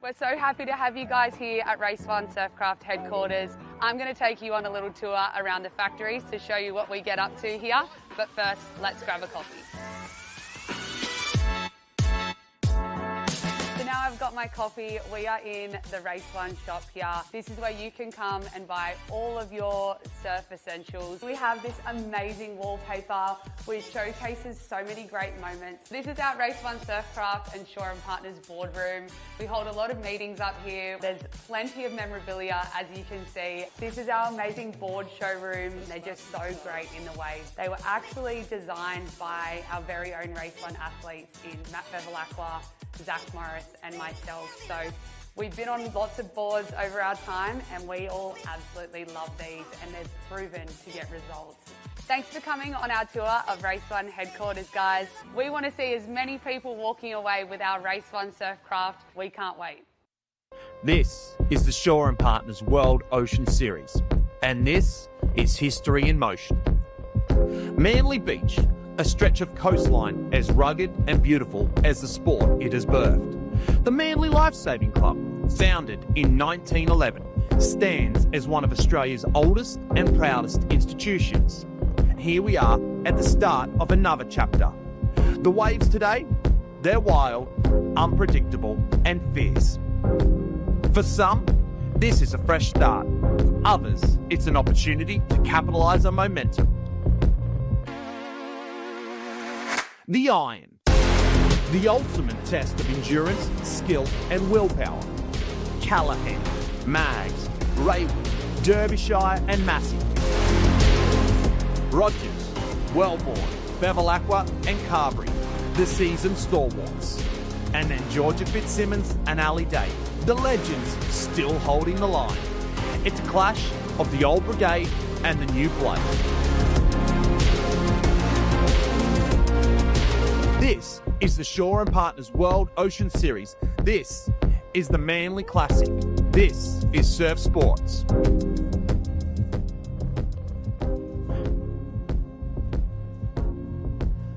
We're so happy to have you guys here at Race One Surfcraft headquarters. I'm going to take you on a little tour around the factories to show you what we get up to here. But first, let's grab a coffee. So now I've got my coffee. We are in the Race One shop here. This is where you can come and buy all of your surf essentials. We have this amazing wallpaper which showcases so many great moments. This is our Race One Surfcraft and Shore & Partners boardroom. We hold a lot of meetings up here. There's plenty of memorabilia, as you can see. This is our amazing board showroom. They're just so great in the waves. They were actually designed by our very own Race One athletes in Matt Bevilacqua, Zach Morris and myself. So we've been on lots of boards over our time and we all absolutely love these, and they've proven to get results. Thanks for coming on our tour of Race One headquarters, guys. We want to see as many people walking away with our Race One Surfcraft. We can't wait. This is the Shore & Partners World Ocean Series, and this is history in motion. Manly Beach, a stretch of coastline as rugged and beautiful as the sport it has birthed. The Manly Lifesaving Club, founded in 1911, stands as one of Australia's oldest and proudest institutions. Here we are at the start of another chapter. The waves today, they're wild, unpredictable and fierce. For some, this is a fresh start. Others, it's an opportunity to capitalise on momentum. The Iron, the ultimate test of endurance, skill and willpower. Callaghan, Maggs, Raywood, Derbyshire and Massey. Rogers, Wellborn, Bevilacqua and Carberry, the seasoned stalwarts. And then Georgia Fitzsimmons and Ali Day, the legends still holding the line. It's a clash of the old brigade and the new blood. This is the Shore & Partners World Ocean Series. This is the Manly Classic. This is Surf Sports.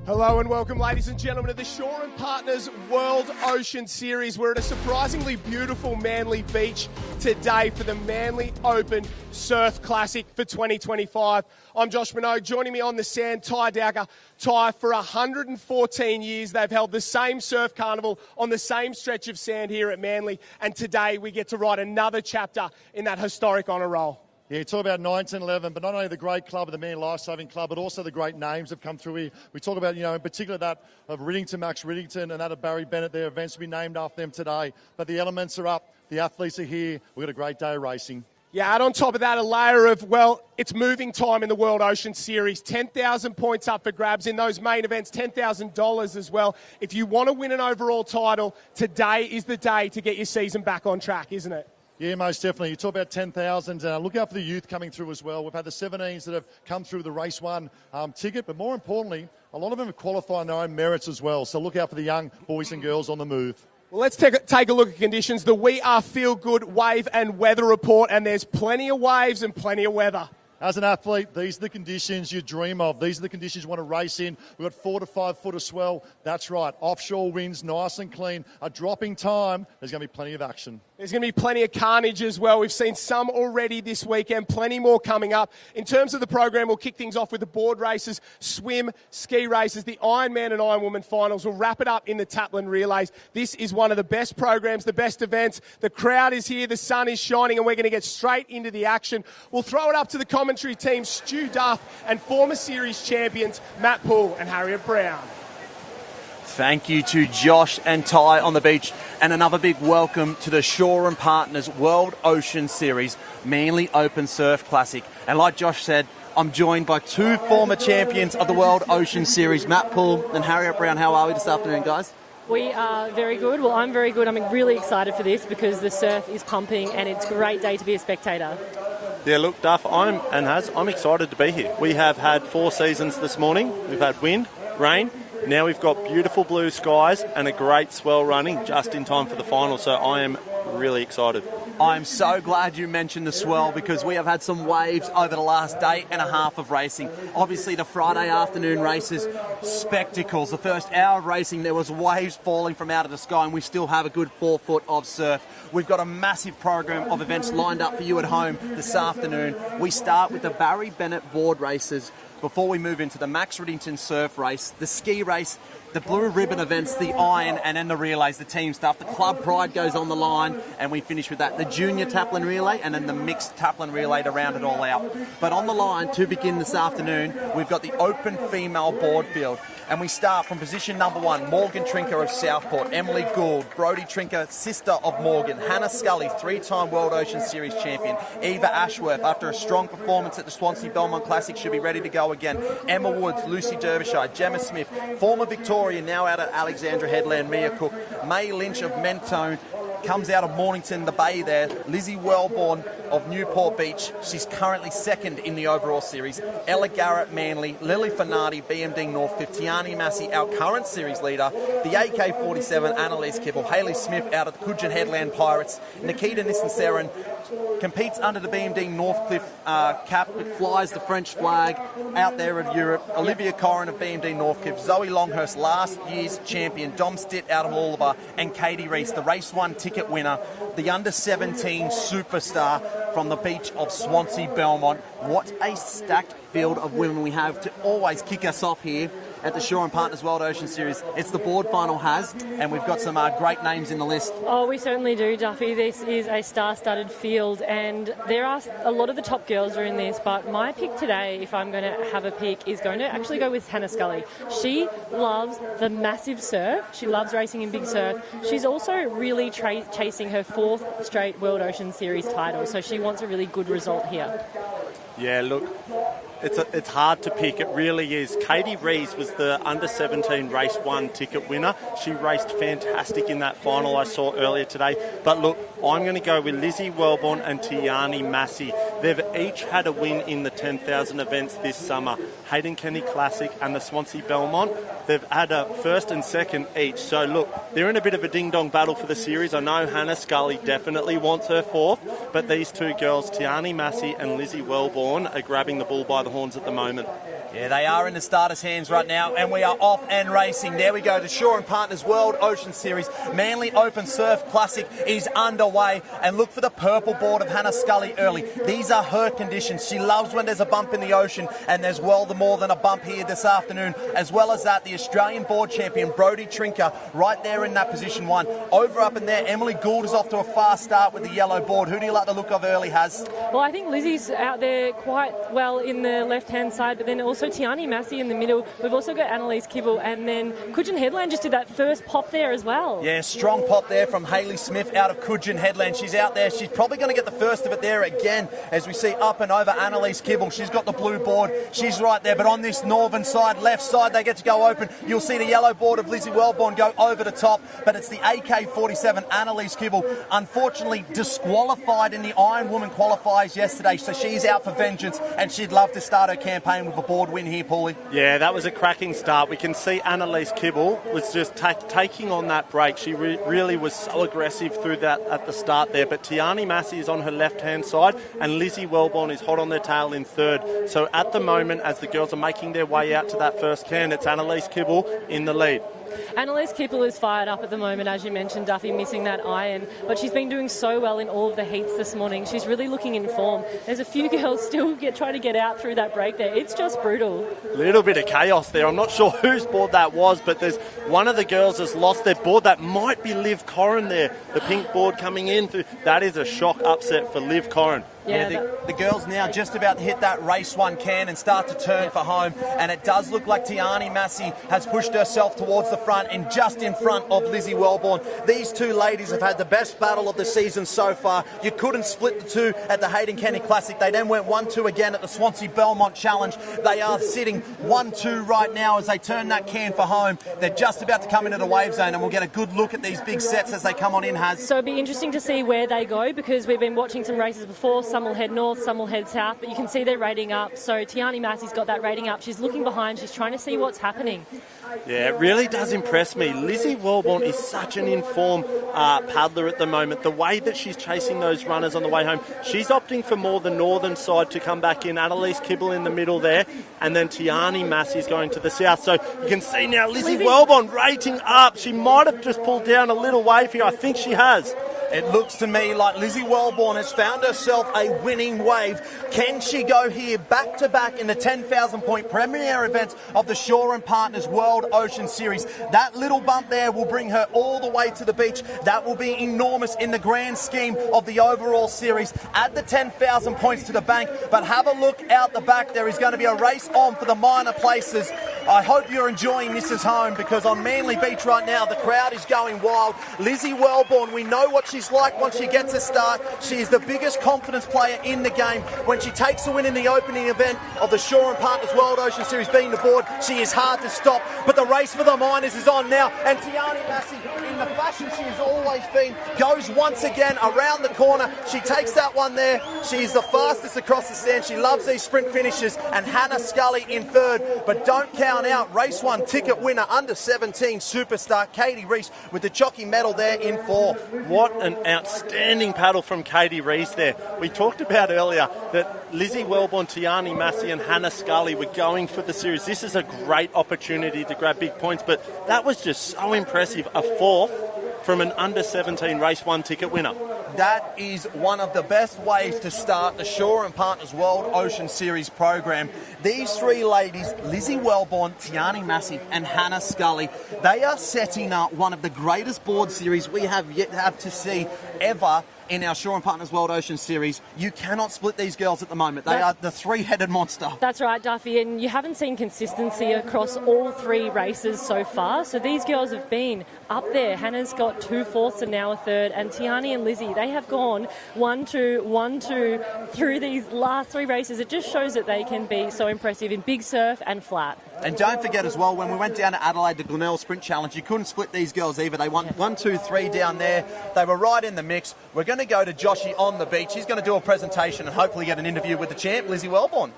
Hello and welcome, ladies and gentlemen, to the Shore & Partners World Ocean Series. We're at a surprisingly beautiful Manly Beach today for the Manly Open Surf Classic for 2025. I'm Josh Minogue. Joining me on the sand, Ty Dowger. Ty, for 114 years, they've held the same surf carnival on the same stretch of sand here at Manly, and today we get to write another chapter in that historic honour roll. Yeah, you talk about 1911, but not only the great club of the Manly Lifesaving Club, but also the great names have come through here. We talk about, in particular that of Riddington, Max Riddington, and that of Barry Bennett. Their events will be named after them today. But the elements are up. The athletes are here. We've got a great day of racing. Yeah, add on top of that a layer of, well, it's moving time in the World Ocean Series. 10,000 points up for grabs in those main events, $10,000 as well. If you want to win an overall title, today is the day to get your season back on track, isn't it? Yeah, most definitely. You talk about 10,000. Look out for the youth coming through as well. We've had the 17s that have come through the Race One ticket, but more importantly, a lot of them have qualified on their own merits as well. So look out for the young boys and girls on the move. Well, let's take a look at conditions. The We Are Feel Good wave and weather report, and there's plenty of waves and plenty of weather. As an athlete, these are the conditions you dream of. These are the conditions you want to race in. We've got 4 to 5 foot of swell. That's right. Offshore winds, nice and clean. A dropping time. There's going to be plenty of action. There's going to be plenty of carnage as well. We've seen some already this weekend, plenty more coming up. In terms of the program, we'll kick things off with the board races, swim, ski races, the Ironman and Ironwoman finals. We'll wrap it up in the Taplin Relays. This is one of the best programs, the best events. The crowd is here, the sun is shining, and we're going to get straight into the action. We'll throw it up to the commentary team, Stu Duff, and former series champions Matt Poole and Harriet Brown. Thank you to Josh and Ty on the beach, and another big welcome to the Shore & Partners World Ocean Series Manly Open Surf Classic. And like Josh said, I'm joined by two former champions of the World Ocean Series, Matt Poole and Harriet Brown. How are we this afternoon, guys? We are very good. Well, I'm very good. I'm really excited for this because the surf is pumping and it's a great day to be a spectator. Yeah, look, Duff, I'm excited to be here. We have had 4 seasons this morning. We've had wind, rain. Now we've got beautiful blue skies and a great swell running just in time for the final. So I am really excited. I'm so glad you mentioned the swell because we have had some waves over the last day and a half of racing. Obviously the Friday afternoon races, spectacles. The first hour of racing there was waves falling from out of the sky and we still have a good 4 foot of surf. We've got a massive program of events lined up for you at home this afternoon. We start with the Barry Bennett board races before we move into the Max Riddington surf race, the ski race, the blue ribbon events, the iron, and then the relays, the team stuff. The club pride goes on the line, and we finish with that. The junior Taplin relay, and then the mixed Taplin relay to round it all out. But on the line, to begin this afternoon, we've got the open female board field. And we start from position number 1, Morgan Trinker of Southport, Emily Gould, Brodie Trinker, sister of Morgan, Hannah Scully, 3-time World Ocean Series champion, Eva Ashworth, after a strong performance at the Swansea Belmont Classic, should be ready to go again, Emma Woods, Lucy Derbyshire, Gemma Smith, former Victorian, now out at Alexandra Headland, Mia Cook, May Lynch of Mentone, comes out of Mornington, the Bay there. Lizzie Wellborn of Newport Beach. She's currently second in the overall series. Ella Garrett, Manly. Lily Finardi, BMD Northcliffe. Tiani Massey, our current series leader. The AK-47, Annalise Kibble. Hayley Smith out of the Coogin Headland Pirates. Nikita Nissan-Seren competes under the BMD Northcliffe cap. It flies the French flag out there of Europe. Olivia Corrin of BMD Northcliffe. Zoe Longhurst, last year's champion. Dom Stitt out of Mooloolaba. And Katie Reese, the race 1 ticket winner. The under-17 superstar from the beach of Swansea Belmont. What a stacked field of women we have to always kick us off here at the Shaw and Partners World Ocean Series. It's the board final has, and we've got some great names in the list. Oh, we certainly do, Duffy. This is a star-studded field, and there are a lot of the top girls are in this, but my pick today, if I'm going to have a pick, is going to actually go with Hannah Scully. She loves the massive surf. She loves racing in big surf. She's also really chasing her 4th straight World Ocean Series title, so she wants a really good result here. Yeah, look, it's hard to pick. It really is. Katie Rees was the under-17 race 1 ticket winner. She raced fantastic in that final I saw earlier today. But look, I'm going to go with Lizzie Wellborn and Tiani Massey. They've each had a win in the 10,000 events this summer. Hayden Kenny Classic and the Swansea Belmont. They've had a first and second each. So look, they're in a bit of a ding-dong battle for the series. I know Hannah Scully definitely wants her 4th, but these two girls, Tiani Massey and Lizzie Wellborn, are grabbing the bull by the horns at the moment. Yeah, they are in the starters' hands right now, and we are off and racing. There we go. The Shaw and Partners World Ocean Series Manly Open Surf Classic is underway, and look for the purple board of Hannah Scully early. These are her conditions. She loves when there's a bump in the ocean, and there's more than a bump here this afternoon. As well as that, the Australian board champion Brodie Trinker right there in that position 1. Over up in there, Emily Gould is off to a fast start with the yellow board. Who do you like the look of early, Has? Well, I think Lizzie's out there quite well in the left-hand side, but then also Tiani Massey in the middle. We've also got Annalise Kibble, and then Coogin Headland just did that first pop there as well. Yeah, strong pop there from Hayley Smith out of Coogin Headland. She's out there. She's probably going to get the first of it there again, as we see up and over Annalise Kibble. She's got the blue board. She's right there, but on this northern side, left side, they get to go open. You'll see the yellow board of Lizzie Wellborn go over the top, but it's the AK-47 Annalise Kibble, unfortunately disqualified in the ironwoman qualifiers yesterday, so she's out for vengeance, and she'd love to start her campaign with a board win here, Paulie. Yeah, that was a cracking start. We can see Annalise Kibble was just taking on that break. She really was so aggressive through that at the start there. But Tiani Massey is on her left-hand side, and Lizzie Wellborn is hot on their tail in 3rd. So at the moment, as the girls are making their way out to that first can, it's Annalise Kibble in the lead. Annalise Kibble is fired up at the moment, as you mentioned, Duffy, missing that iron, but she's been doing so well in all of the heats this morning. She's really looking in form. There's a few girls still trying to get out through that break there. It's just brutal. A little bit of chaos there. I'm not sure whose board that was, but there's one of the girls has lost their board. That might be Liv Corrin there, the pink board coming in. That is a shock upset for Liv Corrin. Yeah, the girls now just about to hit that race 1 can and start to turn for home, and it does look like Tiani Massey has pushed herself towards the front and just in front of Lizzie Wellborn. These two ladies have had the best battle of the season so far. You couldn't split the two at the Hayden Kenny Classic. They then went 1-2 again at the Swansea Belmont Challenge. They are sitting 1-2 right now as they turn that can for home. They're just about to come into the wave zone, and we'll get a good look at these big sets as they come on in, Has. So it'll be interesting to see where they go, because we've been watching some races before. Some some will head north, some will head south, but you can see they're rating up. So Tiani Massey's got that rating up. She's looking behind. She's trying to see what's happening. Yeah, it really does impress me. Lizzie Wellborn is such an informed paddler at the moment. The way that she's chasing those runners on the way home, she's opting for more the northern side to come back in. Annalise Kibble in the middle there, and then Tiani Massey's going to the south. So you can see now Lizzie Wellborn rating up. She might have just pulled down a little wave here. I think she has. It looks to me like Lizzie Wellborn has found herself a winning wave. Can she go here back-to-back in the 10,000-point premier events of the Shaw and Partners World Ocean Series? That little bump there will bring her all the way to the beach. That will be enormous in the grand scheme of the overall series. Add the 10,000 points to the bank, but have a look out the back. There is going to be a race on for the minor places. I hope you're enjoying this at home, because on Manly Beach right now, the crowd is going wild. Lizzie Wellborn, we know what she's like once she gets a start. She is the biggest confidence player in the game. When she takes a win in the opening event of the Shaw and Partners World Ocean Series being the board, she is hard to stop. But the race for the minors is on now, and Tiani Massey, in the fashion she has always been, goes once again around the corner. She takes that one there. She's the fastest across the stand. She loves these sprint finishes, and Hannah Scully in third. But don't count out race one ticket winner, under 17 superstar Katie Reese with the jockey medal there in fourth. What an outstanding paddle from Katie Reese there. We talked about earlier that Lizzie Wellborn, Tiani Massey and Hannah Scully were going for the series. This is a great opportunity to grab big points, but that was just so impressive. A fourth from an under 17 race one ticket winner. That is one of the best ways to start the Shaw and Partners World Ocean Series program. These three ladies, Lizzie Wellborn, Tiani Massey and Hannah Scully, they are setting up one of the greatest board series we have yet to see ever in our Shaw and Partners World Ocean Series. You cannot split these girls at the moment. They are the three-headed monster. That's right, Duffy, and you haven't seen consistency across all three races so far. So these girls have been up there. Hannah's got 2 fourths and now a third, and Tiani and Lizzie, they have gone 1-2, 1-2 through these last three races. It just shows that they can be so impressive in big surf and flat. And don't forget as well, when we went down to Adelaide, the Glenelg Sprint Challenge, you couldn't split these girls either. They won 1, 2, 3 down there. They were right in the mix. We're going to go to Joshy on the beach. He's going to do a presentation and hopefully get an interview with the champ, Lizzie Wellborn.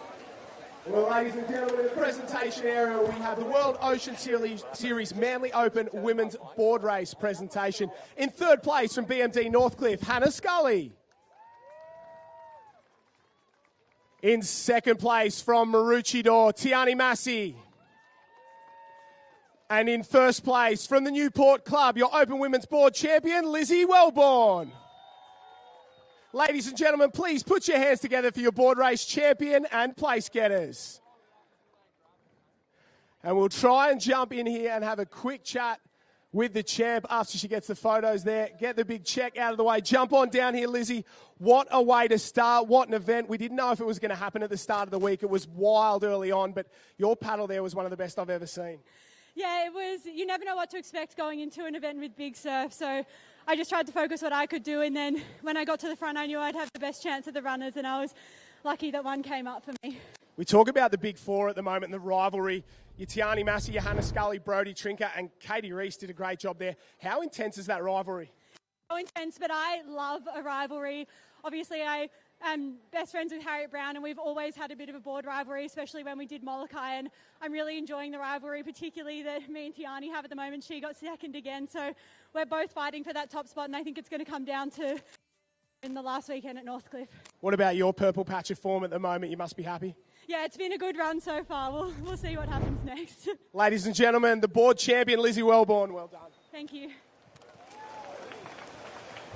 Well, ladies and gentlemen, in the presentation area, we have the World Ocean Series Manly Open Women's Board Race presentation. In third place from BMD Northcliffe, Hannah Scully. In second place from Maroochydore, Tiani Massey. And in first place from the Newport Club, your Open Women's Board champion, Lizzie Wellborn. Ladies and gentlemen, please put your hands together for your board race champion and place getters. And we'll try and jump in here and have a quick chat with the champ after she gets the photos there. Get the big check out of the way. Jump on down here, Lizzie. What a way to start. What an event. We didn't know if it was going to happen at the start of the week. It was wild early on, but your paddle there was one of the best I've ever seen. Yeah, it was. You never know what to expect going into an event with big surf, so I just tried to focus what I could do, and then when I got to the front, I knew I'd have the best chance of the runners, and I was lucky that one came up for me. We talk about the big four at the moment and the rivalry. Your Tiani Massey, your Hannah Scully, Brodie Trinker, and Katie Reese did a great job there. How intense is that rivalry? So intense, but I love a rivalry. Obviously, I am best friends with Harriet Brown, and we've always had a bit of a board rivalry, especially when we did Molokai, and I'm really enjoying the rivalry, particularly that me and Tiani have at the moment. She got second again, so we're both fighting for that top spot, and I think it's going to come down to in the last weekend at Northcliffe. What about your purple patch of form at the moment? You must be happy. Yeah, it's been a good run so far. We'll see what happens next. Ladies and gentlemen, the board champion, Lizzie Wellborn. Well done. Thank you.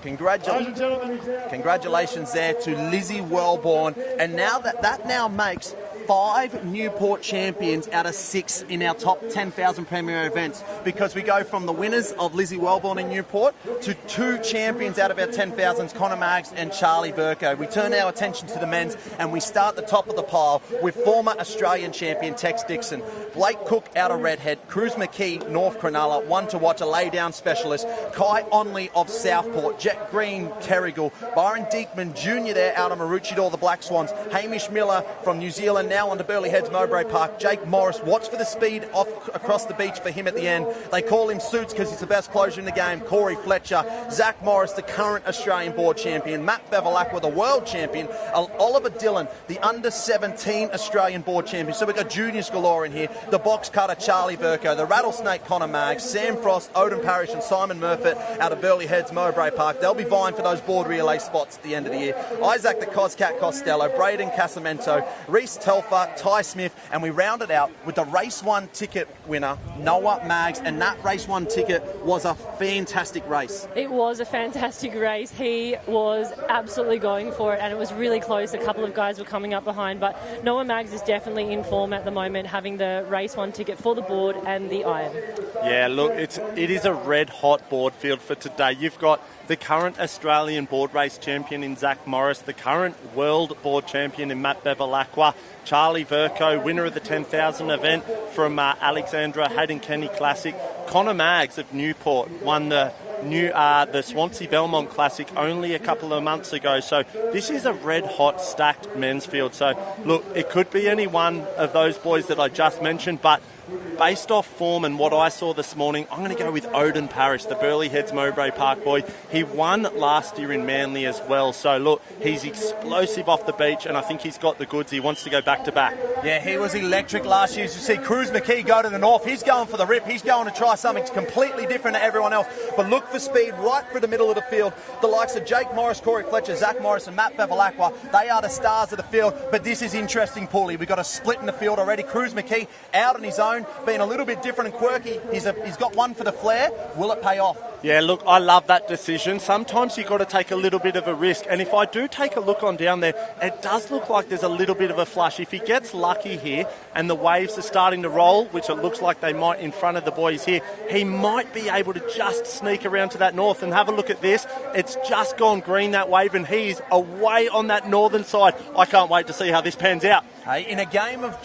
Congratulations there to Lizzie Wellborn. And now that now makes 5 Newport champions out of 6 in our top 10,000 premier events, because we go from the winners of Lizzie Wellborn in Newport to 2 champions out of our 10,000s, Connor Maggs and Charlie Verco. We turn our attention to the men's and we start the top of the pile with former Australian champion Tex Dixon, Blake Cook out of Redhead, Cruz McKee, North Cronulla, one to watch, a lay-down specialist, Kai Onley of Southport, Jet Green, Terrigal, Byron Deekman Jr. there out of Maroochydore, the Black Swans, Hamish Miller from New Zealand, now on to Burleigh Heads, Mowbray Park, Jake Morris, watch for the speed off across the beach for him at the end. They call him Suits because he's the best closure in the game. Corey Fletcher, Zach Morris, the current Australian board champion, Matt Bevilacqua, the world champion, Oliver Dillon, the under-17 Australian board champion. So we've got juniors galore in here. The box cutter, Charlie Verco, the rattlesnake, Connor Maggs, Sam Frost, Odin Parrish and Simon Murfitt out of Burleigh Heads, Mowbray Park. They'll be vying for those board relay spots at the end of the year. Isaac the Coscat Costello, Braden Casamento, Reese Telfer, Ty Smith, and we round it out with the Race 1 ticket winner, Noah Maggs, and that Race 1 ticket was a fantastic race. It was a fantastic race. He was absolutely going for it, and it was really close. A couple of guys were coming up behind, but Noah Maggs is definitely in form at the moment, having the Race 1 ticket for the board and the iron. Yeah, look, it is a red-hot board field for today. You've got the current Australian board race champion in Zach Morris, the current world board champion in Matt Bevilacqua, Charlie Verco, winner of the 10,000 event from Alexandra Hayden Kenny Classic, Connor Maggs of Newport won the Swansea Belmont Classic only a couple of months ago. So this is a red-hot stacked men's field. So look, it could be any one of those boys that I just mentioned, but based off form and what I saw this morning, I'm going to go with Odin Parrish, the Burleigh Heads Mowbray Park boy. He won last year in Manly as well. So look, he's explosive off the beach, and I think he's got the goods. He wants to go back to back. Yeah, he was electric last year. As you see, Cruz McKee go to the north. He's going for the rip. He's going to try something completely different to everyone else. But look for speed right through the middle of the field. The likes of Jake Morris, Corey Fletcher, Zach Morris and Matt Bevilacqua, they are the stars of the field. But this is interesting, Paulie. We've got a split in the field already. Cruz McKee out on his own, being a little bit different and quirky. He's got one for the flair. Will it pay off? Yeah, look, I love that decision. Sometimes you've got to take a little bit of a risk. And if I do take a look on down there, it does look like there's a little bit of a flush. If he gets lucky here and the waves are starting to roll, which it looks like they might in front of the boys here, he might be able to just sneak around to that north. And have a look at this. It's just gone green, that wave, and he's away on that northern side. I can't wait to see how this pans out. Hey, in a game of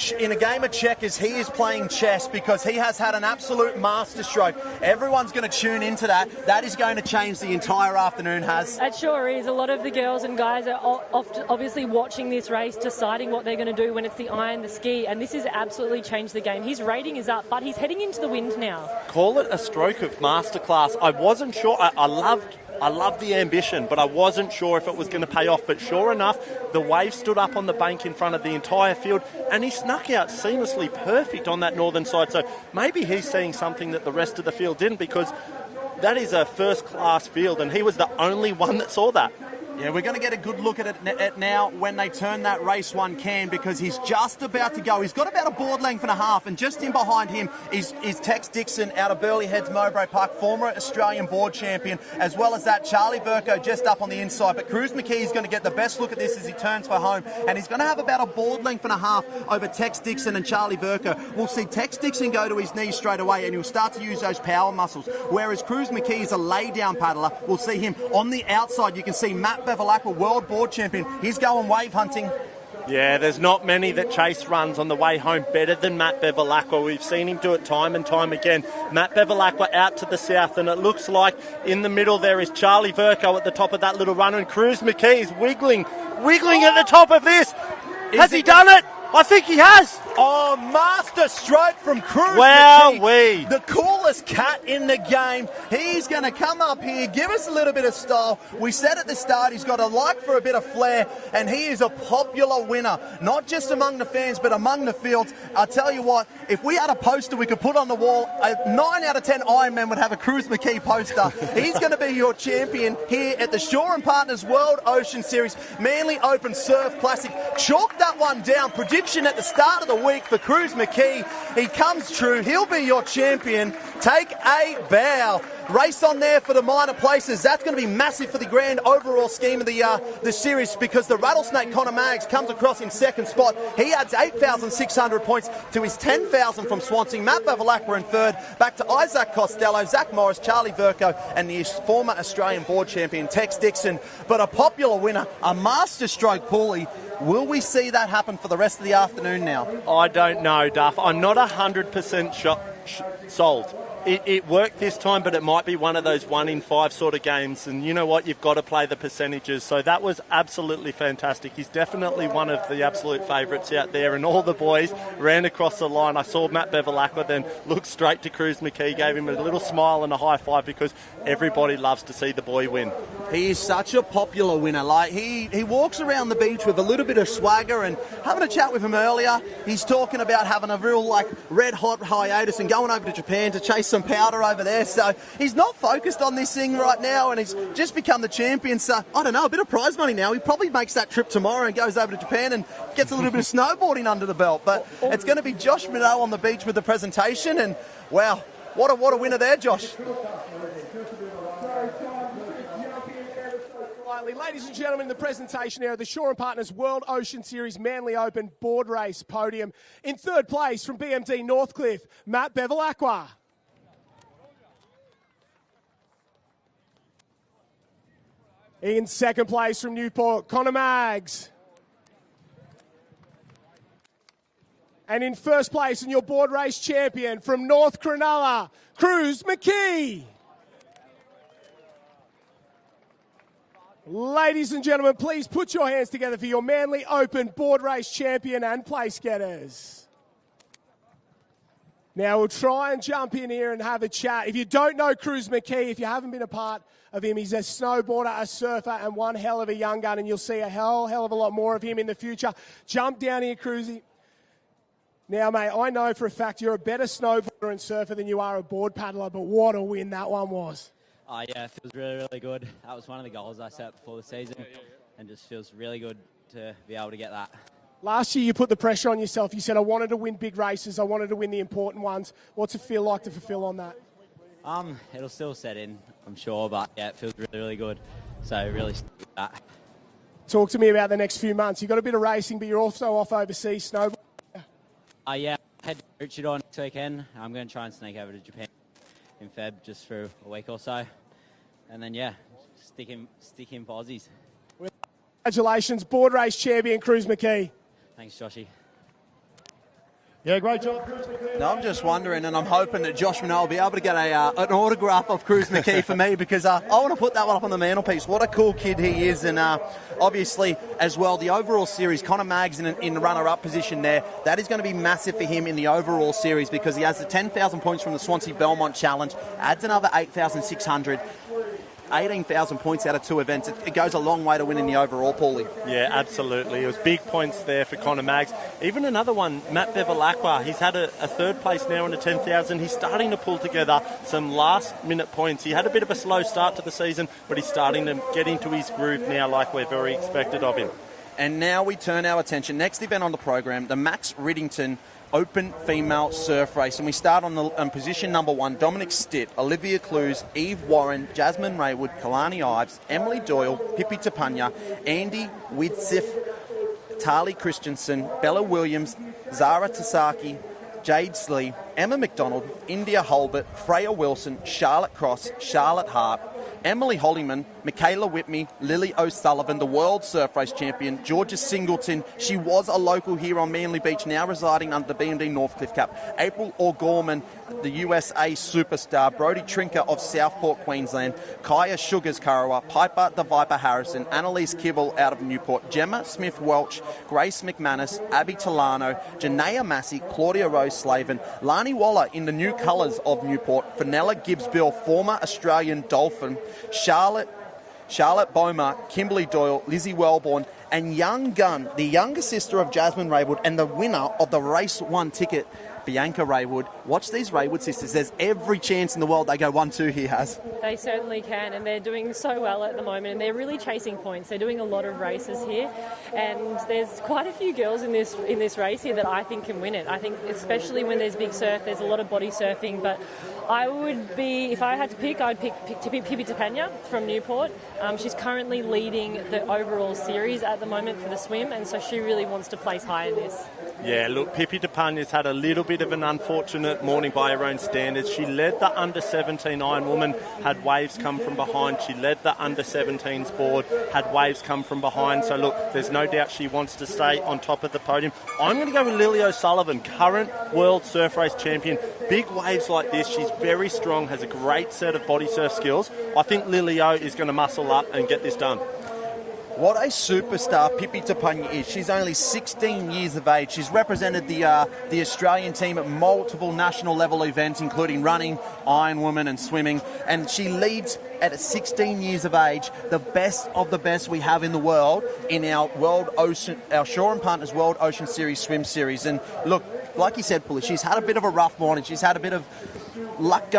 checkers, he is playing chess because he has had an absolute masterstroke. Everyone's going to tune into that. That is going to change the entire afternoon, Has. It sure is. A lot of the girls and guys are obviously watching this race, deciding what they're going to do when it's the iron, the ski, and this has absolutely changed the game. His rating is up, but he's heading into the wind now. Call it a stroke of masterclass. I wasn't sure. I loved the ambition, but I wasn't sure if it was going to pay off. But sure enough, the wave stood up on the bank in front of the entire field, and he snuck out seamlessly perfect on that northern side. So maybe he's seeing something that the rest of the field didn't, because that is a first-class field, and he was the only one that saw that. Yeah, we're going to get a good look at it now when they turn that race 1 can, because he's just about to go. He's got about a board length and a half, and just in behind him is Tex Dixon out of Burleigh Heads, Mowbray Park, former Australian board champion, as well as that Charlie Verco just up on the inside. But Cruz McKee is going to get the best look at this as he turns for home, and he's going to have about a board length and a half over Tex Dixon and Charlie Verco. We'll see Tex Dixon go to his knees straight away, and he'll start to use those power muscles, whereas Cruz McKee is a lay-down paddler. We'll see him on the outside. You can see Matt Bevilacqua, world board champion. He's going wave hunting. Yeah, there's not many that chase runs on the way home better than Matt Bevilacqua. We've seen him do it time and time again. Matt Bevilacqua out to the south, and it looks like in the middle there is Charlie Verco at the top of that little run, and Cruz McKee is wiggling at the top of this. Has he done it? I think he has. Oh, master stroke from Cruz McKee. The coolest cat in the game. He's going to come up here, give us a little bit of style. We said at the start he's got a like for a bit of flair, and he is a popular winner, not just among the fans, but among the fields. I'll tell you what, if we had a poster we could put on the wall, 9 out of 10 Ironmen would have a Cruz McKee poster. He's going to be your champion here at the Shaw & Partners World Ocean Series Manly Open Surf Classic. Chalk that one down. Prediction at the start of the week for Cruz McKee. He comes true. He'll be your champion. Take a bow. Race on there for the minor places. That's going to be massive for the grand overall scheme of the series, because the rattlesnake Connor Maggs comes across in second spot. He adds 8,600 points to his 10,000 from Swansea. Matt Bevilacqua in third. Back to Isaac Costello, Zach Morris, Charlie Verco, and the former Australian board champion Tex Dixon. But a popular winner, a masterstroke, Paulie. Will we see that happen for the rest of the afternoon now? I don't know, Duff. I'm not 100% sold. It worked this time, but it might be one of those 1 in 5 sort of games. And you know what? You've got to play the percentages. So that was absolutely fantastic. He's definitely one of the absolute favourites out there. And all the boys ran across the line. I saw Matt Bevilacqua then look straight to Cruz McKee, gave him a little smile and a high five because everybody loves to see the boy win. He is such a popular winner. Like he walks around the beach with a little bit of swagger, and having a chat with him earlier, he's talking about having a real red hot hiatus and going over to Japan to chase some powder over there. So he's not focused on this thing right now, and he's just become the champion. So I don't know, a bit of prize money now. He probably makes that trip tomorrow and goes over to Japan and gets a little bit of snowboarding under the belt. But it's going to be Josh Minot on the beach with the presentation, and wow, what a winner there, Josh. Ladies and gentlemen, the presentation here of the Shaw & Partners World Ocean Series Manly Open Board Race Podium. In third place from BMD Northcliffe, Matt Bevilacqua. In second place from Newport, Connor Maggs. And in first place, and your board race champion from North Cronulla, Cruz McKee. Ladies and gentlemen, please put your hands together for your Manly Open board race champion and place getters. Now we'll try and jump in here and have a chat. If you don't know Cruz McKee, if you haven't been a part of him, he's a snowboarder, a surfer, and one hell of a young gun, and you'll see a hell of a lot more of him in the future. Jump down here, Cruzy. Now, mate, I know for a fact you're a better snowboarder and surfer than you are a board paddler, but what a win that one was. Oh, yeah, it feels really, really good. That was one of the goals I set before the season, and just feels really good to be able to get that. Last year you put the pressure on yourself. You said, I wanted to win big races. I wanted to win the important ones. What's it feel like to fulfill on that? It'll still set in, I'm sure, but yeah, it feels really, really good. So really stick with that. Talk to me about the next few months. You've got a bit of racing, but you're also off overseas snowboarding. Yeah, I head to Richard next weekend. I'm going to try and sneak over to Japan in Feb just for a week or so. And then, yeah, stick him for Aussies. Congratulations, board race champion Cruz McKee. Thanks, Joshy. Yeah, great job. No, I'm just wondering, and I'm hoping that Josh Minot will be able to get an autograph of Cruz McKee for me, because I want to put that one up on the mantelpiece. What a cool kid he is, and obviously, as well, the overall series, Connor Maggs in the runner-up position there, that is going to be massive for him in the overall series, because he has the 10,000 points from the Swansea Belmont Challenge, adds another 8,600. 18,000 points out of 2 events. It goes a long way to winning the overall, Paulie. Yeah, absolutely. It was big points there for Connor Maggs. Even another one, Matt Bevilacqua. He's had a third place now in the 10,000. He's starting to pull together some last-minute points. He had a bit of a slow start to the season, but he's starting to get into his groove now like we're very expected of him. And now we turn our attention. Next event on the program, the Max Riddington Open Female Surf Race. And we start on position number 1, Dominic Stitt, Olivia Clues, Eve Warren, Jasmine Raywood, Kalani Ives, Emily Doyle, Pippi Tapanya, Andy Widsif, Tali Christensen, Bella Williams, Zara Tasaki, Jade Slee, Emma McDonald, India Holbert, Freya Wilson, Charlotte Cross, Charlotte Hart, Emily Hollyman, Michaela Whitney, Lily O'Sullivan, the World Surf Race Champion, Georgia Singleton. She was a local here on Manly Beach, now residing under the BMD Northcliffe Cup. April O'Gorman, the USA superstar. Brodie Trinker of Southport, Queensland. Kaya Sugars Karawa, Piper the Viper Harrison, Annalise Kibble out of Newport, Gemma Smith-Welch, Grace McManus, Abby Tolano, Janaea Massey, Claudia Rose Slavin, Lani Waller in the new colours of Newport, Fenella Gibbs-Bill, former Australian Dolphin, Charlotte Boma, Kimberly Doyle, Lizzie Wellborn, and young gun, the younger sister of Jasmine Raywood and the winner of the Race 1 ticket, Bianca Raywood. Watch these Raywood sisters. There's every chance in the world they go 1-2 here, Has. They certainly can, and they're doing so well at the moment, and they're really chasing points. They're doing a lot of races here, and there's quite a few girls in this race here that I think can win it. I think especially when there's big surf, there's a lot of body surfing, but I would be, if I had to pick, I'd pick Pippi Tapanya from Newport. She's currently leading the overall series at the moment for the swim, and so she really wants to place high in this. Yeah, look, Pippi Tapanya's had a little bit of an unfortunate morning by her own standards. She led the under-17 Ironwoman, had waves come from behind. She led the under-17s board, had waves come from behind. So, look, there's no doubt she wants to stay on top of the podium. I'm going to go with Lily O'Sullivan, current World Surf Race champion. Big waves like this, she's very strong, has a great set of body surf skills. I think Lily-O is going to muscle up and get this done. What a superstar Pippi Tapanya is. She's only 16 years of age. She's represented the Australian team at multiple national level events, including running, ironwoman and swimming. And she leads at 16 years of age, the best of the best we have in the world in our Shore and Partners World Ocean Series swim series. And look, like you said, Pulley, she's had a bit of a rough morning. She's had a bit of luck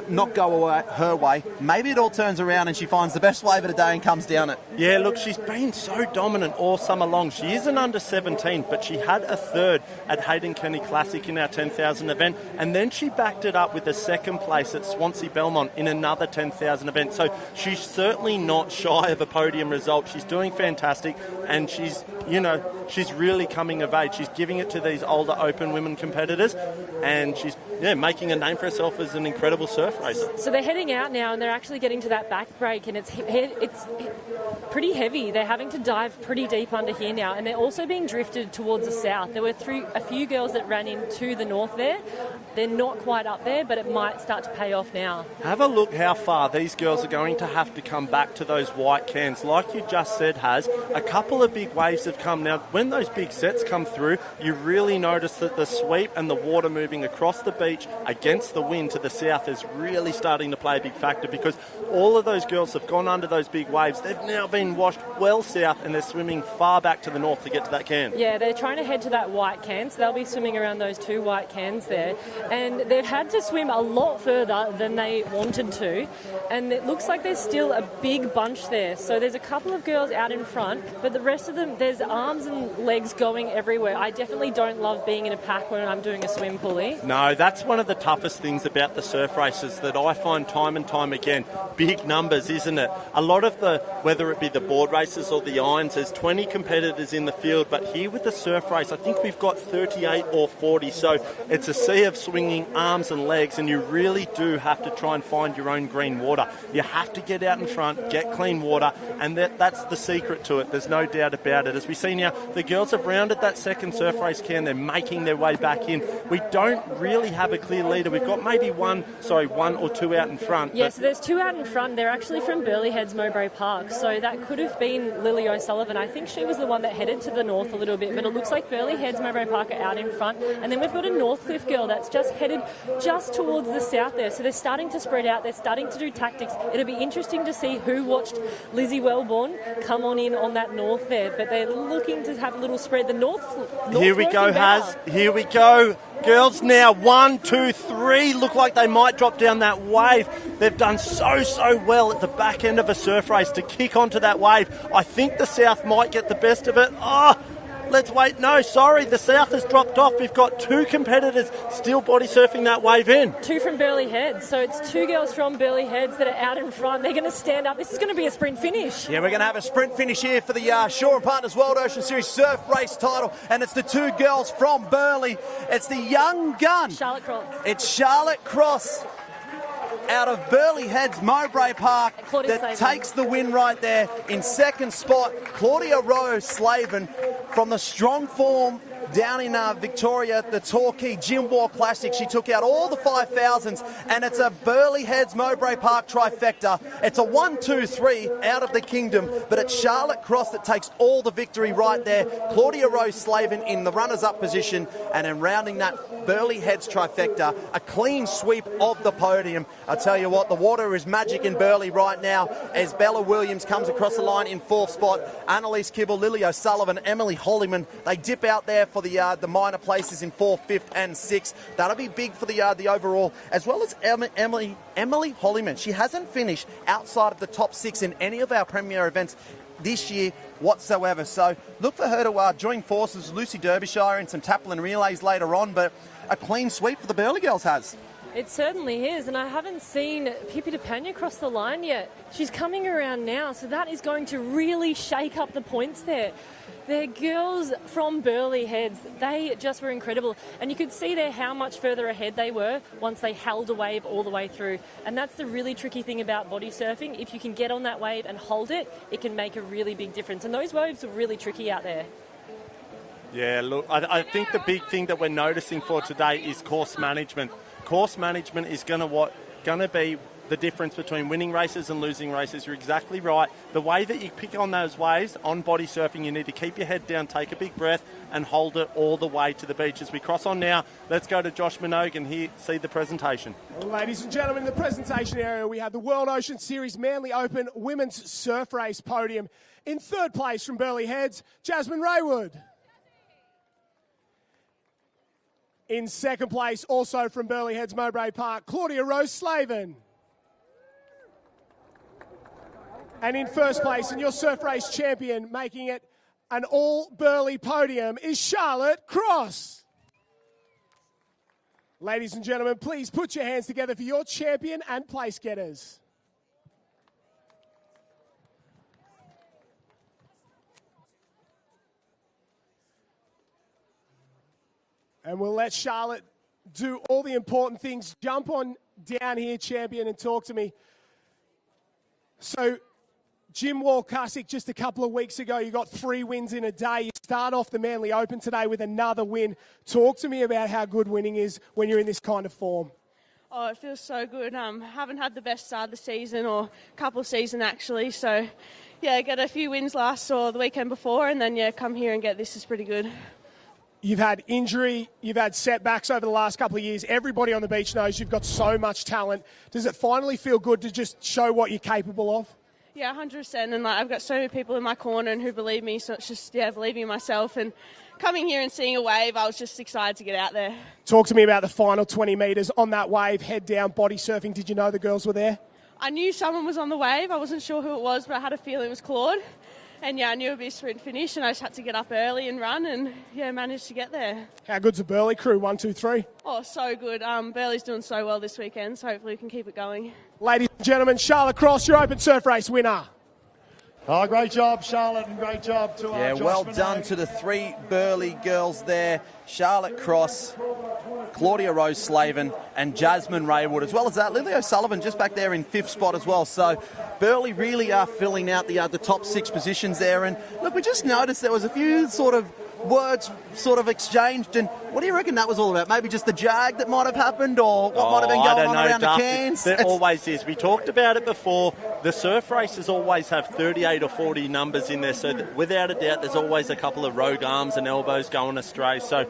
not go her way. Maybe it all turns around and she finds the best wave of the day and comes down it. Yeah, look, she's been so dominant all summer long. She is an under 17, but she had a third at Hayden Kenny Classic in our 10,000 event, and then she backed it up with a second place at Swansea Belmont in another 10,000 event. So she's certainly not shy of a podium result. She's doing fantastic, and she's really coming of age. She's giving it to these older open women competitors, and she's making a name for herself as an incredible surf racer. So they're heading out now, and they're actually getting to that back break, and it's pretty heavy. They're having to dive pretty deep under here now, and they're also being drifted towards the south. There were a few girls that ran into the north there. They're not quite up there, but it might start to pay off now. Have a look how far these girls are going to have to come back to those white cans. Like you just said, a couple of big waves have come. Now, when those big sets come through, you really notice that the sweep and the water moving across the beach against the wind to the south is really starting to play a big factor, because all of those girls have gone under those big waves. They've now been washed well south, and they're swimming far back to the north to get to that can. Yeah, they're trying to head to that white can, so they'll be swimming around those two white cans there. And they've had to swim a lot further than they wanted to, and it looks like there's still a big bunch there. So there's a couple of girls out in front, but the rest of them, there's arms and legs going everywhere. I definitely don't love being in a pack when I'm doing a swim, Pulley. No, that's one of the toughest things about the surf races that I find time and time again. Big numbers, isn't it? A lot of whether it be the board races or the irons, there's 20 competitors in the field, but here with the surf race, I think we've got 38 or 40. So it's a sea of swinging arms and legs, and you really do have to try and find your own green water. You have to get out in front, get clean water, and that's the secret to it. There's no doubt about it. As we see now, the girls have rounded that second surf race can. They're making their way back in. We don't really have a clear leader. We've got maybe one or two out in front. Yeah, so there's two out in front. They're actually from Burleigh Heads, Mowbray Park. So that could have been Lily O'Sullivan. I think she was the one that headed to the north a little bit, but it looks like Burleigh Heads, Mowbray Park are out in front. And then we've got a Northcliffe girl that's just headed just towards the south there. So they're starting to spread out. They're starting to do tactics. It'll be interesting to see who watched Lizzie Wellborn come on in on that north there. But they're looking to have a little spread. The north Here we go, Haz. Here we go. Girls now, 1, 2, 3, look like they might drop down that wave. They've done so well at the back end of a surf race to kick onto that wave. I think the south might get the best of it. Let's wait. No, sorry, the south has dropped off. We've got two competitors still body surfing that wave in. Two from Burleigh Heads. So it's two girls from Burleigh Heads that are out in front. They're going to stand up. This is going to be a sprint finish. Yeah, we're going to have a sprint finish here for the Shore and Partners World Ocean Series surf race title. And it's the two girls from Burleigh. It's the young gun. Charlotte Cross. It's Charlotte Cross out of Burleigh Heads, Mowbray Park, that takes the win right there. In second spot, Claudia Rose Slavin from the strong form down in Victoria, the Torquay Jimbour Classic. She took out all the 5,000s, and it's a Burleigh Heads Mowbray Park trifecta. It's a 1, 2, 3 out of the kingdom, but it's Charlotte Cross that takes all the victory right there. Claudia Rose Slavin in the runners-up position, and then rounding that Burleigh Heads trifecta, a clean sweep of the podium. I tell you what, the water is magic in Burleigh right now as Bella Williams comes across the line in fourth spot. Annalise Kibble, Lily O'Sullivan, Emily Holliman, they dip out there for the minor places in 4th, 5th and 6th. That'll be big for the overall, as well as Emily Holliman. She hasn't finished outside of the top 6 in any of our premier events this year whatsoever. So look for her to join forces with Lucy Derbyshire in some Taplin relays later on, but a clean sweep for the Burleigh girls has. It certainly is, and I haven't seen Pippi Tapanya cross the line yet. She's coming around now, so that is going to really shake up the points there. The girls from Burleigh Heads, they just were incredible. And you could see there how much further ahead they were once they held a wave all the way through. And that's the really tricky thing about body surfing. If you can get on that wave and hold it, it can make a really big difference. And those waves are really tricky out there. Yeah, look, I think the big thing that we're noticing for today is course management. course management is going to be the difference between winning races and losing races. You're exactly right. The way that you pick on those waves on body surfing, you need to keep your head down, take a big breath, and hold it all the way to the beach. As we cross on now, let's go to Josh Minogue and see the presentation. Ladies and gentlemen, in the presentation area, we have the World Ocean Series Manly Open Women's Surf Race Podium. In third place from Burleigh Heads, Jasmine Raywood. In second place, also from Burleigh Heads, Mowbray Park, Claudia Rose Slavin. And in first place, and your surf race champion, making it an all-Burleigh podium, is Charlotte Cross. Ladies and gentlemen, please put your hands together for your champion and place getters. And we'll let Charlotte do all the important things. Jump on down here, champion, and talk to me. So, Jim Walkusick, just a couple of weeks ago, you got 3 wins in a day. You start off the Manly Open today with another win. Talk to me about how good winning is when you're in this kind of form. Oh, it feels so good. Haven't had the best start of the season, or couple of season actually. So, yeah, get a few wins last or the weekend before, and then, yeah, come here and get this is pretty good. You've had injury, you've had setbacks over the last couple of years. Everybody on the beach knows you've got so much talent. Does it finally feel good to just show what you're capable of? Yeah, 100%. And I've got so many people in my corner and who believe me. So it's just, believing in myself. And coming here and seeing a wave, I was just excited to get out there. Talk to me about the final 20 metres on that wave, head down, body surfing. Did you know the girls were there? I knew someone was on the wave. I wasn't sure who it was, but I had a feeling it was Claude. And, I knew it would be a sprint finish, and I just had to get up early and run and, managed to get there. How good's the Burleigh crew? 1, 2, 3? Oh, so good. Burleigh's doing so well this weekend, so hopefully we can keep it going. Ladies and gentlemen, Charlotte Cross, your Open Surf Race winner. Oh, great job, Charlotte, and great job to Josh well Minogue. done to the 3 Burleigh girls there. Charlotte Cross, Claudia Rose Slavin, and Jasmine Raywood. As well as that, Lily O'Sullivan just back there in 5th spot as well. So Burleigh really are filling out the top 6 positions there. And look, we just noticed there was a few sort of words sort of exchanged, and what do you reckon that was all about? Maybe just the jag that might have happened, or what might have been going on around the cans? There always is. We talked about it before. The surf races always have 38 or 40 numbers in there, so without a doubt there's always a couple of rogue arms and elbows going astray. So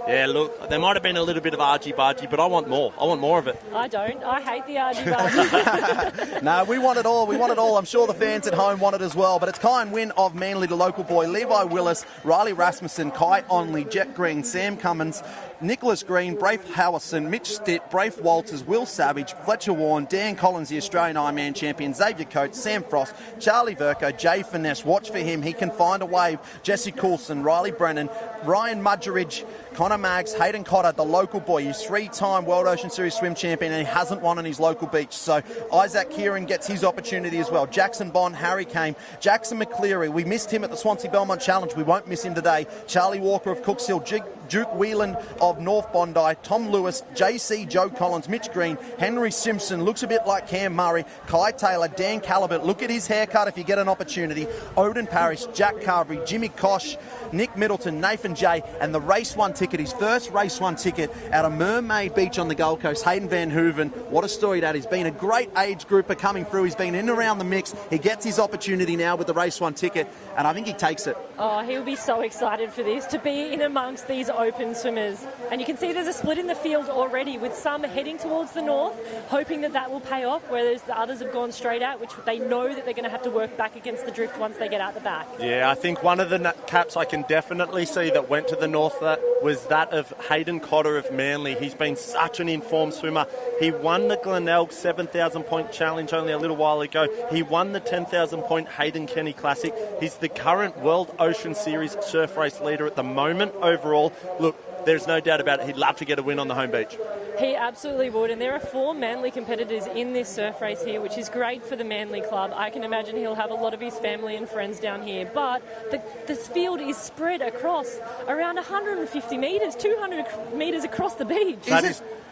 yeah, look, there might have been a little bit of argy-bargy, but I want more. I want more of it. I don't. I hate the argy-bargy. No, we want it all. We want it all. I'm sure the fans at home want it as well. But it's Kai and Win of Manly, the local boy, Levi Willis, Riley Rasmussen, Kai Onley, Jet Green, Sam Cummins, Nicholas Green, Braith Howison, Mitch Stitt, Braith Walters, Will Savage, Fletcher Warren, Dan Collins, the Australian Ironman champion, Xavier Coates, Sam Frost, Charlie Verco, Jay Finesse. Watch for him. He can find a wave. Jesse Coulson, Riley Brennan, Ryan Mudgeridge, Connor Maggs, Hayden Cotter, the local boy. He's 3-time World Ocean Series swim champion, and he hasn't won on his local beach. So Isaac Kieran gets his opportunity as well. Jackson Bond, Harry Kane, Jackson McCleary. We missed him at the Swansea Belmont Challenge. We won't miss him today. Charlie Walker of Cooks Hill, Duke Whelan of North Bondi, Tom Lewis, JC Joe Collins, Mitch Green, Henry Simpson, looks a bit like Cam Murray, Kai Taylor, Dan Calabert. Look at his haircut if you get an opportunity. Odin Parrish, Jack Carberry, Jimmy Kosh, Nick Middleton, Nathan Jay, and the race 1 ticket, his first race 1 ticket out of Mermaid Beach on the Gold Coast, Hayden Van Hooven. What a story that is. Been a great age grouper coming through. He's been in and around the mix. He gets his opportunity now with the race 1 ticket, and I think he takes it. Oh, he'll be so excited for this, to be in amongst these open swimmers. And you can see there's a split in the field already, with some heading towards the north, hoping that that will pay off, whereas the others have gone straight out, which they know that they're going to have to work back against the drift once they get out the back. Yeah, I think one of the caps I can definitely see that went to the north was that of Hayden Cotter of Manly. He's been such an informed swimmer. He won the Glenelg 7,000 point challenge only a little while ago. He won the 10,000 point Hayden Kenny Classic. He's the current World Ocean Series surf race leader at the moment overall. Look, there's no doubt about it. He'd love to get a win on the home beach. He absolutely would, and there are 4 Manly competitors in this surf race here, which is great for the Manly club. I can imagine he'll have a lot of his family and friends down here, but this field is spread across around 150 metres, 200 metres across the beach.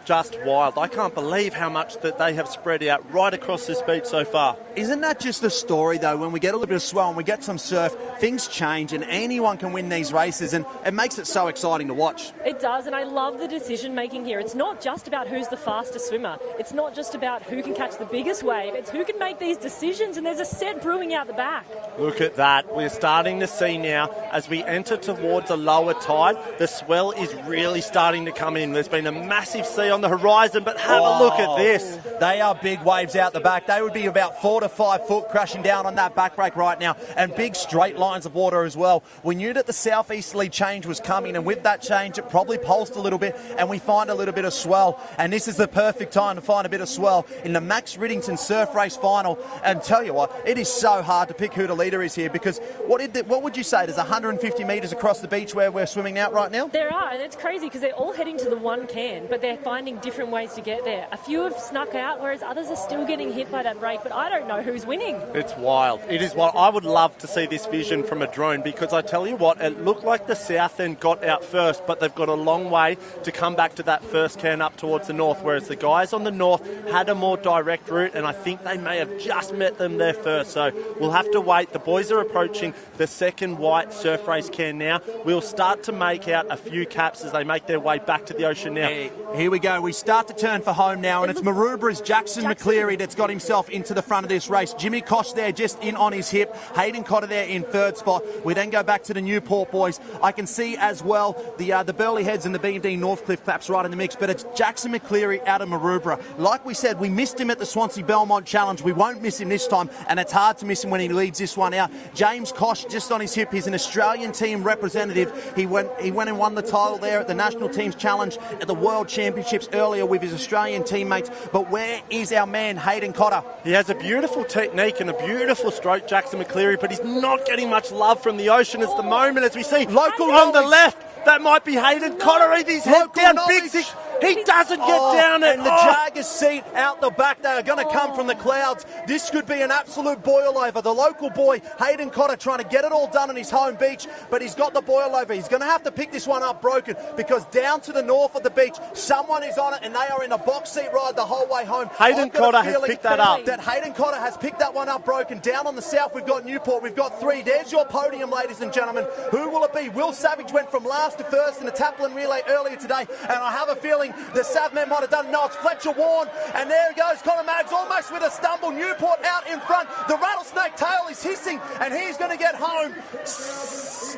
just wild. I can't believe how much that they have spread out right across this beach so far. Isn't that just the story, though? When we get a little bit of swell and we get some surf, things change and anyone can win these races, and it makes it so exciting to watch. It does, and I love the decision-making here. It's not just about who's the fastest swimmer. It's not just about who can catch the biggest wave. It's who can make these decisions, and there's a set brewing out the back. Look at that. We're starting to see now, as we enter towards a lower tide, the swell is really starting to come in. There's been a massive sea on the horizon, but have a look at this. They are big waves out the back. They would be about 4 to 5 foot crashing down on that back break right now, and big straight lines of water as well. We knew that the southeasterly change was coming, and with that change it probably pulsed a little bit and we find a little bit of swell, and this is the perfect time to find a bit of swell in the Max Riddington surf race final. And tell you what, it is so hard to pick who the leader is here, because what would you say, there's 150 metres across the beach where we're swimming out right now? There are, and it's crazy because they're all heading to the one can, but they're finding different ways to get there. A few have snuck out, whereas others are still getting hit by that break, but I don't know who's winning. It's wild. It is wild. I would love to see this vision from a drone, because I tell you what, it looked like the south end got out first, but they've got a long way to come back to that first can up towards the north, whereas the guys on the north had a more direct route, and I think they may have just met them there first. So we'll have to wait. The boys are approaching the second white surf race can now. We'll start to make out a few caps as they make their way back to the ocean now. Here we go. We start to turn for home now, and it's Maroubra's Jackson McCleary that's got himself into the front of this race. Jimmy Kosh there just in on his hip. Hayden Cotter there in third spot. We then go back to the Newport boys. I can see as well the Burleigh Heads and the B&D Northcliffe claps right in the mix, but it's Jackson McCleary out of Maroubra. Like we said, we missed him at the Swansea Belmont Challenge. We won't miss him this time, and it's hard to miss him when he leads this one out. James Kosh just on his hip. He's an Australian team representative. He went and won the title there at the National Teams Challenge at the World Championships earlier with his Australian teammates. But where is our man Hayden Cotter? He has a beautiful technique and a beautiful stroke, Jackson McCleary, but he's not getting much love from the ocean at the moment, as we see Local on the knowledge. left. That might be Hayden Cotter. He's head Local down, knowledge. big six. He doesn't get down it. And the Jaggers seat out the back, they are going to come from the clouds. This could be an absolute boil over. The local boy, Hayden Cotter, trying to get it all done on his home beach, but he's got the boil over. He's going to have to pick this one up broken, because down to the north of the beach, someone is on it, and they are in a box seat ride the whole way home. Hayden Cotter has picked that up. That Hayden Cotter has picked that one up broken. Down on the south, we've got Newport. We've got 3. There's your podium, ladies and gentlemen. Who will it be? Will Savage went from last to first in the Taplin relay earlier today, and I have a feeling the Savmen might have done. No, it's Fletcher Warren, and there he goes. Connor Maggs almost with a stumble. Newport out in front. The rattlesnake tail is hissing, and he's going to get home.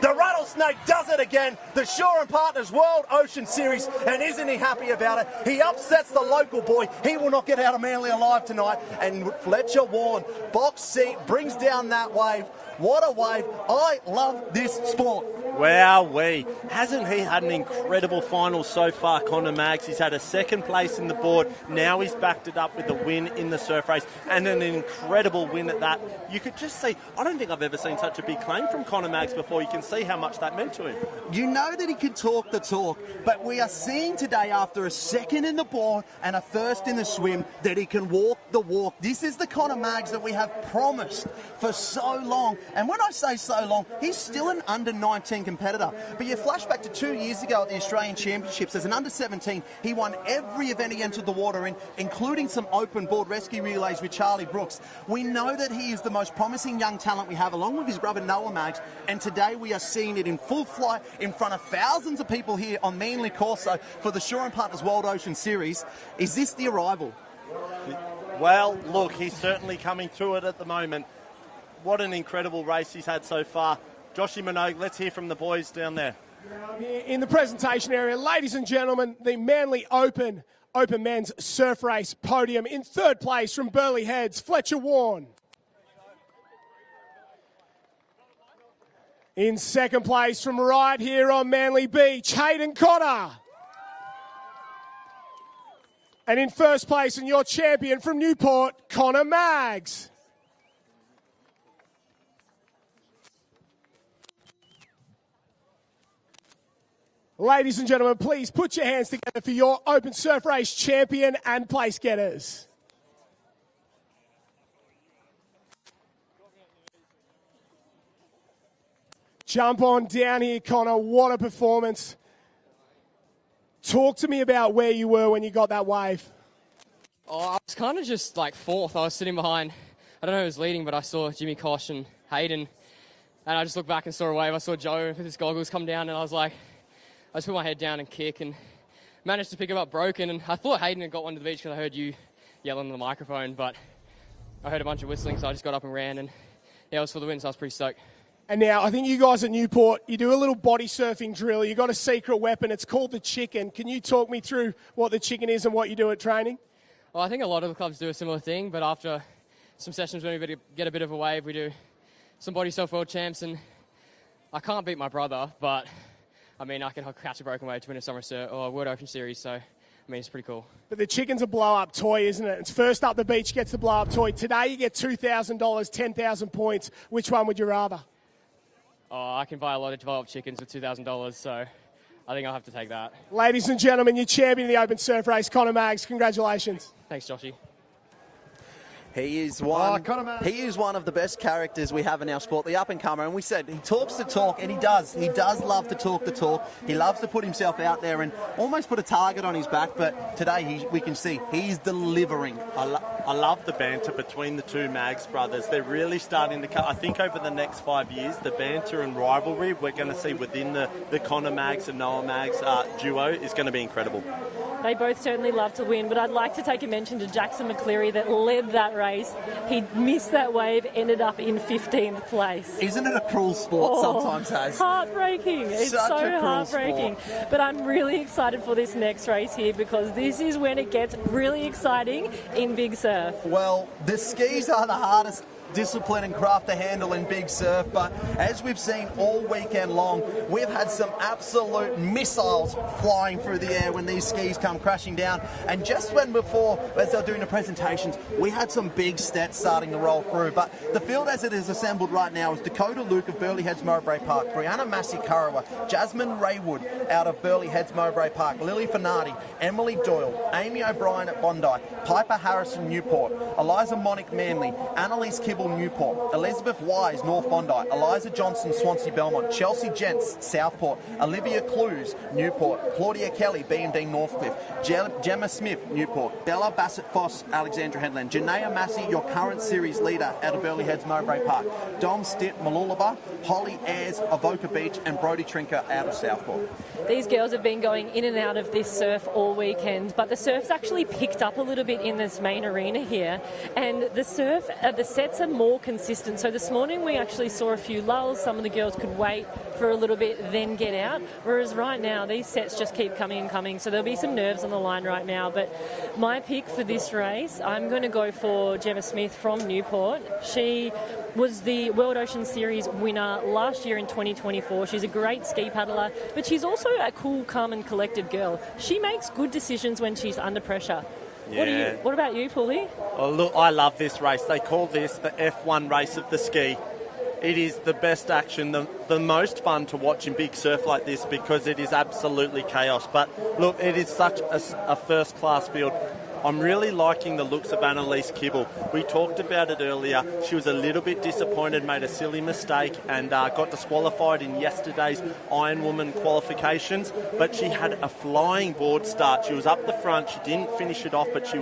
The rattlesnake does it again. The Shore and Partners World Ocean Series, and isn't he happy about it? He upsets the local boy. He will not get out of Manly alive tonight. And Fletcher Warren, box seat, brings down that wave. What a wave. I love this sport. Wowee. Hasn't he had an incredible final so far, Connor Maggs? He's had a second place in the board. Now he's backed it up with a win in the surf race, and an incredible win at that. You could just see, I don't think I've ever seen such a big claim from Connor Maggs before. You can see how much that meant to him. You know that he can talk the talk, but we are seeing today, after a second in the board and a first in the swim, that he can walk the walk. This is the Connor Maggs that we have promised for so long. And when I say so long, he's still an under-19 competitor. But you flash back to 2 years ago at the Australian Championships, as an under-17, he won every event he entered the water in, including some open board rescue relays with Charlie Brooks. We know that he is the most promising young talent we have, along with his brother Noah Maggs, and today we are seeing it in full flight in front of thousands of people here on Manly Corso for the Shore and Partners World Ocean Series. Is this the arrival? Well, look, he's certainly coming through it at the moment. What an incredible race he's had so far. Joshy Minogue, let's hear from the boys down there. In the presentation area, ladies and gentlemen, the Manly Open men's surf race podium. In third place from Burleigh Heads, Fletcher Warren. In second place from right here on Manly Beach, Hayden Cotter. And in first place, and your champion from Newport, Connor Maggs. Ladies and gentlemen, please put your hands together for your Open Surf Race champion and place getters. Jump on down here, Connor. What a performance. Talk to me about where you were when you got that wave. Oh, I was kind of just like fourth. I was sitting behind, I don't know who was leading, but I saw Jimmy Kosh and Hayden. And I just looked back and saw a wave. I saw Joe with his goggles come down, and I was like, I just put my head down and kick and managed to pick him up broken. And I thought Hayden had got one to the beach because I heard you yelling on the microphone, but I heard a bunch of whistling, so I just got up and ran. And yeah, it was for the win, so I was pretty stoked. And now, I think you guys at Newport, you do a little body surfing drill. You got a secret weapon. It's called the chicken. Can you talk me through what the chicken is and what you do at training? Well, I think a lot of the clubs do a similar thing, but after some sessions when we get a bit of a wave, we do some body surf world champs, and I can't beat my brother, but I mean, I can catch a broken wave to win a Somerset or a World Ocean Series, so I mean, it's pretty cool. But the chicken's a blow-up toy, isn't it? It's first up the beach gets the blow-up toy. Today you get $2,000, 10,000 points. Which one would you rather? Oh, I can buy a lot of developed chickens with $2,000, so I think I'll have to take that. Ladies and gentlemen, your champion of the Open Surf Race, Connor Maggs. Congratulations. Thanks, Joshy. He is one of the best characters we have in our sport, the up-and-comer. And we said he talks the talk, and he does. He does love to talk the talk. He loves to put himself out there and almost put a target on his back. But today we can see he's delivering. I love the banter between the two Maggs brothers. They're really starting to cut. I think over the next 5 years, the banter and rivalry we're going to see within the Connor Maggs and Noah Maggs duo is going to be incredible. They both certainly love to win, but I'd like to take a mention to Jackson McCleary that led that race. He missed that wave, ended up in 15th place. Isn't it a cruel sport sometimes, Has? Heartbreaking. It's Such so a cruel heartbreaking. sport. But I'm really excited for this next race here because this is when it gets really exciting in Big Surf. Well, the skis are the hardest discipline and craft to handle in Big Surf, but as we've seen all weekend long, we've had some absolute missiles flying through the air when these skis come crashing down. And just as they're doing the presentations, we had some big stats starting to roll through. But the field as it is assembled right now is Dakota Luke of Burleigh Heads Mowbray Park, Brianna Massey Currawa, Jasmine Raywood out of Burleigh Heads Mowbray Park, Lily Finardi, Emily Doyle, Amy O'Brien at Bondi, Piper Harrison Newport, Eliza Monick Manly, Annalise Kibble Newport, Elizabeth Wise North Bondi, Eliza Johnson Swansea Belmont, Chelsea Gents Southport, Olivia Clues Newport, Claudia Kelly B&D Northcliffe, Gemma Smith Newport, Bella Bassett Foss Alexandra Headland, Janaea Massey, your current series leader out of Burleigh Heads Mowbray Park, Dom Stitt Malulaba, Holly Ayres Avoca Beach, and Brodie Trinker out of Southport. These girls have been going in and out of this surf all weekend, but the surf's actually picked up a little bit in this main arena here, and the sets are more consistent. So this morning we actually saw a few lulls. Some of the girls could wait for a little bit, then get out, whereas right now these sets just keep coming and coming. So there'll be some nerves on the line right now, but my pick for this race, I'm going to go for Gemma Smith from Newport. She was the World Ocean Series winner last year in 2024. She's a great ski paddler, but she's also a cool, calm and collected girl. She makes good decisions when she's under pressure. Yeah. What about you, Paulie? Oh, look, I love this race. They call this the F1 race of the ski. It is the best action, the most fun to watch in Big Surf like this because it is absolutely chaos. But look, it is such a first-class field. I'm really liking the looks of Annalise Kibble. We talked about it earlier. She was a little bit disappointed, made a silly mistake and got disqualified in yesterday's ironwoman qualifications, but she had a flying board start. She was up the front. She didn't finish it off, but she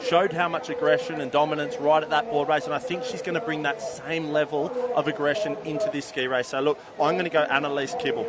showed how much aggression and dominance right at that board race, and I think she's going to bring that same level of aggression into this ski race. So look, I'm going to go Annalise Kibble.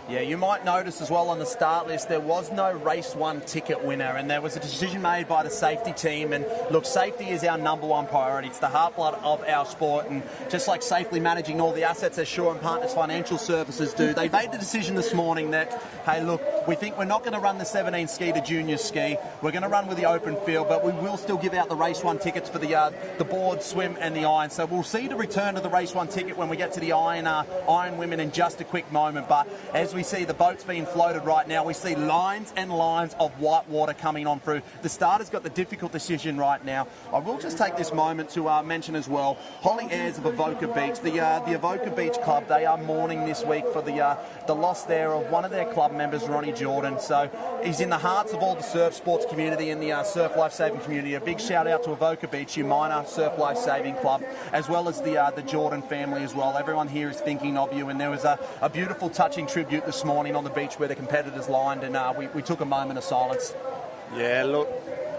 Yeah, you might notice as well on the start list there was no race one ticket winner, and there was a decision made by the safety team. And look, safety is our number one priority. It's the heartblood of our sport, and just like safely managing all the assets as Shaw and Partners Financial Services do, they made the decision this morning that, hey, look, we think we're not going to run the 17 ski to junior ski. We're going to run with the open field, but we will still give out the race one tickets for the board, swim and the iron. So we'll see the return of the race one ticket when we get to the iron women in just a quick moment. But as we see the boats being floated right now, we see lines and lines of white water coming on through. The starter's got the difficult decision right now. I will just take this moment to mention as well, Holly Ayres of Avoca Beach. The Avoca Beach Club, they are mourning this week for the loss there of one of their club members, Ronnie Jordan. So he's in the hearts of all the surf sports community and the surf life-saving community. A big shout out to Avoca Beach, Umina Surf Life-Saving Club, as well as the Jordan family as well. Everyone here is thinking of you, and there was a beautiful, touching tribute this morning on the beach where the competitors lined, and we took a moment of silence. Yeah, look,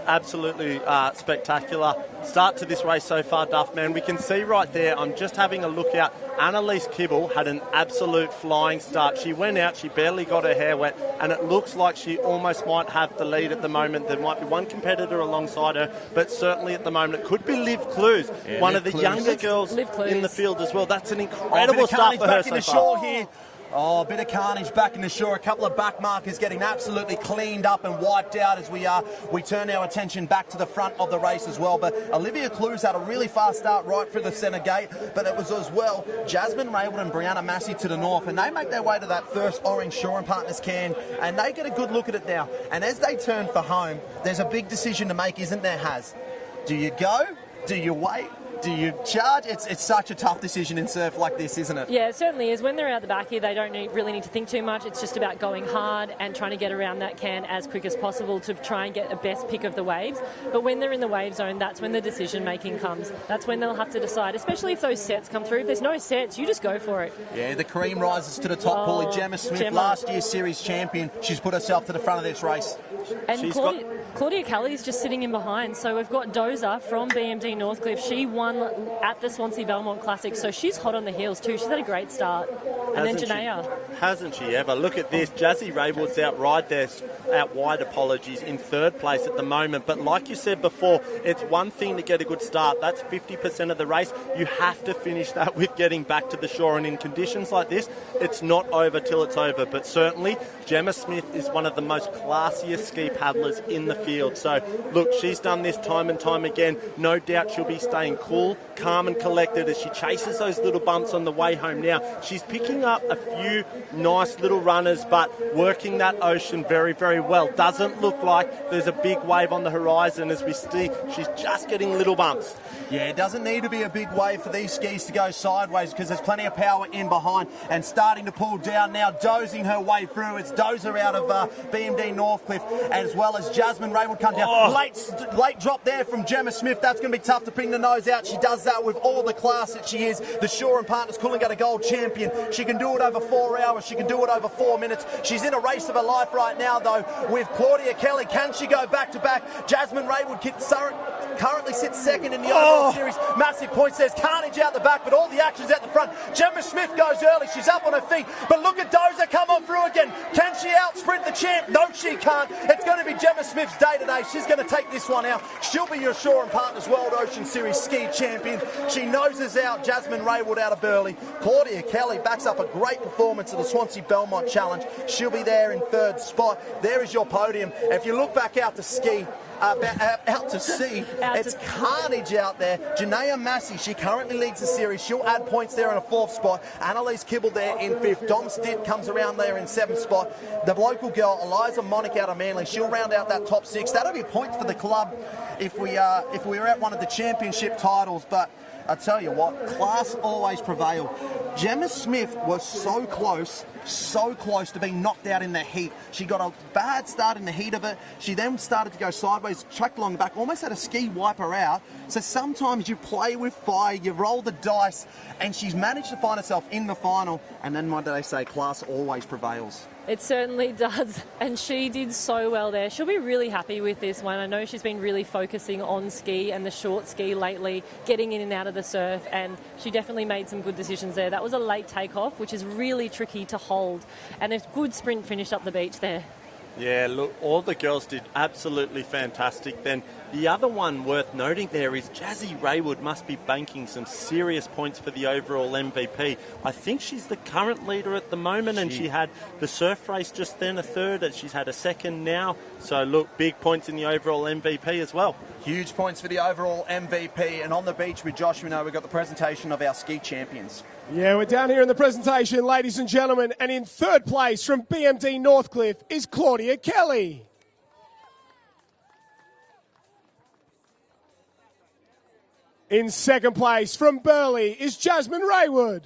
absolutely spectacular start to this race so far, Duff, man. We can see right there, I'm just having a look out, Annalise Kibble had an absolute flying start. She went out, she barely got her hair wet, and it looks like she almost might have the lead at the moment. There might be one competitor alongside her, but certainly at the moment it could be Liv Clues, one of the younger girls in the field as well. That's an incredible start for her so far. Here. Oh, a bit of carnage back in the shore. A couple of back markers getting absolutely cleaned up and wiped out as we turn our attention back to the front of the race as well. But Olivia Clues had a really fast start right through the centre gate, but it was as well Jasmine Raywood and Brianna Massey to the north, and they make their way to that first orange Shore and Partners can, and they get a good look at it now. And as they turn for home, there's a big decision to make, isn't there, Haz? Do you go? Do you wait? Do you charge? It's such a tough decision in surf like this, isn't it? Yeah, it certainly is. When they're out the back here, they don't really need to think too much. It's just about going hard and trying to get around that can as quick as possible to try and get a best pick of the waves. But when they're in the wave zone, that's when the decision-making comes. That's when they'll have to decide, especially if those sets come through. If there's no sets, you just go for it. Yeah, the cream rises to the top. Paulie Gemma Smith, last year's series champion. She's put herself to the front of this race. And Claudia Kelly's just sitting in behind. So we've got Dozer from BMD Northcliffe. She won at the Swansea Belmont Classic, so she's hot on the heels too. She's had a great start. And then Janaea. Hasn't she ever? Look at this. Jazzy Raywood's out wide, apologies, in third place at the moment. But like you said before, it's one thing to get a good start. That's 50% of the race. You have to finish that with getting back to the shore. And in conditions like this, it's not over till it's over. But certainly, Gemma Smith is one of the most classiest ski paddlers in the field. So, look, she's done this time and time again. No doubt she'll be staying cool, calm and collected as she chases those little bumps on the way home. Now, she's picking up a few nice little runners, but working that ocean very, very well. Doesn't look like there's a big wave on the horizon as we see. She's just getting little bumps. Yeah, it doesn't need to be a big wave for these skis to go sideways because there's plenty of power in behind and starting to pull down now, dozing her way through. It's Dozer out of BMD Northcliffe, as well as Jasmine Raywood come down. Late drop there from Gemma Smith. That's going to be tough to bring the nose out. She does that with all the class that she is. The Shore and Partners Coolangatta Gold champion. She can do it over 4 hours. She can do it over 4 minutes. She's in a race of her life right now, though, with Claudia Kelly. Can she go back-to-back? Jasmine Raywood currently sits second in the overall series. Massive points. There's carnage out the back, but all the action's at the front. Gemma Smith goes early. She's up on her feet, but look at Dozer come on through again. Can she out-sprint the champ? No, she can't. It's going to be Gemma Smith's day today. She's going to take this one out. She'll be your Shore and Partners World Ocean Series ski champion. She noses out Jasmine Raywood out of Burleigh. Claudia Kelly backs up a great performance at the Swansea Belmont Challenge. She'll be there in third spot. There is your podium. If you look back out to sea, it's carnage out there. Janaea Massey, she currently leads the series. She'll add points there in a fourth spot. Annalise Kibble there in fifth. Dom Stitt comes around there in seventh spot. The local girl, Eliza Monick out of Manly, she'll round out that top six. That'll be points for the club if we were at one of the championship titles. But I tell you what, class always prevailed. Gemma Smith was so close to being knocked out in the heat. She got a bad start in the heat of it. She then started to go sideways, tracked along the back, almost had a ski wipe her out. So sometimes you play with fire, you roll the dice, and she's managed to find herself in the final. And then what do they say? Class always prevails. It certainly does, and she did so well there. She'll be really happy with this one. I know she's been really focusing on ski and the short ski lately, getting in and out of the surf, and she definitely made some good decisions there. That was a late takeoff, which is really tricky to hold, and a good sprint finish up the beach there. Yeah, look, all the girls did absolutely fantastic. Then the other one worth noting there is Jazzy Raywood must be banking some serious points for the overall MVP. I think she's the current leader at the moment, and she had the surf race just then a third, and she's had a second now. So look, big points in the overall MVP as well. Huge points for the overall MVP. And on the beach with Josh, we know we've got the presentation of our ski champions. Yeah, we're down here in the presentation, ladies and gentlemen, and in third place from BMD Northcliffe is Claudia Kelly. In second place from Burleigh is Jasmine Raywood.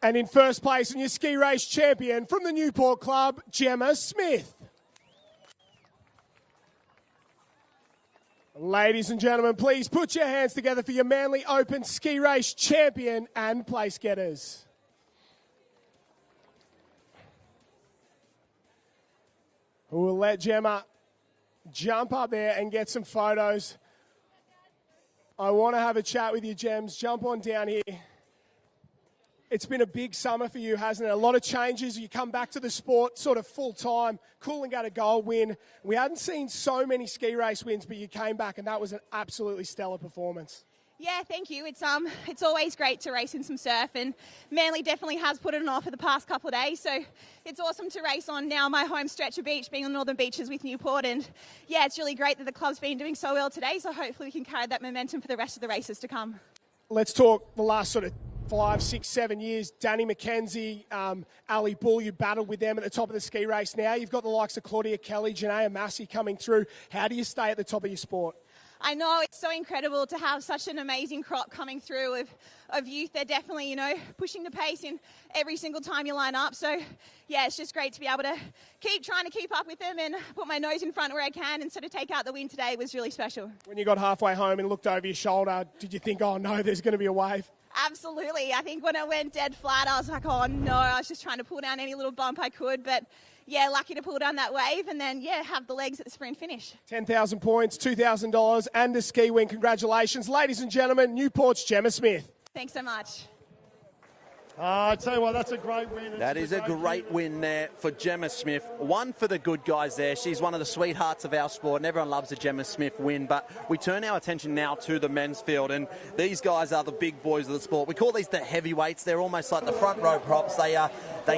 And in first place, and your ski race champion from the Newport Club, Gemma Smith. Ladies and gentlemen, please put your hands together for your Manly Open ski race champion and place getters. We'll let Gemma jump up there and get some photos. I want to have a chat with you, Gems. Jump on down here. It's been a big summer for you, hasn't it? A lot of changes. You come back to the sport sort of full-time. Coolangatta Gold win. We hadn't seen so many ski race wins, but you came back, and that was an absolutely stellar performance. Yeah, thank you. It's always great to race in some surf, and Manly definitely has put it on for the past couple of days, so it's awesome to race on now my home stretch of beach, being on the Northern Beaches with Newport, and yeah, it's really great that the club's been doing so well today, so hopefully we can carry that momentum for the rest of the races to come. Let's talk the last sort of 5, 6, 7 years. Danny McKenzie, Ali Bull, you battled with them at the top of the ski race. Now you've got the likes of Claudia Kelly, Janaea Massey coming through. How do you stay at the top of your sport? I know, it's so incredible to have such an amazing crop coming through of youth. They're definitely, pushing the pace in every single time you line up. So, yeah, it's just great to be able to keep trying to keep up with them and put my nose in front where I can and sort of take out the win today was really special. When you got halfway home and looked over your shoulder, did you think, oh no, there's going to be a wave? Absolutely. I think when I went dead flat, I was like, oh no, I was just trying to pull down any little bump I could, but yeah, lucky to pull down that wave and then, yeah, have the legs at the sprint finish. 10,000 points, $2,000 and a ski win. Congratulations. Ladies and gentlemen, Newport's Gemma Smith. Thanks so much. I tell you what, that's a great win. That is a great win there for Gemma Smith. One for the good guys there. She's one of the sweethearts of our sport, and everyone loves a Gemma Smith win. But we turn our attention now to the men's field, and these guys are the big boys of the sport. We call these the heavyweights. They're almost like the front row props. They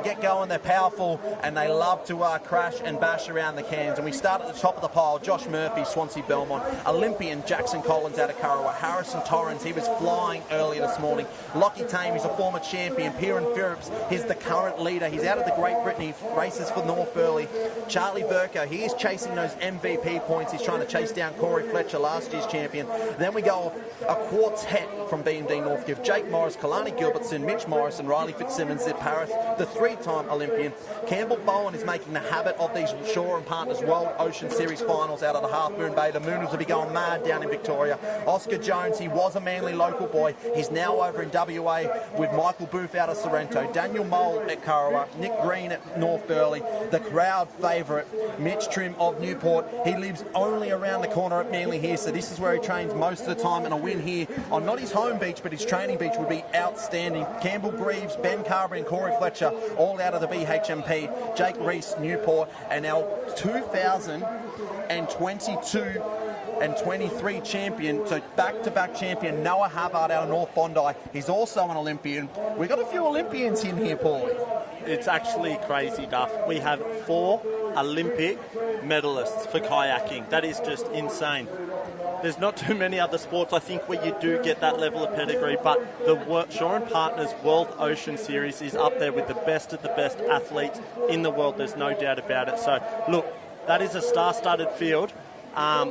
get going, they're powerful, and they love to crash and bash around the cans. And we start at the top of the pile. Josh Murphy, Swansea Belmont. Olympian Jackson Collins out of Kurrawa. Harrison Torrens, he was flying earlier this morning. Lockie Tame, he's a former champion. Pierin Phillips, he's the current leader. He's out of the Great Britain. He races for North Burleigh. Charlie Burko, he is chasing those MVP points. He's trying to chase down Corey Fletcher, last year's champion. Then we go a quartet from B&D Northgift. Jake Morris, Kalani Gilbertson, Mitch Morris, and Riley Fitzsimmons at Paris, the three-time Olympian. Campbell Bowen is making the habit of these Shaw and Partners World Ocean Series finals out of the Half Moon Bay. The Mooners will be going mad down in Victoria. Oscar Jones, he was a Manly local boy. He's now over in WA with Michael Booth out of Sorrento. Daniel Mole at Kurrawa. Nick Green at North Burleigh. The crowd favourite, Mitch Trim of Newport. He lives only around the corner at Manly here, so this is where he trains most of the time, and a win here on not his home beach but his training beach would be outstanding. Campbell Greaves, Ben Carberry and Corey Fletcher all out of the BHMP. Jake Reese, Newport, and our 2022 and 23 champion, so back-to-back champion, Noah Havard out of North Bondi. He's also an Olympian. We've got a few Olympians in here, Paulie. It's actually crazy, Duff. We have 4 Olympic medalists for kayaking. That is just insane. There's not too many other sports, I think, where you do get that level of pedigree, but the Shaw and Partners World Ocean Series is up there with the best of the best athletes in the world. There's no doubt about it. So, look, that is a star-studded field. I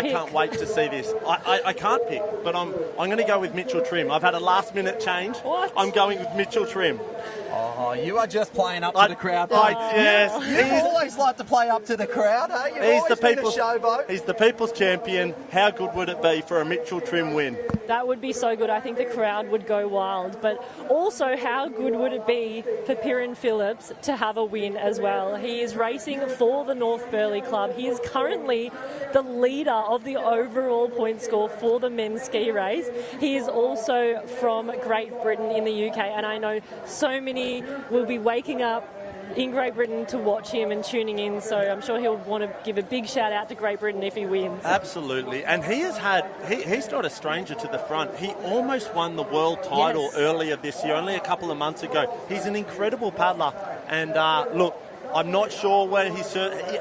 can't wait to see this. I can't pick, but I'm going to go with Mitchell Trim. I've had a last-minute change. What? I'm going with Mitchell Trim. Oh, you are just playing up to the crowd. Yes. You always like to play up to the crowd, eh? You've always been a showboat. He's the people's champion. How good would it be for a Mitchell Trim win? That would be so good. I think the crowd would go wild. But also, how good would it be for Pierin Phillips to have a win as well? He is racing for the North Burleigh Club. He is currently the leader of the overall point score for the men's ski race. He is also from Great Britain in the UK, and I know so many will be waking up in Great Britain to watch him and tuning in, so I'm sure he'll want to give a big shout out to Great Britain if he wins. Absolutely, and he's not a stranger to the front. He almost won the world title earlier this year, only a couple of months ago. He's an incredible paddler, and look, I'm not sure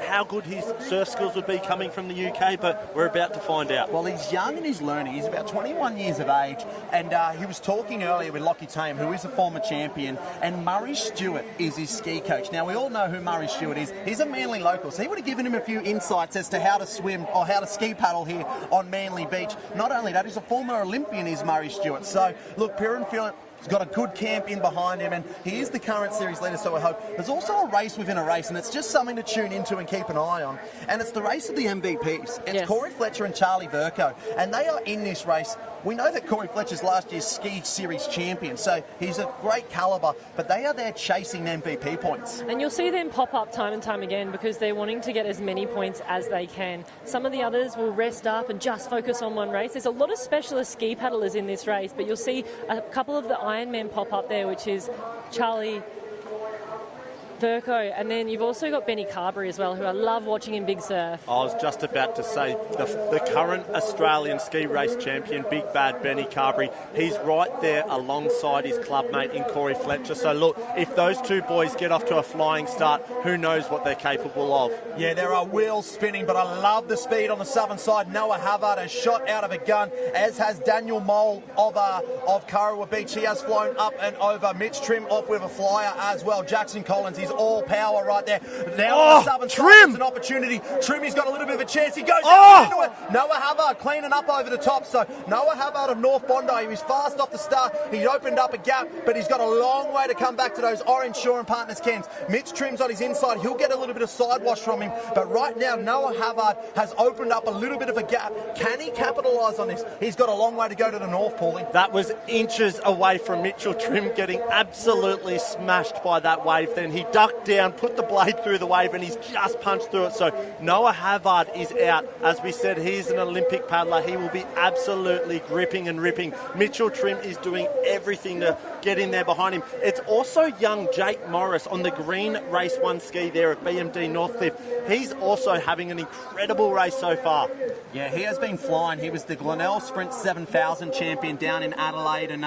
how good his surf skills would be coming from the UK, but we're about to find out. Well, he's young and he's learning. He's about 21 years of age, and he was talking earlier with Lockie Tame, who is a former champion, and Murray Stewart is his ski coach. Now, we all know who Murray Stewart is. He's a Manly local, so he would have given him a few insights as to how to swim or how to ski paddle here on Manly Beach. Not only that, he's a former Olympian, is Murray Stewart. So, look, Pierin He's got a good camp in behind him, and he is the current series leader, so I hope. There's also a race within a race, and it's just something to tune into and keep an eye on. And it's the race of the MVPs. It's Corey Fletcher and Charlie Verco, and they are in this race. We know that Corey Fletcher's last year's ski series champion, so he's a great calibre, but they are there chasing MVP points. And you'll see them pop up time and time again because they're wanting to get as many points as they can. Some of the others will rest up and just focus on one race. There's a lot of specialist ski paddlers in this race, but you'll see a couple of the Ironman pop up there, which is Charlie Verco, and then you've also got Benny Carberry as well, who I love watching in Big Surf. I was just about to say, the current Australian ski race champion, Big Bad Benny Carberry, he's right there alongside his clubmate in Corey Fletcher. So look, if those two boys get off to a flying start, who knows what they're capable of. Yeah, there are wheels spinning, but I love the speed on the southern side. Noah Havard has shot out of a gun, as has Daniel Mole of Kurrawa Beach. He has flown up and over. Mitch Trim off with a flyer as well. Jackson Collins, he's all power right there. Now on the southern side, there's an opportunity. Trimmy's got a little bit of a chance. He goes into it. Noah Havard cleaning up over the top. So Noah Havard of North Bondi, he was fast off the start. He opened up a gap, but he's got a long way to come back to those orange Shore and Partners cans. Mitch Trim's on his inside. He'll get a little bit of side wash from him. But right now, Noah Havard has opened up a little bit of a gap. Can he capitalise on this? He's got a long way to go to the north, Paulie. That was inches away from Mitchell Trim getting absolutely smashed by that wave. Then he ducked down, put the blade through the wave, and he's just punched through it. So Noah Havard is out. As we said, he's an Olympic paddler. He will be absolutely gripping and ripping. Mitchell Trim is doing everything to get in there behind him. It's also young Jake Morris on the green race 1 ski there at BMD Northcliffe. He's also having an incredible race so far. Yeah, he has been flying. He was the Glenelg Sprint 7000 champion down in Adelaide. And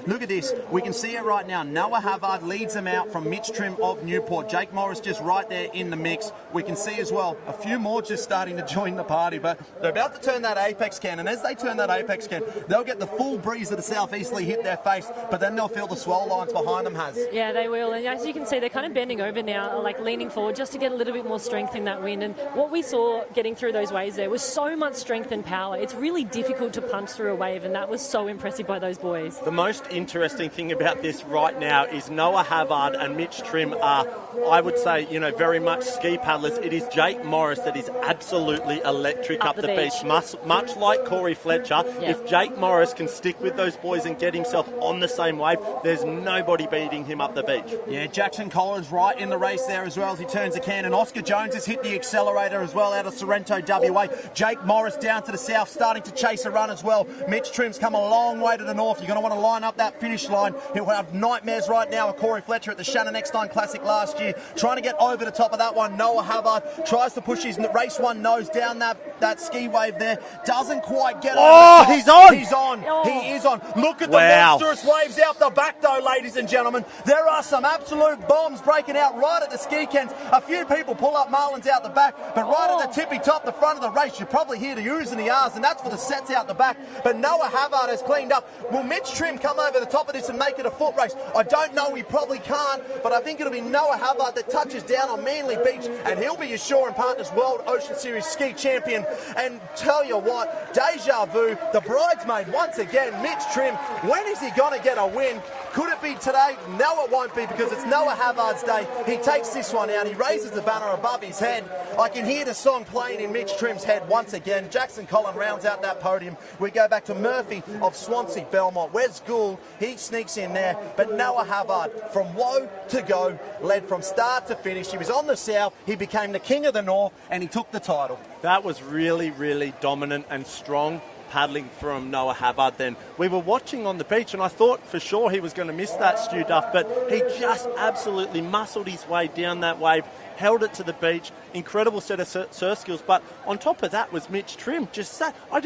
look at this. We can see it right now. Noah Havard leads them out from Mitch Trim of Newport. Jake Morris just right there in the mix. We can see as well a few more just starting to join the party. But they're about to turn that apex can. And as they turn that apex can, they'll get the full breeze of the southeasterly hit their face. But then they'll feel the swell lines behind them, Has. Yeah, they will. And as you can see, they're kind of bending over now, like leaning forward just to get a little bit more strength in that wind. And what we saw getting through those waves there was so much strength and power. It's really difficult to punch through a wave, and that was so impressive by those boys. The most interesting thing about this right now is Noah Havard and Mitch Trim are, I would say, very much ski paddlers. It is Jake Morris that is absolutely electric up the beach. Much like Corey Fletcher, if Jake Morris can stick with those boys and get himself on the same wave, there's nobody beating him up the beach. Yeah, Jackson Collins right in the race there as well as he turns the can, and Oscar Jones has hit the accelerator as well out of Sorrento, WA. Jake Morris down to the south, starting to chase a run as well. Mitch Trim's come a long way to the north. You're going to want to line up that finish line. He'll have nightmares right now with Corey Fletcher at the Shannon Eckstein Classic last year, trying to get over the top of that one. Noah Havard tries to push his race 1 nose down that ski wave there. Doesn't quite get over the top. He's on! He's on. He is on. Look at the monstrous waves out the back though, ladies and gentlemen. There are some absolute bombs breaking out right at the ski cans. A few people pull up marlins out the back, but right at the tippy top, the front of the race, you probably hear the oohs and the ahs, and that's for the sets out the back. But Noah Havard has cleaned up. Will Mitch Trim come over the top of this and make it a foot race? I don't know. He probably can't, but I think it'll be Noah Havard that touches down on Manly Beach, and he'll be your Shore and Partners World Ocean Series ski champion. And tell you what, deja vu, the bridesmaid once again, Mitch Trim. When is he going to get a win? Could it be today? No, it won't be, because it's Noah Havard's day. He takes this one out. He raises the banner above his head. I can hear the song playing in Mitch Trim's head once again. Jackson Collins rounds out that podium. We go back to Murphy of Swansea Belmont. Wes Gould, he sneaks in there. But Noah Havard, from woe to go, led from start to finish. He was on the south. He became the king of the north, and he took the title. That was really, really dominant and strong paddling from Noah Havard then. We were watching on the beach, and I thought for sure he was going to miss that, Stu Duff, but he just absolutely muscled his way down that wave, held it to the beach. Incredible set of surf skills. But on top of that was Mitch Trim. Just sat. I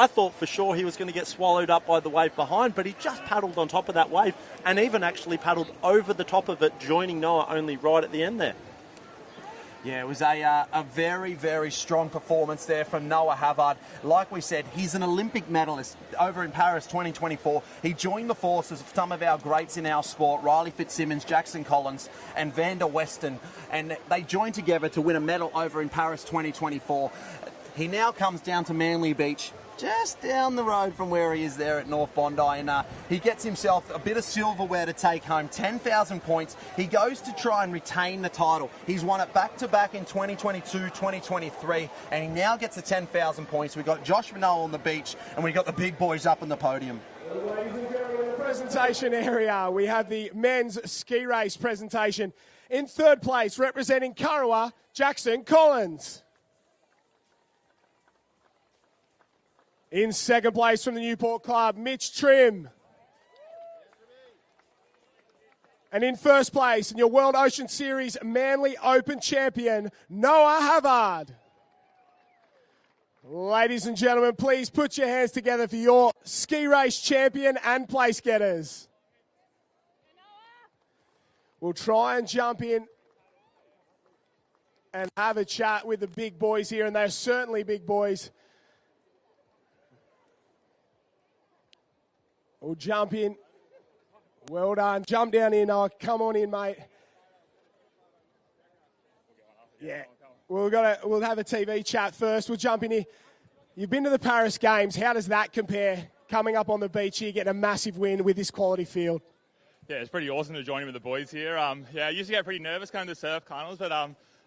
thought for sure he was going to get swallowed up by the wave behind, but he just paddled on top of that wave and even actually paddled over the top of it, joining Noah only right at the end there. Yeah, it was a very, very strong performance there from Noah Havard. Like we said, he's an Olympic medalist over in Paris 2024. He joined the forces of some of our greats in our sport, Riley Fitzsimmons, Jackson Collins, and Vander Weston, and they joined together to win a medal over in Paris 2024. He now comes down to Manly Beach, just down the road from where he is there at North Bondi, and he gets himself a bit of silverware to take home, 10,000 points. He goes to try and retain the title. He's won it back-to-back in 2022, 2023, and he now gets the 10,000 points. We've got Josh Minnow on the beach, and we've got the big boys up on the podium. Ladies and gentlemen, in the presentation area, we have the men's ski race presentation. In third place, representing Kurrawa, Jackson Collins. In second place from the Newport Club, Mitch Trim. And in first place, in your World Ocean Series Manly Open champion, Noah Havard. Ladies and gentlemen, please put your hands together for your ski race champion and place getters. We'll try and jump in and have a chat with the big boys here, and they're certainly big boys. We'll jump in. Well done. Jump down in. Oh, come on in, mate. Yeah. We'll have a TV chat first. We'll jump in here. You've been to the Paris Games. How does that compare? Coming up on the beach here, getting a massive win with this quality field. Yeah, it's pretty awesome to join in with the boys here. I used to get pretty nervous going to surf carnivals, but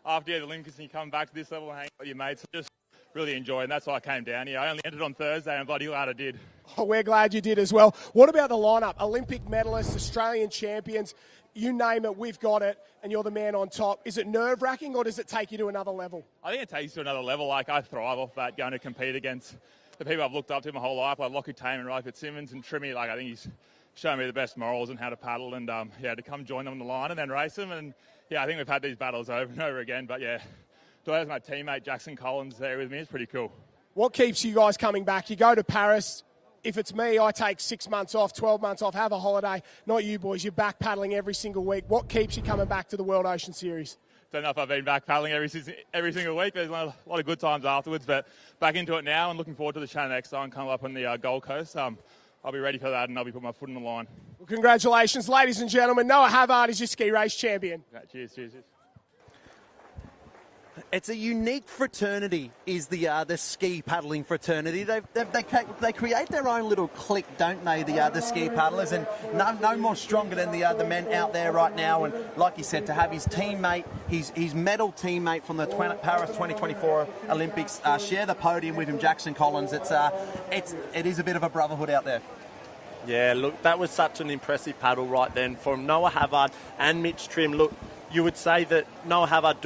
after the Olympics and you come back to this level and hang out with your mates, just really enjoy, and that's why I came down here. I only entered on Thursday, and bloody glad I did. Oh, we're glad you did as well. What about the lineup? Olympic medalists, Australian champions, you name it, we've got it, and you're the man on top. Is it nerve-wracking, or does it take you to another level? I think it takes you to another level. Like, I thrive off that, going to compete against the people I've looked up to my whole life, like Lockie Tame and Ray Fitzsimmons and Trimmy. Like, I think he's shown me the best morals and how to paddle, and to come join them on the line and then race them. And I think we've had these battles over and over again, but to have my teammate Jackson Collins there with me is pretty cool. What keeps you guys coming back? You go to Paris. If it's me, I take 6 months off, 12 months off, have a holiday. Not you boys. You're back paddling every single week. What keeps you coming back to the World Ocean Series? Don't know if I've been back paddling every single week. There's a lot of good times afterwards, but back into it now and looking forward to the Shannon X Zone coming up on the Gold Coast. I'll be ready for that, and I'll be putting my foot on the line. Well, congratulations, ladies and gentlemen. Noah Havard is your ski race champion. Yeah, cheers. It's a unique fraternity, is the ski paddling fraternity. They create their own little clique, don't they? The ski paddlers, and no more stronger than the men out there right now. And like you said, to have his teammate, his medal teammate from the Paris 2024 Olympics share the podium with him, Jackson Collins. It is a bit of a brotherhood out there. Yeah, look, that was such an impressive paddle right then from Noah Havard and Mitch Trim. Look, you would say that Noah Havard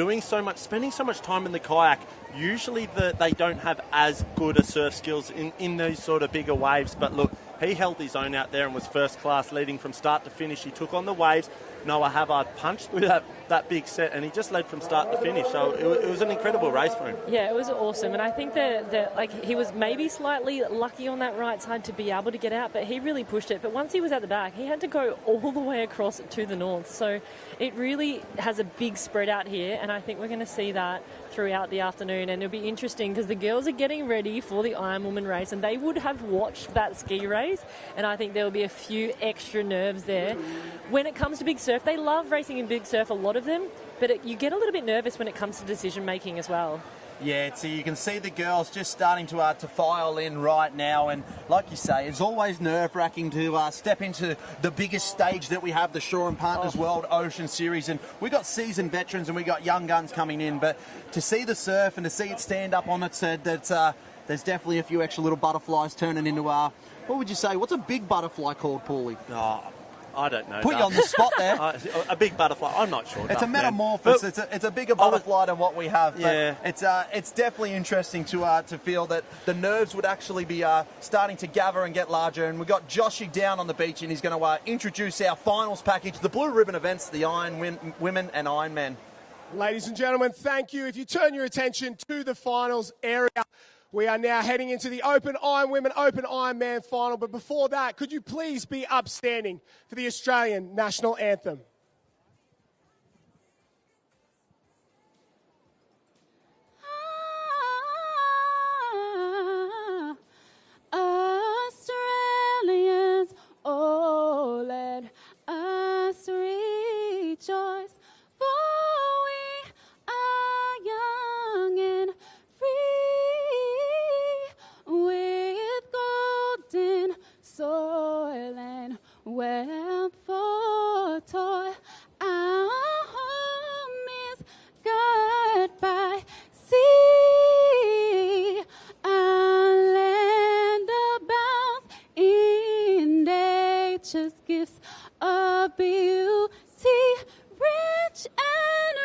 spending so much time in the kayak, usually they don't have as good a surf skills in these sort of bigger waves. But look, he held his own out there and was first class, leading from start to finish. He took on the waves. Noah Havard punched through that big set, and he just led from start to finish. So it was an incredible race for him. Yeah, it was awesome, and I think that he was maybe slightly lucky on that right side to be able to get out, but he really pushed it. But once he was at the back, he had to go all the way across to the north. So it really has a big spread out here, and I think we're going to see that throughout the afternoon. And it'll be interesting because the girls are getting ready for the ironwoman race, and they would have watched that ski race, and I think there will be a few extra nerves there. When it comes to big surf, they love racing in big surf, a lot of them, but you get a little bit nervous when it comes to decision making as well. Yeah, so you can see the girls just starting to file in right now, and like you say, it's always nerve-wracking to step into the biggest stage that we have, the Shore and Partners World Ocean Series, and we got seasoned veterans and we got young guns coming in, but to see the surf and to see it stand up on its head, there's definitely a few extra little butterflies turning into what would you say? What's a big butterfly called, Paulie? Oh, I don't know. Put you on the spot there. A big butterfly. I'm not sure. It's a metamorphosis. It's a bigger butterfly than what we have. But yeah. It's definitely interesting to feel that the nerves would actually be starting to gather and get larger. And we've got Joshy down on the beach, and he's going to introduce our finals package, the Blue Ribbon events, the Ironwomen and Ironman. Ladies and gentlemen, thank you. If you turn your attention to the finals area, we are now heading into the Open Ironwomen, Open Ironman final. But before that, could you please be upstanding for the Australian National Anthem? Australians, oh, let us rejoice, for we are young and free. precious gifts of beauty, rich and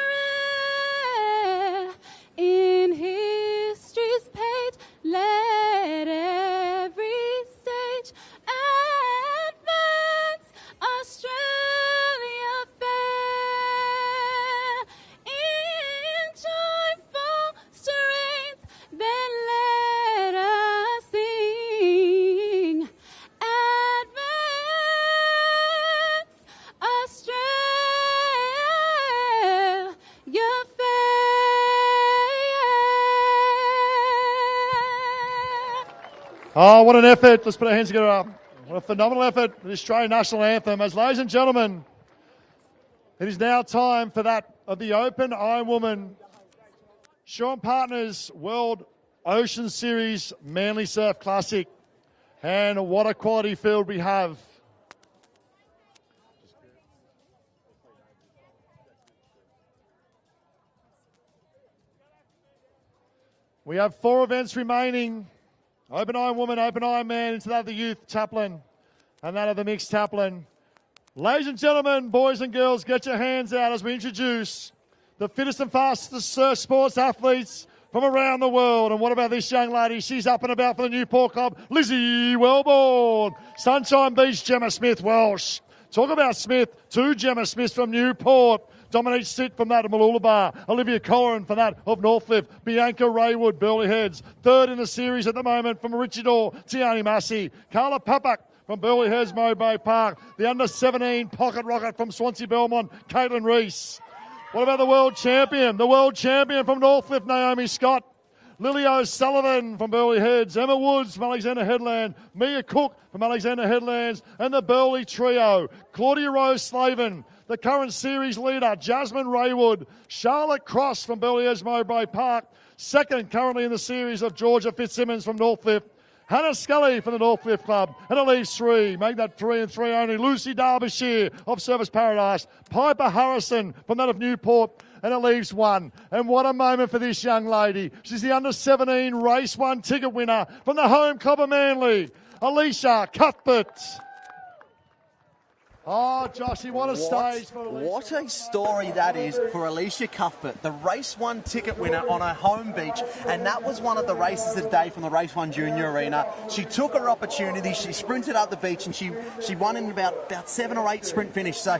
rare. In history's page, let every stage advance Australia fair. In joyful strains, then let us sing. Advance Australia fair. Oh, what an effort. Let's put our hands together. What a phenomenal effort for the Australian National Anthem. As ladies and gentlemen, it is now time for that of the Open Ironwoman Shaw and Partners World Ocean Series Manly Surf Classic. And what a quality field we have. We have 4 events remaining. Open Ironwoman, Open Ironman, into that of the youth taplin and that of the mixed taplin. Ladies and gentlemen, boys and girls, get your hands out as we introduce the fittest and fastest surf sports athletes from around the world. And what about this young lady? She's up and about for the Newport Club, Lizzie Wellborn. Sunshine Beach, Gemma Smith Welsh. Talk about Smith, 2 Gemma Smiths from Newport. Dominique Sitt from that of Mooloolaba. Olivia Cohen from that of Northcliffe. Bianca Raywood, Burleigh Heads. 3rd in the series at the moment from Maroochydore, Tiani Massey. Carla Papak from Burleigh Heads, Mowbray Park. The under-17 pocket rocket from Swansea Belmont, Caitlin Reese. What about the world champion? The world champion from Northcliffe, Naomi Scott. Lily O'Sullivan from Burleigh Heads, Emma Woods from Alexander Headland, Mia Cook from Alexander Headlands, and the Burleigh trio, Claudia Rose Slavin, the current series leader, Jasmine Raywood, Charlotte Cross from Burleigh Heads, Mowbray Park, 2nd currently in the series of Georgia Fitzsimmons from Northcliffe, Hannah Scully from the Northcliffe Club, and it leaves 3. Make that 3 and 3 only. Lucy Derbyshire of Service Paradise, Piper Harrison from that of Newport, and it leaves 1. And what a moment for this young lady. She's the under-17 Race 1 ticket winner from the home club of Manly, Alicia Cuthbert. Oh, Joshy, what a stage for Alicia. What a story that is for Alicia Cuthbert, the Race 1 ticket winner on her home beach, and that was one of the races of the day from the Race 1 Junior Arena. She took her opportunity, she sprinted up the beach, and she won in about 7 or 8 sprint finish. So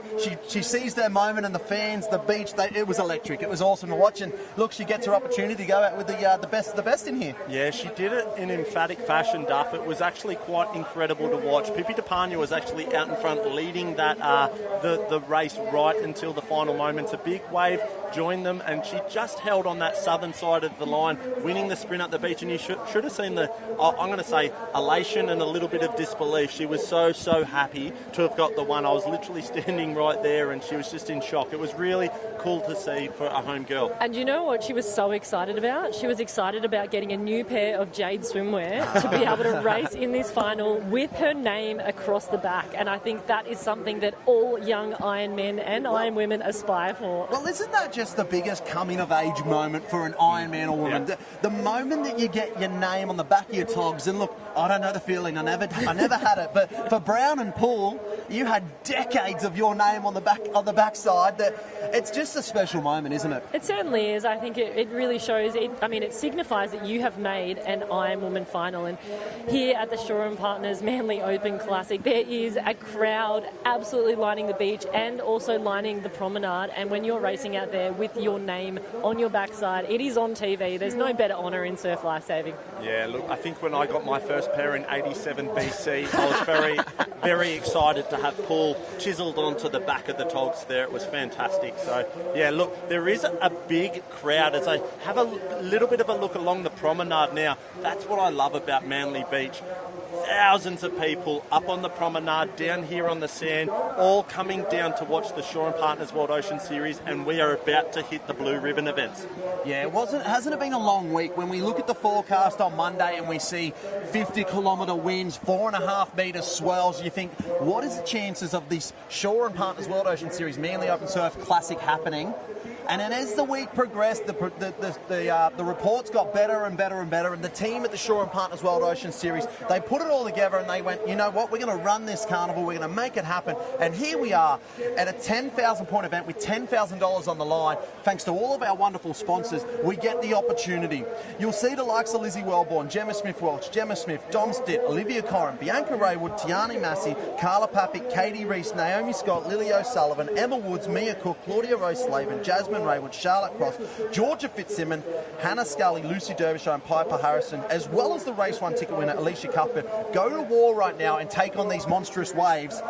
she seized her moment, and the fans, the beach, it was electric. It was awesome to watch, and look, she gets her opportunity to go out with the best of the best in here. Yeah, she did it in emphatic fashion, Duff. It was actually quite incredible to watch. Pippi DePagna was actually out in front leading that the race right until the final moments. A big wave joined them, and she just held on that southern side of the line, winning the sprint up the beach. And you should have seen the, I'm going to say, elation and a little bit of disbelief. She was so happy to have got the one. I was literally standing right there, and she was just in shock. It was really cool to see for a home girl. And you know what she was so excited about? She was excited about getting a new pair of Jade swimwear to be able to race in this final with her name across the back. And I think that is something that all young Ironmen and Ironwomen aspire for. Well, isn't that just the biggest coming-of-age moment for an Ironman or woman? Yeah. The moment that you get your name on the back of your togs, and look, I don't know the feeling, I never had it, but for Brown and Poole, you had decades of your name on the backside. It's just a special moment, isn't it? It certainly is. I think it really shows, it signifies that you have made an Ironwoman final. And here at the Shaw and Partners Manly Open Classic, there is a crowd absolutely lining the beach and also lining the promenade. And when you're racing out there with your name on your backside, it is on TV. There's no better honour in surf lifesaving. Yeah, look, I think when I got my first pair in 87 BC, I was very, very excited to have Paul chiselled onto the back of the togs there. It was fantastic. So, yeah, look, there is a big crowd. As I have a little bit of a look along the promenade now, that's what I love about Manly Beach. Thousands of people up on the promenade, down here on the sand, all coming down to watch the Shaw and Partners World Ocean Series, and we are about to hit the blue ribbon events. Yeah, hasn't it been a long week? When we look at the forecast on Monday and we see 50-kilometre winds, 4.5 metre swells, you think, what is the chances of this Shaw and Partners World Ocean Series Manly Open Surf Classic happening? And then as the week progressed, the reports got better and better and better, and the team at the Shore and Partners World Ocean Series, they put it all together and they went, you know what, we're going to run this carnival, we're going to make it happen. And here we are at a 10,000 point event with $10,000 on the line. Thanks to all of our wonderful sponsors, we get the opportunity. You'll see the likes of Lizzie Wellborn, Gemma Smith-Welch, Gemma Smith, Dom Stitt, Olivia Corrin, Bianca Raywood, Tiani Massey, Carla Papick, Katie Reese, Naomi Scott, Lily O'Sullivan, Emma Woods, Mia Cook, Claudia Rose Slavin, Jasmine Raywood, Charlotte Cross, Georgia Fitzsimmons, Hannah Scully, Lucy Derbyshire and Piper Harrison, as well as the race 1 ticket winner Alicia Cuthbert, go to war right now and take on these monstrous waves.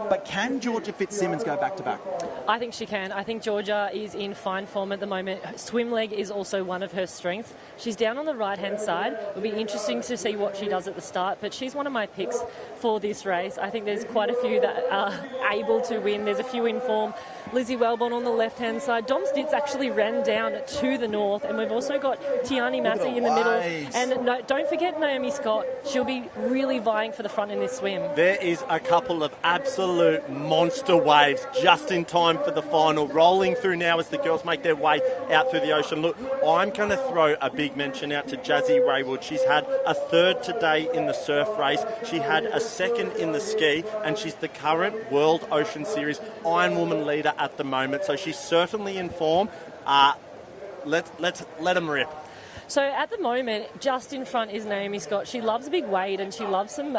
But can Georgia Fitzsimmons go back-to-back? I think she can. I think Georgia is in fine form at the moment. Swim leg is also one of her strengths. She's down on the right-hand side. It'll be interesting to see what she does at the start, but she's one of my picks for this race. I think there's quite a few that are able to win. There's a few in form. Lizzie Wellborn on the left-hand side. Dom Stitz actually ran down to the north, and we've also got Tiani Massey in the middle. And no, don't forget Naomi Scott. She'll be really vying for the front in this swim. There is a couple of absolute monster waves just in time for the final, rolling through now as the girls make their way out through the ocean. Look, I'm going to throw a big mention out to Jazzy Raywood. She's had a third today in the surf race. She had a second in the ski, and she's the current World Ocean Series ironwoman leader at the moment. So she's certainly in form. Let's let them rip. So at the moment, just in front is Naomi Scott. She loves a big wade and she loves some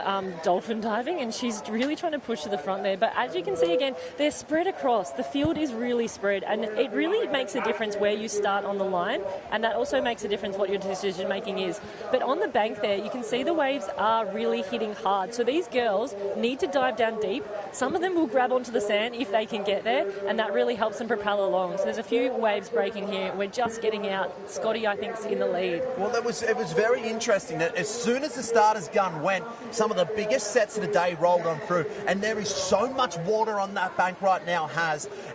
dolphin diving, and she's really trying to push to the front there. But as you can see again, they're spread across. The field is really spread, and it really makes a difference where you start on the line, and that also makes a difference what your decision making is. But on the bank there, you can see the waves are really hitting hard. So these girls need to dive down deep. Some of them will grab onto the sand if they can get there, and that really helps them propel along. So there's a few waves breaking here. We're just getting out. Scotty, I think, is in the lead. Well, it was very interesting that as soon as the starter's gun went, some of the biggest sets of the day rolled on through, and there is so much water on that bank right now,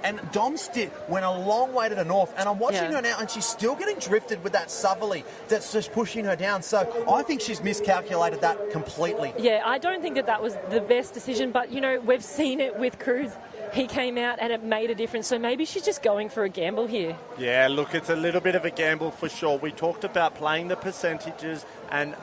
and Dom Stitt went a long way to the north, and I'm watching her now, and she's still getting drifted with that southerly that's just pushing her down. So I think she's miscalculated that completely. Yeah, I don't think that was the best decision, but, you know, we've seen it with Cruz. He came out and it made a difference. So maybe she's just going for a gamble here. Yeah, look, it's a little bit of a gamble for sure. We talked about playing the percentages and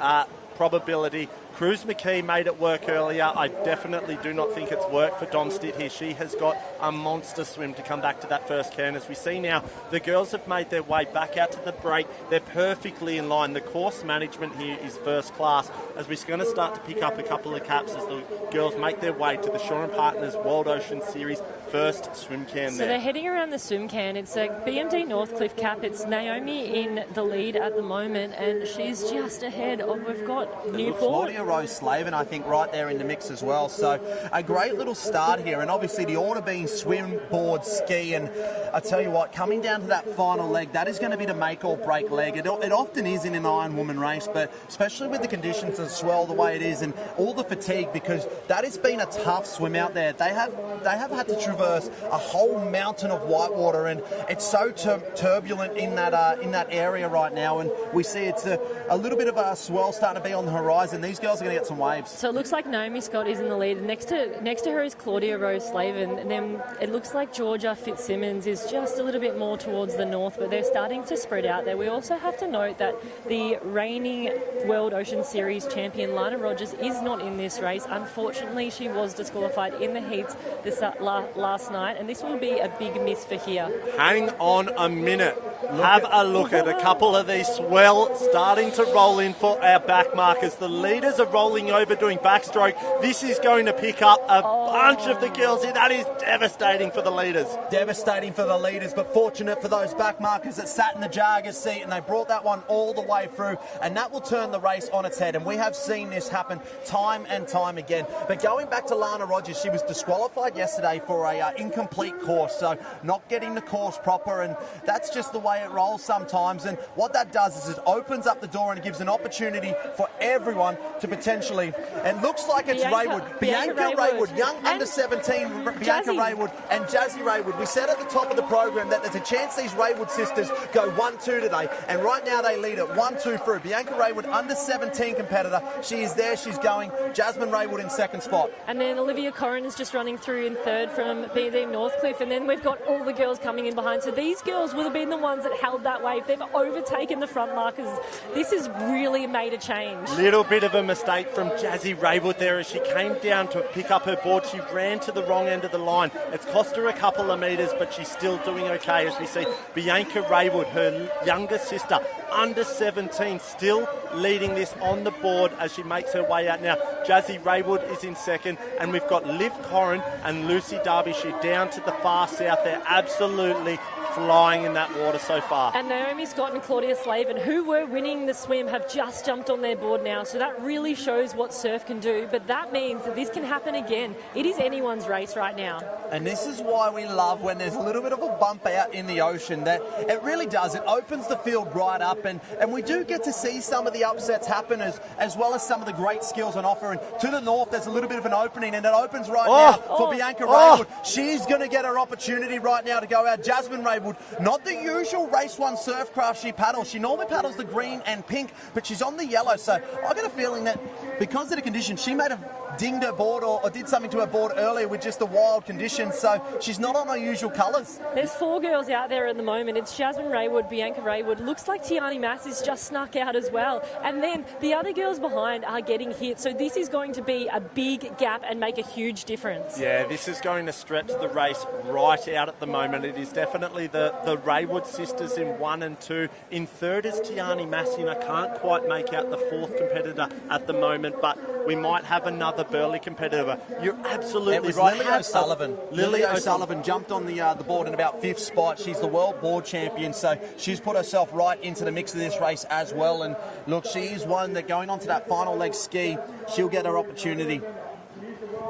probability. Cruz McKee made it work earlier. I definitely do not think it's worked for Dom Stitt here. She has got a monster swim to come back to that first cairn. As we see now, the girls have made their way back out to the break. They're perfectly in line. The course management here is first class, as we're going to start to pick up a couple of caps as the girls make their way to the Shore and Partners World Ocean Series first swim cairn so there. They're heading around the swim cairn. It's a BMD Northcliffe cap. It's Naomi in the lead at the moment, and she's just ahead of, we've got Newport. Claudia Rose Slavin, I think, right there in the mix as well. So a great little start here, and obviously the order being swim, board, ski, and I tell you what, coming down to that final leg, that is going to be the make or break leg. It often is in an Ironwoman race, but especially with the conditions and swell the way it is and all the fatigue, because that has been a tough swim out there. They have had to traverse a whole mountain of whitewater, and it's so turbulent in that area right now, and we see it's a little bit of a swell starting to be on the horizon. These girls are going to get some waves. So it looks like Naomi Scott is in the lead. Next to her is Claudia Rose Slavin, and then it looks like Georgia Fitzsimmons is just a little bit more towards the north, but they're starting to spread out there. We also have to note that the reigning World Ocean Series champion Lana Rogers is not in this race. Unfortunately, she was disqualified in the heats this last night, and this will be a big miss for here. Hang on a minute. Have a look at a couple of these swell starting to roll in for our back markers. The leaders are rolling over doing backstroke. This is going to pick up a bunch of the girls here. That is devastating for the leaders. Devastating for the leaders, but fortunate for those back markers that sat in the Jargers seat, and they brought that one all the way through, and that will turn the race on its head. And we have seen this happen time and time again. But going back to Lana Rogers, she was disqualified yesterday for a incomplete course, so not getting the course proper, and that's just the way it rolls sometimes, and what that does is it opens up the door and it gives an opportunity for everyone to potentially, it looks like it's Bianca Raywood, young under 17 Bianca Raywood and Jazzy Raywood. We said at the top of the program that there's a chance these Raywood sisters go 1-2 today, and right now they lead it 1-2 through. Bianca Raywood, under 17 competitor, she is there, she's going. Jasmine Raywood in second spot. And then Olivia Corrin is just running through in third from BD Northcliffe, and then we've got all the girls coming in behind. So these girls would have been the ones that held that wave. They've overtaken the front markers. This has really made a change. Little bit of a mistake from Jazzy Raywood there as she came down to pick up her board. She ran to the wrong end of the line. It's cost her a couple of metres, but she's still doing okay as we see Bianca Raywood, her younger sister, under 17, still leading this on the board as she makes her way out now. Jazzy Raywood is in second, and we've got Liv Corrin and Lucy Derbyshire down to the far south. They're absolutely flying in that water so far. And Naomi Scott and Claudia Slavin, who were winning the swim, have just jumped on their board now. So that really shows what surf can do. But that means that this can happen again. It is anyone's race right now. And this is why we love when there's a little bit of a bump out in the ocean. That it really does. It opens the field right up, and we do get to see some of the upsets happen as well as some of the great skills on offer. And to the north, there's a little bit of an opening, and it opens right now for Bianca Raywood. She's going to get her opportunity right now to go out. Jasmine Raywood, not the usual race one surf craft she paddles. She normally paddles the green and pink, but she's on the yellow. So I got a feeling that because of the conditions, she may have dinged her board or did something to her board earlier with just the wild conditions. So she's not on her usual colours. There's 4 girls out there at the moment. It's Jasmine Raywood, Bianca Raywood. Looks like Tiani Massey's just snuck out as well. And then the other girls behind are getting hit. So this is going to be a big gap and make a huge difference. Yeah, this is going to stretch the race right out at the moment. It is definitely the Raywood sisters in 1 and 2. In third is Tiani Massey, and I can't quite make out the 4th competitor at the moment, but we might have another Burley competitor. You're absolutely right. Lily O'Sullivan. Lily O'Sullivan jumped on the board in about 5th spot. She's the world board champion, so she's put herself right into the mix of this race as well. And look, she is one that going on to that final leg ski, she'll get her opportunity.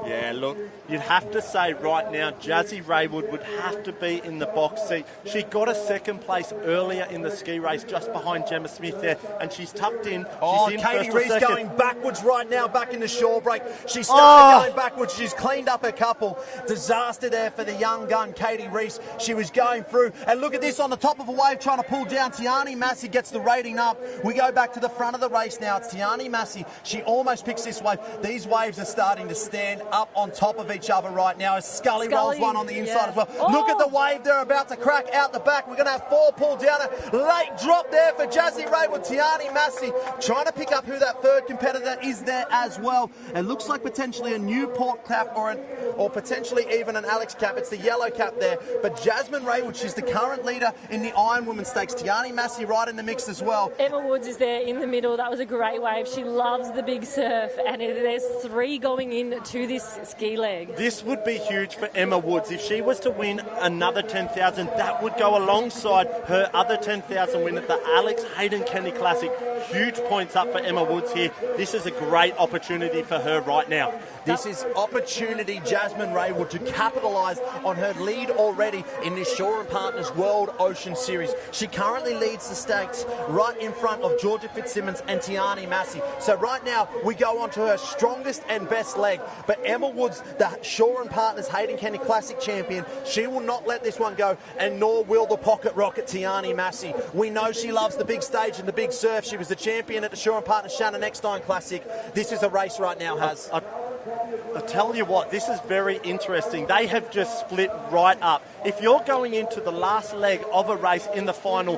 Yeah, look, you'd have to say right now, Jazzy Raywood would have to be in the box seat. She got a second place earlier in the ski race just behind Gemma Smith there, and she's tucked in. She's in Katie first or Rees second. going backwards right now, back in the shore break. She's going backwards. She's cleaned up a couple. Disaster there for the young gun, Katie Rees. She was going through, and look at this on the top of a wave trying to pull down. Tiani Massey gets the rating up. We go back to the front of the race now. It's Tiani Massey. She almost picks this wave. These waves are starting to stand up on top of each other right now as Scully rolls one on the inside as well. Look at the wave they're about to crack out the back. We're going to have 4 pull down. A late drop there for Jazzy Raywood. Tiani Massey trying to pick up who that 3rd competitor is there as well. It looks like potentially a Newport cap or potentially even an Alex cap. It's the yellow cap there. But Jasmine Raywood, she's the current leader in the ironwoman stakes. Tiani Massey right in the mix as well. Emma Woods is there in the middle. That was a great wave. She loves the big surf, and there's 3 going into this ski leg. This would be huge for Emma Woods. If she was to win another 10,000, that would go alongside her other 10,000 win at the Alex Hayden Kenny Classic. Huge points up for Emma Woods here. This is a great opportunity for her right now. This is opportunity, Jasmine Raywood, to capitalise on her lead already in this Shaw & Partners World Ocean Series. She currently leads the stakes right in front of Georgia Fitzsimmons and Tiani Massey. So right now, we go on to her strongest and best leg. But Emma Woods, the Shaw & Partners Hayden Kenny Classic champion, she will not let this one go, and nor will the pocket rocket Tiani Massey. We know she loves the big stage and the big surf. She was the champion at the Shaw & Partners Shannon Eckstein Classic. This is a race right now, Haz. I tell you what, this is very interesting. They have just split right up. If you're going into the last leg of a race in the final,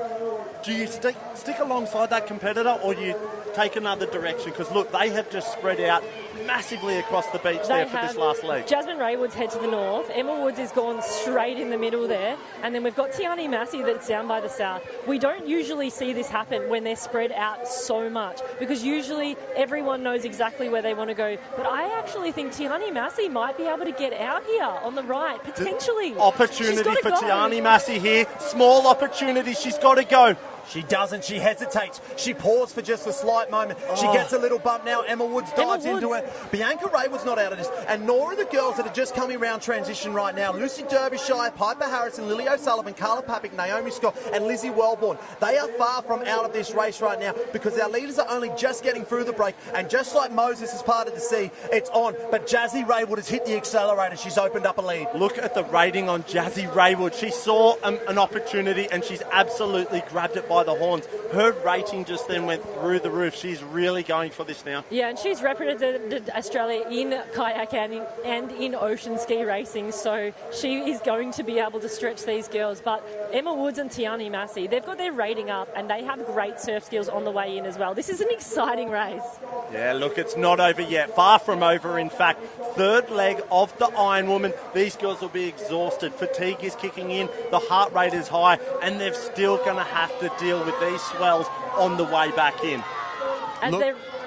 do you stick alongside that competitor, or do you take another direction? Because look, they have just spread out massively across the beach there for this last leg. Jasmine Raywood's head to the north. Emma Woods is gone straight in the middle there. And then we've got Tiani Massey that's down by the south. We don't usually see this happen when they're spread out so much, because usually everyone knows exactly where they want to go. But I actually think Tiani Massey might be able to get out here on the right, potentially. Opportunity for Tiani Massey here. Small opportunity. She's got to go. She doesn't. She hesitates. She paused for just a slight moment. She gets a little bump now. Emma Woods dives into it. Bianca Raywood's not out of this. And nor are the girls that are just coming around transition right now. Lucy Derbyshire, Piper Harrison, Lily O'Sullivan, Carla Papik, Naomi Scott, and Lizzie Wellborn. They are far from out of this race right now because our leaders are only just getting through the break. And just like Moses has parted the sea, it's on. But Jazzy Raywood has hit the accelerator. She's opened up a lead. Look at the rating on Jazzy Raywood. She saw an opportunity and she's absolutely grabbed it by the horns. Her rating just then went through the roof. She's really going for this now. Yeah, and she's represented Australia in kayak and in ocean ski racing, so she is going to be able to stretch these girls. But Emma Woods and Tiani Massey, they've got their rating up and they have great surf skills on the way in as well. This is an exciting race. Yeah, look, it's not over yet. Far from over, in fact. Third leg of the Ironwoman. These girls will be exhausted. Fatigue is kicking in. The heart rate is high. And they're still going to have to deal with these swells on the way back in.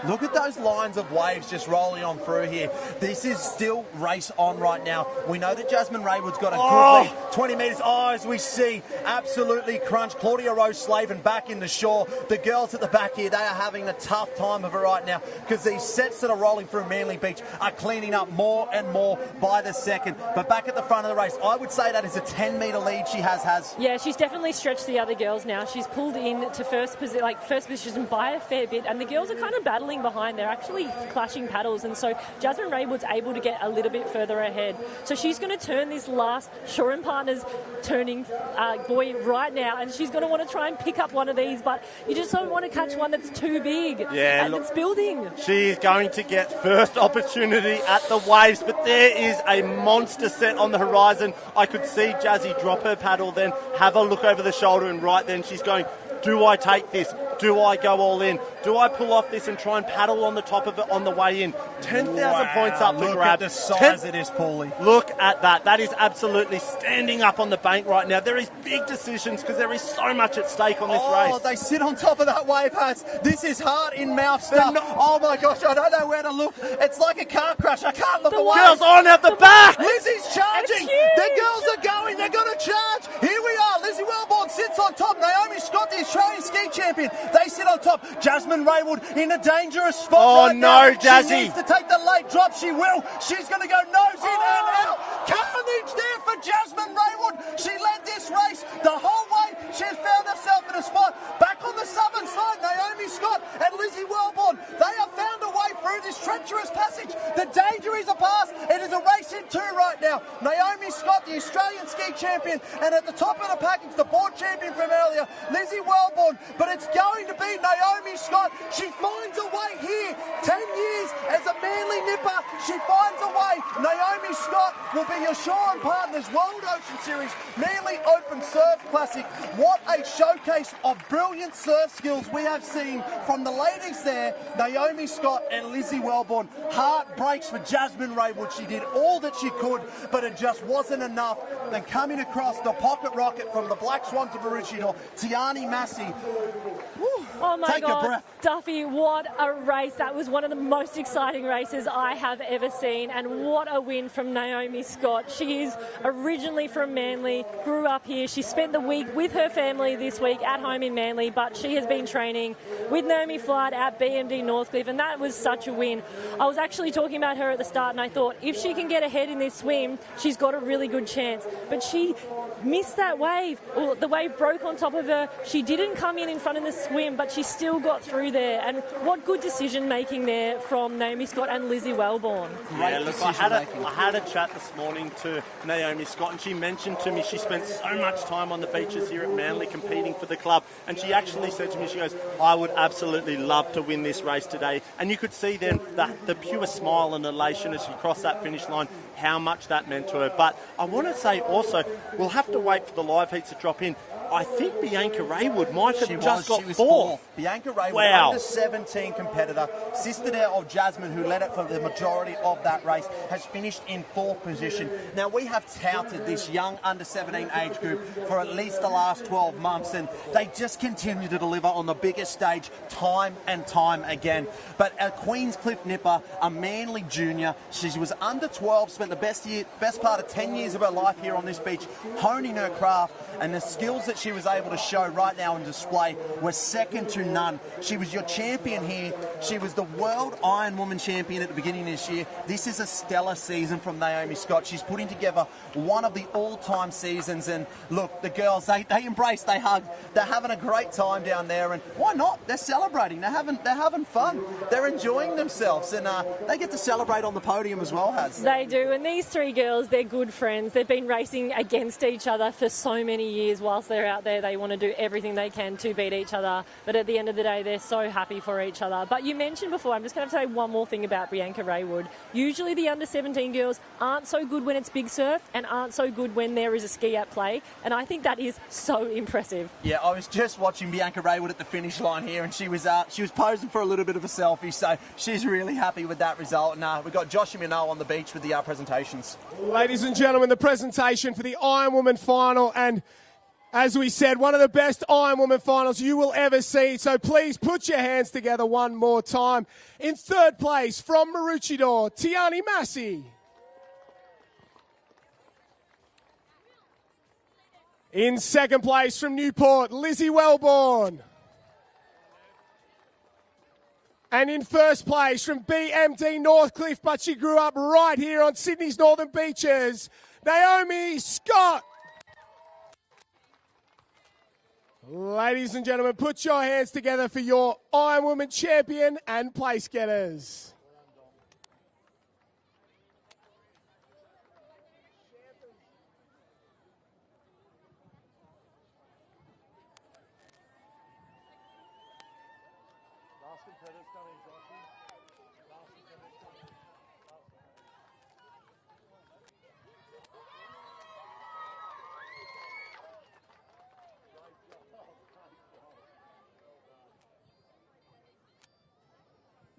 Look at those lines of waves just rolling on through here. This is still race on right now. We know that Jasmine Raywood's got a good lead. 20 metres. As we see, absolutely crunched. Claudia Rose-Slavin back in the shore. The girls at the back here, they are having a tough time of it right now because these sets that are rolling through Manly Beach are cleaning up more and more by the second. But back at the front of the race, I would say that is a 10-metre lead she has. Yeah, she's definitely stretched the other girls now. She's pulled in to first position by a fair bit, and the girls are kind of battling behind. They're actually clashing paddles, and so Jasmine Raywood's able to get a little bit further ahead. So she's going to turn this last Shore and Partners turning buoy right now, and she's going to want to try and pick up one of these, but you just don't want to catch one that's too big. Yeah, and it's building. She's going to get first opportunity at the waves, but there is a monster set on the horizon. I could see Jazzy drop her paddle, then have a look over the shoulder, and right then she's going, do I take this? Do I go all in? Do I pull off this and try and paddle on the top of it on the way in? 10,000 points up for grab. Look at the size of this, Paulie. Look at that. That is absolutely standing up on the bank right now. There is big decisions because there is so much at stake on this race. They sit on top of that wave, Hats. This is heart-in-mouth stuff. Oh, my gosh, I don't know where to look. It's like a car crash. I can't look away. Girls on at the back. Lizzie's charging. The girls are going. They're going to charge. Here we are. Lizzie Wellborn sits on top. Naomi Scott, the Australian ski champion. They sit on top. Jasmine Raywood in a dangerous spot right now. Jazzy. She needs to take the late drop. She will. She's going to go nose in and out. Carnage there for Jasmine Raywood. She led this race the whole way. She has found herself in a spot. Back on the southern side, Naomi Scott and Lizzie Wellborn. They have found a way through this treacherous passage. The danger is past. It is a race in two right now. Naomi Scott, the Australian ski champion, and at the top of the package, the board champion from earlier, Lizzie Wellborn. But it's going to be Naomi Scott. She finds a way here. 10 years as a Manly nipper. She finds a way. Naomi Scott will be your Shore and Partners World Ocean Series Manly Open Surf Classic. What a showcase of brilliant surf skills we have seen from the ladies there. Naomi Scott and Lizzie Wellborn. Heart breaks for Jasmine Raywood. She did all that she could, but it just wasn't enough. Then coming across the pocket rocket from the Black Swans of Maroochydore, Tiani Massey. Oh my Take a God, breath. Duffy, what a race. That was one of the most exciting races I have ever seen, and what a win from Naomi Scott. She is originally from Manly, grew up here. She spent the week with her family this week at home in Manly, but she has been training with Naomi Flood at BMD Northcliffe, and that was such a win. I was actually talking about her at the start, and I thought if she can get ahead in this swim, she's got a really good chance. But she missed that wave. Well, the wave broke on top of her. She didn't come in front of the swim, but she still got through there. And what good decision making there from Naomi Scott and Lizzie Wellborn. Yeah, look, I had a chat this morning to Naomi Scott, and she mentioned to me she spent so much time on the beaches here at Manly competing for the club, and she actually said to me, she goes, I would absolutely love to win this race today. And you could see then the pure smile and elation as she crossed that finish line, how much that meant to her. But I want to say also, we'll have to wait for the live heats to drop in. I think Bianca Raywood might have just got fourth. Bianca Raywood, under 17 competitor, sister there of Jasmine, who led it for the majority of that race, has finished in fourth position. Now, we have touted this young under 17 age group for at least the last 12 months, and they just continue to deliver on the biggest stage time and time again. But a Queenscliff nipper, a Manly junior, she was under 12, spent the best part of 10 years of her life here on this beach, honing her craft and the skills that she was able to show right now on display was second to none. She was your champion here. She was the world ironwoman champion at the beginning of this year. This is a stellar season from Naomi Scott. She's putting together one of the all-time seasons, and look, the girls, they embrace, they hug. They're having a great time down there, and why not? They're celebrating. They're having fun. They're enjoying themselves, and they get to celebrate on the podium as well, Has. They do, and these three girls, they're good friends. They've been racing against each other for so many years. Whilst they're out there, they want to do everything they can to beat each other, but at the end of the day, they're so happy for each other. But you mentioned before, I'm just going to say one more thing about Bianca Raywood. Usually the under-17 girls aren't so good when it's big surf and aren't so good when there is a ski at play, and I think that is so impressive. Yeah, I was just watching Bianca Raywood at the finish line here, and she was posing for a little bit of a selfie, so she's really happy with that result. And we've got Josh and Minnow on the beach with the presentations. Ladies and gentlemen, the presentation for the Ironwoman final, and as we said, one of the best Ironwoman finals you will ever see. So please put your hands together one more time. In third place from Maroochydore, Tiani Massey. In second place from Newport, Lizzie Wellborn. And in first place from BMD Northcliffe, but she grew up right here on Sydney's Northern Beaches, Naomi Scott. Ladies and gentlemen, put your hands together for your Ironwoman champion and place getters.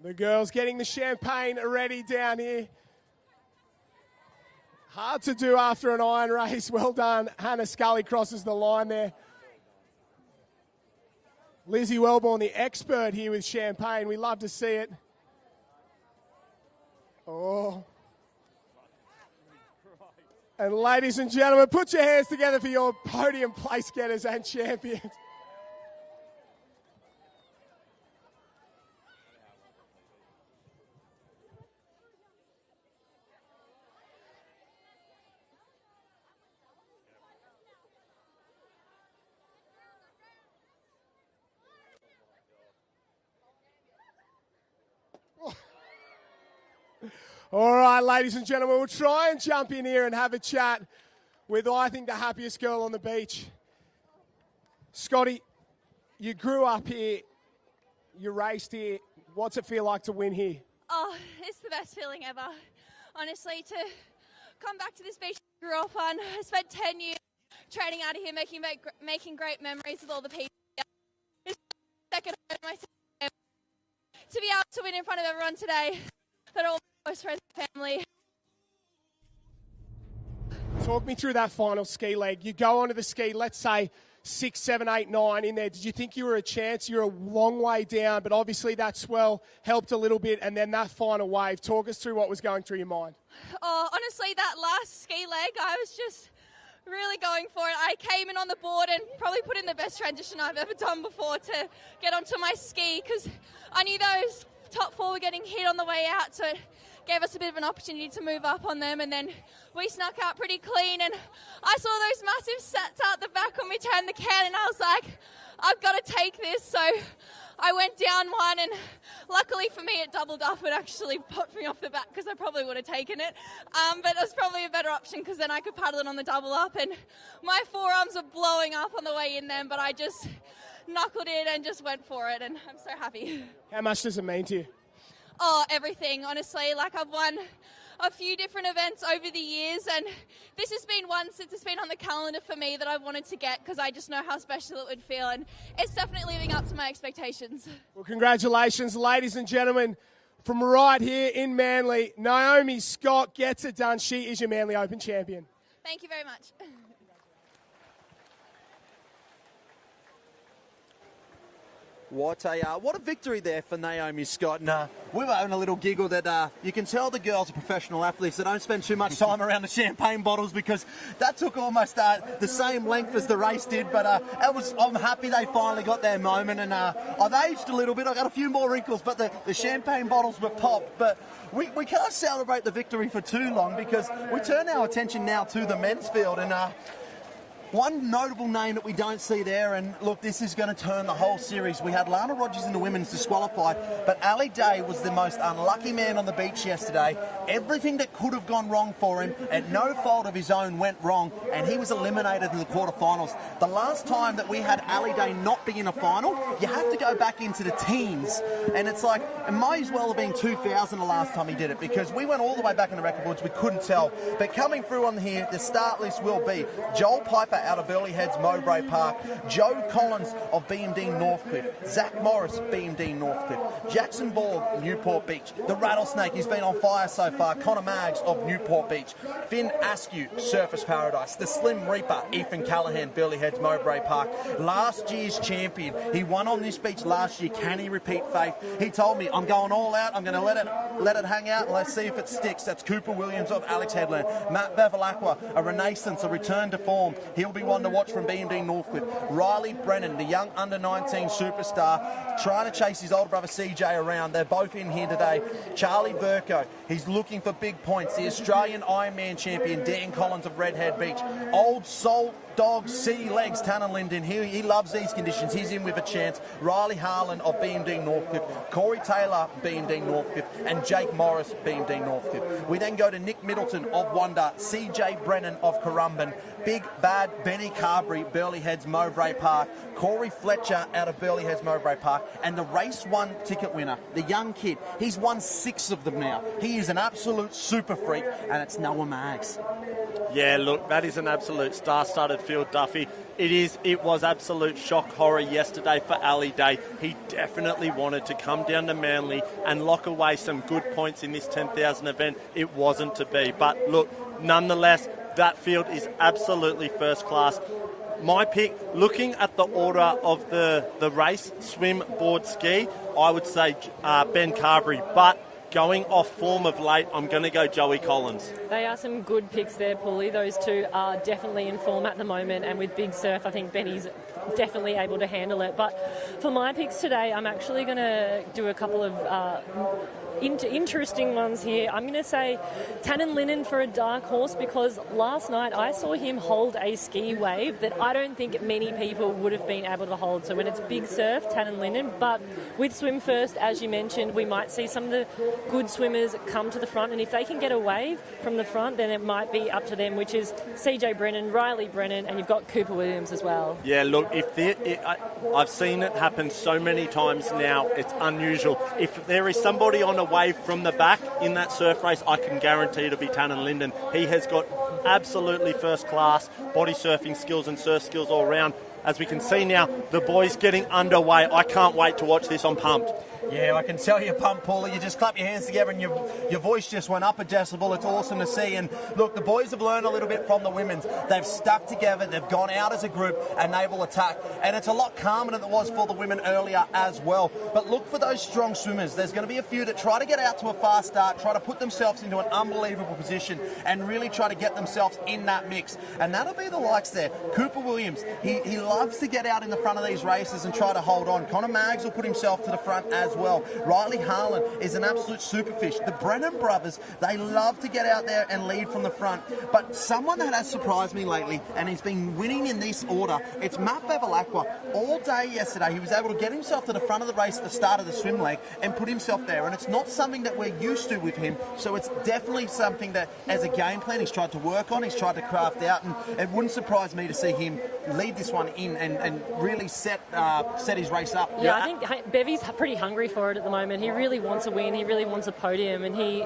The girls getting the champagne ready down here. Hard to do after an iron race. Well done. Hannah Scully crosses the line there. Lizzie Wellborn, the expert here with champagne. We love to see it. Oh. And ladies and gentlemen, put your hands together for your podium place getters and champions. All right, ladies and gentlemen, we'll try and jump in here and have a chat with, I think, the happiest girl on the beach. Scotty, you grew up here, you raced here. What's it feel like to win here? Oh, it's the best feeling ever. Honestly, to come back to this beach I grew up on. I spent 10 years training out of here, making great memories with all the people here. It's second home, my second home. To be able to win in front of everyone today, that all my close friends and family. Talk me through that final ski leg. You go onto the ski, let's say 6, 7, 8, 9 in there. Did you think you were a chance? You're a long way down, but obviously that swell helped a little bit, and then that final wave. Talk us through what was going through your mind. Oh, honestly, that last ski leg, I was just really going for it. I came in on the board and probably put in the best transition I've ever done before to get onto my ski, because I knew those top four were getting hit on the way out, so it gave us a bit of an opportunity to move up on them, and then we snuck out pretty clean, and I saw those massive sets out the back when we turned the can, and I was like, I've got to take this. So I went down one, and luckily for me it doubled up and actually popped me off the back, because I probably would have taken it, but it was probably a better option, because then I could paddle it on the double up, and my forearms were blowing up on the way in then, but I just knuckled it and just went for it, and I'm so happy. How much does it mean to you? Oh, everything, honestly. Like, I've won a few different events over the years, and this has been one since it's been on the calendar for me that I wanted to get, because I just know how special it would feel, and it's definitely living up to my expectations. Well, congratulations, ladies and gentlemen, from right here in Manly, Naomi Scott gets it done. She is your Manly Open champion. Thank you very much. What a victory there for Naomi Scott. And, we were having a little giggle that you can tell the girls are professional athletes. They don't spend too much time around the champagne bottles because that took almost the same length as the race did. But I'm happy they finally got their moment. And I've aged a little bit. I've got a few more wrinkles, but the champagne bottles were popped. But we can't celebrate the victory for too long because we turn our attention now to the men's field. And one notable name that we don't see there, and look, this is going to turn the whole series. We had Lana Rogers in the women's disqualified, but Ali Day was the most unlucky man on the beach yesterday. Everything that could have gone wrong for him, at no fault of his own, went wrong, and he was eliminated in the quarterfinals. The last time that we had Ali Day not be in a final, you have to go back into the teens, and it's like, it might as well have been 2000 the last time he did it, because we went all the way back in the record books, we couldn't tell. But coming through on here, the start list will be Joel Piper out of Burleigh Heads, Mowbray Park, Joe Collins of BMD Northcliffe, Zach Morris, BMD Northcliffe, Jackson Borg, Newport Beach, the Rattlesnake, he's been on fire so far, Connor Maggs of Newport Beach, Finn Askew, Surface Paradise, the Slim Reaper, Ethan Callahan, Burleigh Heads, Mowbray Park, last year's champion. He won on this beach last year. Can he repeat faith? He told me, I'm going all out, I'm going to let it hang out and let's see if it sticks. That's Cooper Williams of Alex Headland, Matt Bevilacqua, a renaissance, a return to form. He'll be one to watch from BMD Northcliffe. Riley Brennan, the young under-19 superstar, trying to chase his older brother CJ around. They're both in here today. Charlie Verco, he's looking for big points. The Australian Ironman champion, Dan Collins of Redhead Beach. Old Soul Dog Sea Legs, Tanner Linden. He loves these conditions. He's in with a chance. Riley Harlan of BMD Northcliffe. Corey Taylor, BMD Northcliffe. And Jake Morris, BMD Northcliffe. We then go to Nick Middleton of Wonder. CJ Brennan of Currumbin. Big Bad Benny Carberry, Burleigh Heads, Mowbray Park. Corey Fletcher out of Burleigh Heads, Mowbray Park. And the race 1 ticket winner, the young kid. He's won 6 of them now. He is an absolute super freak, and it's Noah Maggs. Yeah, look, that is an absolute star-studded field, Duffy. It was absolute shock horror yesterday for Ali Day. He definitely wanted to come down to Manly and lock away some good points in this 10,000 event. It wasn't to be. But look, nonetheless, that field is absolutely first class. My pick, looking at the order of the race, swim, board, ski, I would say Ben Carberry. But going off form of late, I'm going to go Joey Collins. They are some good picks there, Paulie. Those two are definitely in form at the moment, and with big surf, I think Benny's definitely able to handle it. But for my picks today, I'm actually going to do a couple of interesting ones here. I'm going to say Tannen Linden for a dark horse, because last night I saw him hold a ski wave that I don't think many people would have been able to hold. So when it's big surf, Tannen Linden. But with Swim First, as you mentioned, we might see some of the good swimmers come to the front, and if they can get a wave from the front, then it might be up to them, which is CJ Brennan, Riley Brennan, and you've got Cooper Williams as well. Yeah, look, I've seen it happen so many times now, it's unusual. If there is somebody on a wave from the back in that surf race, I can guarantee it'll be Tannen Linden. He has got absolutely first class body surfing skills and surf skills all around. As we can see now, the boys getting underway. I can't wait to watch this. I'm pumped. Yeah, I can tell you're pumped, Paulie. You just clap your hands together and your voice just went up a decibel. It's awesome to see. And look, the boys have learned a little bit from the women's. They've stuck together, they've gone out as a group, and they will attack. And it's a lot calmer than it was for the women earlier as well. But look for those strong swimmers. There's going to be a few that try to get out to a fast start, try to put themselves into an unbelievable position, and really try to get themselves in that mix. And that'll be the likes there. Cooper Williams, he loves to get out in the front of these races and try to hold on. Connor Maggs will put himself to the front as well. Riley Harlan is an absolute superfish. The Brennan brothers, they love to get out there and lead from the front. But someone that has surprised me lately, and he's been winning in this order, it's Matt Bevilacqua. All day yesterday, he was able to get himself to the front of the race at the start of the swim leg and put himself there. And it's not something that we're used to with him, so it's definitely something that, as a game plan, he's tried to work on, he's tried to craft out, and it wouldn't surprise me to see him lead this one in and really set his race up. Yeah, I think Bevy's pretty hungry hungry for it at the moment. He really wants a win. He really wants a podium, and he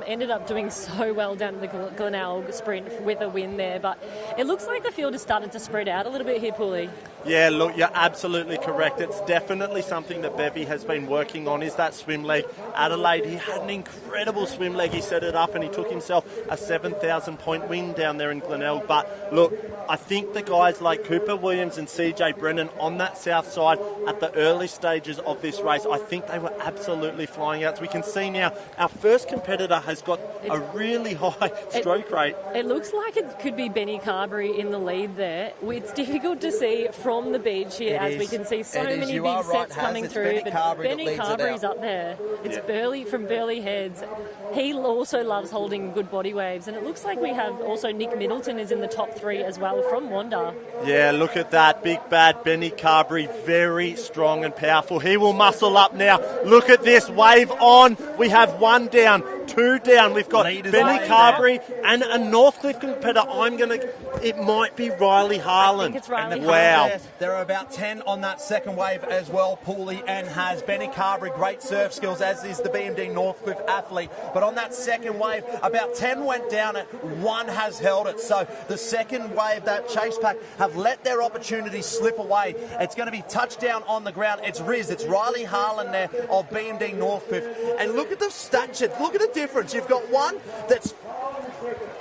ended up doing so well down at the Glenelg sprint with a win there. But it looks like the field has started to spread out a little bit here, Paulie. Yeah, look, you're absolutely correct. It's definitely something that Bevy has been working on, is that swim leg. Adelaide, he had an incredible swim leg. He set it up and he took himself a 7,000-point win down there in Glenelg. But look, I think the guys like Cooper Williams and CJ Brennan on that south side at the early stages of this race, I think they were absolutely flying out. So we can see now our first competitor has got a really high stroke rate. It looks like it could be Benny Carberry in the lead there. It's difficult to see from the beach here, as we can see so many big sets coming through. But Benny Carberry's up there. It's Burley from Burley Heads. He also loves holding good body waves, and it looks like we have also Nick Middleton is in the top 3 as well from Wanda. Yeah, look at that. Big bad Benny Carberry, very strong and powerful. He will muscle up now. Look at this, wave on. We have 1 down, 2 down. We've got Benny Carberry and a Northcliffe competitor. It might be Riley Harlan. I think it's Riley Wow. There are about 10 on that second wave as well, Paulie, and has Benny Carberry, great surf skills, as is the BMD Northcliffe athlete. But on that second wave, about 10 went down it, 1 has held it. So the second wave, that chase pack, have let their opportunities slip away. It's going to be touchdown on the ground. It's Riley Harlan there of BMD Northcliffe. And look at the stature, look at the difference. You've got one that's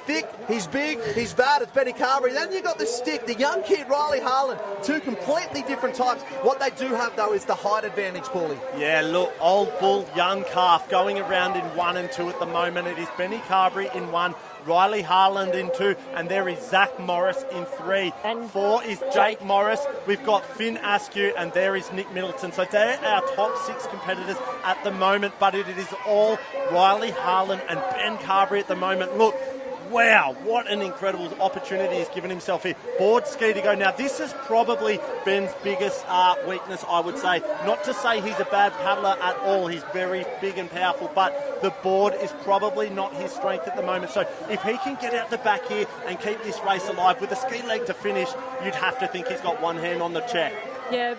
thick, he's big, he's bad, it's Benny Carberry. Then you've got the stick, the young kid, Riley Harlan. 2 completely different types. What they do have, though, is the height advantage, Paulie. Yeah, look, old bull, young calf, going around in 1 and 2 at the moment. It is Benny Carberry in 1, Riley Harland in 2, and there is Zach Morris in 3. And 4 is Jake Morris. We've got Finn Askew, and there is Nick Middleton. So they're our top 6 competitors at the moment, but it is all Riley Harland and Ben Carberry at the moment. Look, wow, what an incredible opportunity he's given himself here. Board ski to go. Now, this is probably Ben's biggest weakness, I would say. Not to say he's a bad paddler at all. He's very big and powerful, but the board is probably not his strength at the moment. So if he can get out the back here and keep this race alive with a ski leg to finish, you'd have to think he's got one hand on the check. Yeah,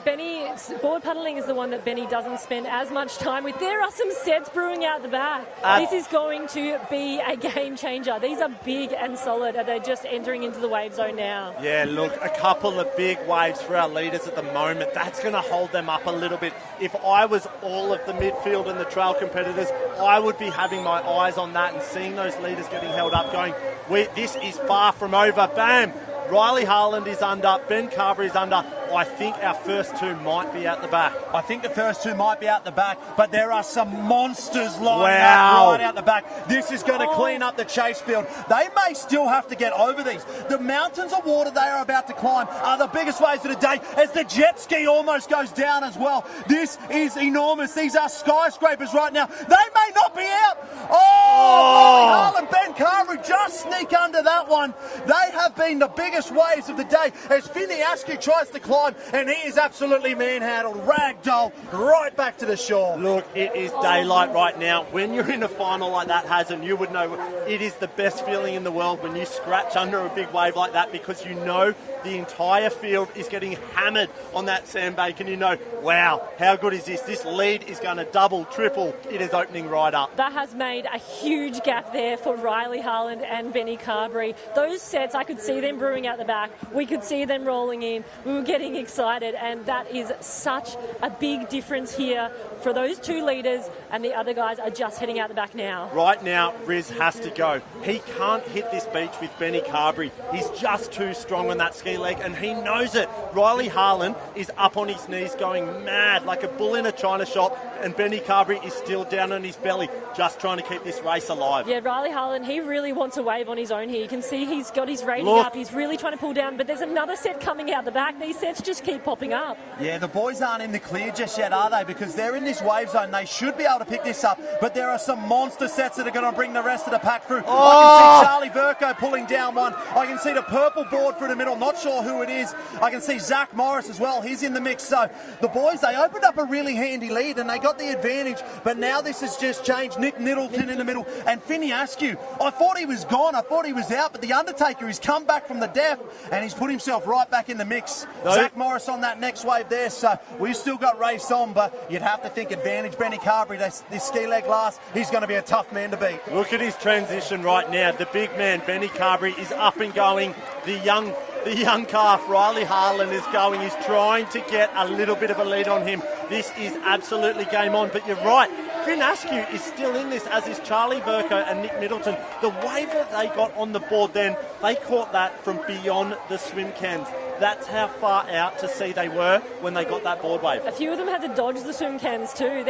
board paddling is the one that Benny doesn't spend as much time with. There are some sets brewing out the back. This is going to be a game changer. These are big and solid, and they're just entering into the wave zone now. Yeah, look, a couple of big waves for our leaders at the moment. That's going to hold them up a little bit. If I was all of the midfield and the trail competitors, I would be having my eyes on that and seeing those leaders getting held up going, this is far from over. Bam! Riley Harland is under, Ben Carberry is under. I think our first 2 might be out the back. I think the first 2 might be out the back, but there are some monsters lying out right out the back. This is going to clean up the chase field. They may still have to get over these. The mountains of water they are about to climb are the biggest waves of the day, as the jet ski almost goes down as well. This is enormous. These are skyscrapers right now. They may not be out. Riley Harlan, Ben Carberry just sneak under that one. They have been the biggest waves of the day as Finney Askew tries to climb, and he is absolutely manhandled, ragdoll, right back to the shore. Look, it is daylight right now. When you're in a final like that, Hazen, you would know it is the best feeling in the world when you scratch under a big wave like that, because you know the entire field is getting hammered on that sandbank, and you know, wow, how good is this? This lead is going to double, triple. It is opening right up. That has made a huge gap there for Riley Harland and Benny Carberry. Those sets, I could see them brewing out the back. We could see them rolling in. We were getting excited, and that is such a big difference here for those 2 leaders, and the other guys are just heading out the back now. Right now, Riz has to go. He can't hit this beach with Benny Carberry. He's just too strong on that ski leg, and he knows it. Riley Harlan is up on his knees going mad like a bull in a china shop, and Benny Carberry is still down on his belly, just trying to keep this race alive. Yeah, Riley Harlan, he really wants a wave on his own here. You can see he's got his rating up. He's really trying to pull down, but there's another set coming out the back. These sets just keep popping up. Yeah, the boys aren't in the clear just yet, are they? Because they're in this wave zone. They should be able to pick this up, but there are some monster sets that are going to bring the rest of the pack through. I can see Charlie Verco pulling down one. I can see the purple board through the middle. Not sure who it is. I can see Zach Morris as well. He's in the mix. So the boys, they opened up a really handy lead and they got the advantage, but now this has just changed. Nick Middleton in the middle and Finney Askew. I thought he was gone. I thought he was out, but the Undertaker has come back from the death and he's put himself right back in the mix. Jack Morris on that next wave there, so we've still got race on, but you'd have to think advantage Benny Carberry. This ski leg last, he's going to be a tough man to beat. Look at his transition right now. The big man, Benny Carberry, is up and going. The young calf, Riley Harlan, is going. He's trying to get a little bit of a lead on him. This is absolutely game on, but you're right. Finn Askew is still in this, as is Charlie Verco and Nick Middleton. The wave that they got on the board then, they caught that from beyond the swim cans. That's how far out to sea they were when they got that board wave. A few of them had to dodge the swim cans too.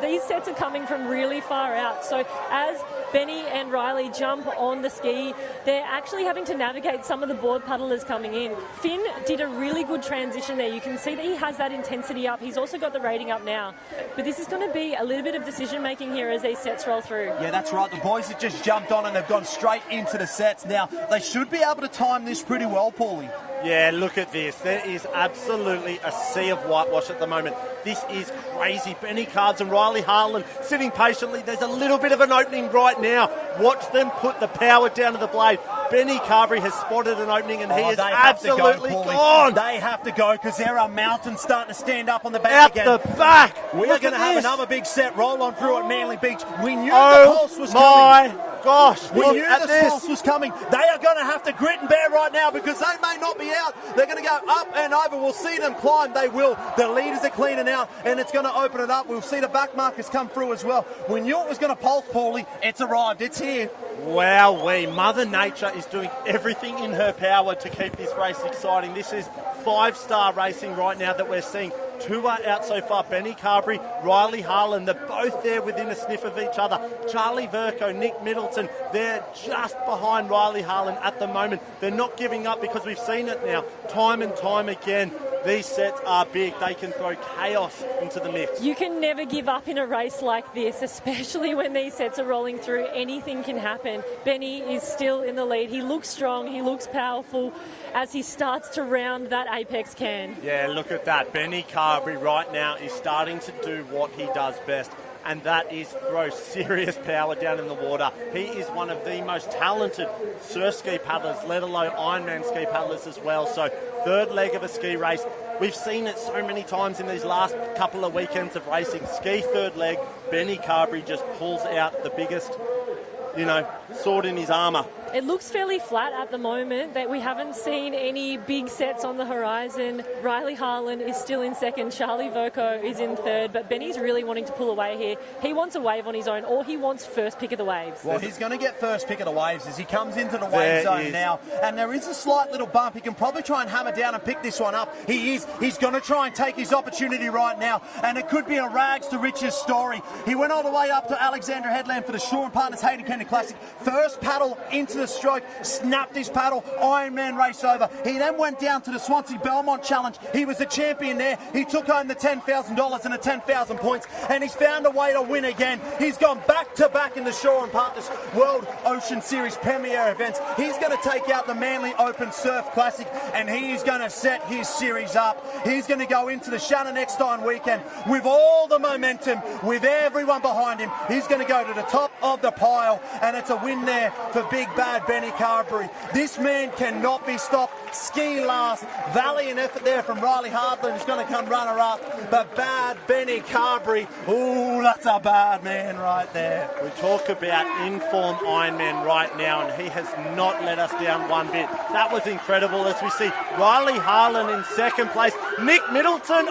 These sets are coming from really far out. So as Benny and Riley jump on the ski, they're actually having to navigate some of the board puddlers coming in. Finn did a really good transition there. You can see that he has that intensity up. He's also got the rating up now. But this is going to be a little bit of decision making here as these sets roll through. Yeah, that's right. The boys have just jumped on and they've gone straight into the sets. Now, they should be able to time this pretty well, Paulie. Yeah, look at this. There is absolutely a sea of whitewash at the moment. This is crazy. Benny Cards and Riley Harlan sitting patiently. There's a little bit of an opening right now. Watch them put the power down to the blade. Benny Carberry has spotted an opening and he is absolutely gone. They have to go because there are mountains starting to stand up on the back again. Out the back. We are going to have another big set roll on through at Manly Beach. We knew the pulse was coming. Gosh, we knew the pulse was coming. They are going to have to grit and bear right now because they may not be out. They're going to go up and over. We'll see them climb. They will. The leaders are cleaning out and it's going to open it up. We'll see the back markers come through as well. We knew it was going to pulse, Paulie. It's arrived. It's here. Wowee. Mother Nature is doing everything in her power to keep this race exciting. This is 5-star racing right now that we're seeing. Two are out so far. Benny Carberry, Riley Harlan, they're both there within a sniff of each other. Charlie Verco, Nick Middleton, they're just behind Riley Harlan at the moment. They're not giving up because we've seen it now time and time again. These sets are big. They can throw chaos into the mix. You can never give up in a race like this, especially when these sets are rolling through. Anything can happen. Benny is still in the lead. He looks strong. He looks powerful as he starts to round that apex can. Yeah, look at that. Benny Carberry right now is starting to do what he does best, and that is throw serious power down in the water. He is one of the most talented surf ski paddlers, let alone Ironman ski paddlers as well. So third leg of a ski race. We've seen it so many times in these last couple of weekends of racing. Ski third leg, Benny Carberry just pulls out the biggest, sword in his armour. It looks fairly flat at the moment, that we haven't seen any big sets on the horizon. Riley Harlan is still in second, Charlie Verco is in third, but Benny's really wanting to pull away here. He wants a wave on his own, or he wants first pick of the waves. Well, he's going to get first pick of the waves as he comes into the wave zone now, and there is a slight little bump. He can probably try and hammer down and pick this one up. He's going to try and take his opportunity right now, and it could be a rags to riches story. He went all the way up to Alexandra Headland for the Shaw and Partners Hayden Kennedy Classic. First paddle into the stroke, snapped his paddle, Ironman race over. He then went down to the Swansea Belmont Challenge. He was the champion there. He took home the $10,000 and the 10,000 points, and he's found a way to win again. He's gone back-to-back in the Shaw and Partners World Ocean Series premier events. He's going to take out the Manly Open Surf Classic, and he's going to set his series up. He's going to go into the Shannon Eckstein weekend with all the momentum, with everyone behind him. He's going to go to the top of the pile, and it's a win there for big bad Benny Carberry. This man cannot be stopped. Ski last. Valiant effort there from Riley Harlan, who's going to come runner-up. But bad Benny Carberry, ooh, that's a bad man right there. We talk about in-form Ironman right now, and he has not let us down one bit. That was incredible as we see Riley Harlan in second place. Nick Middleton,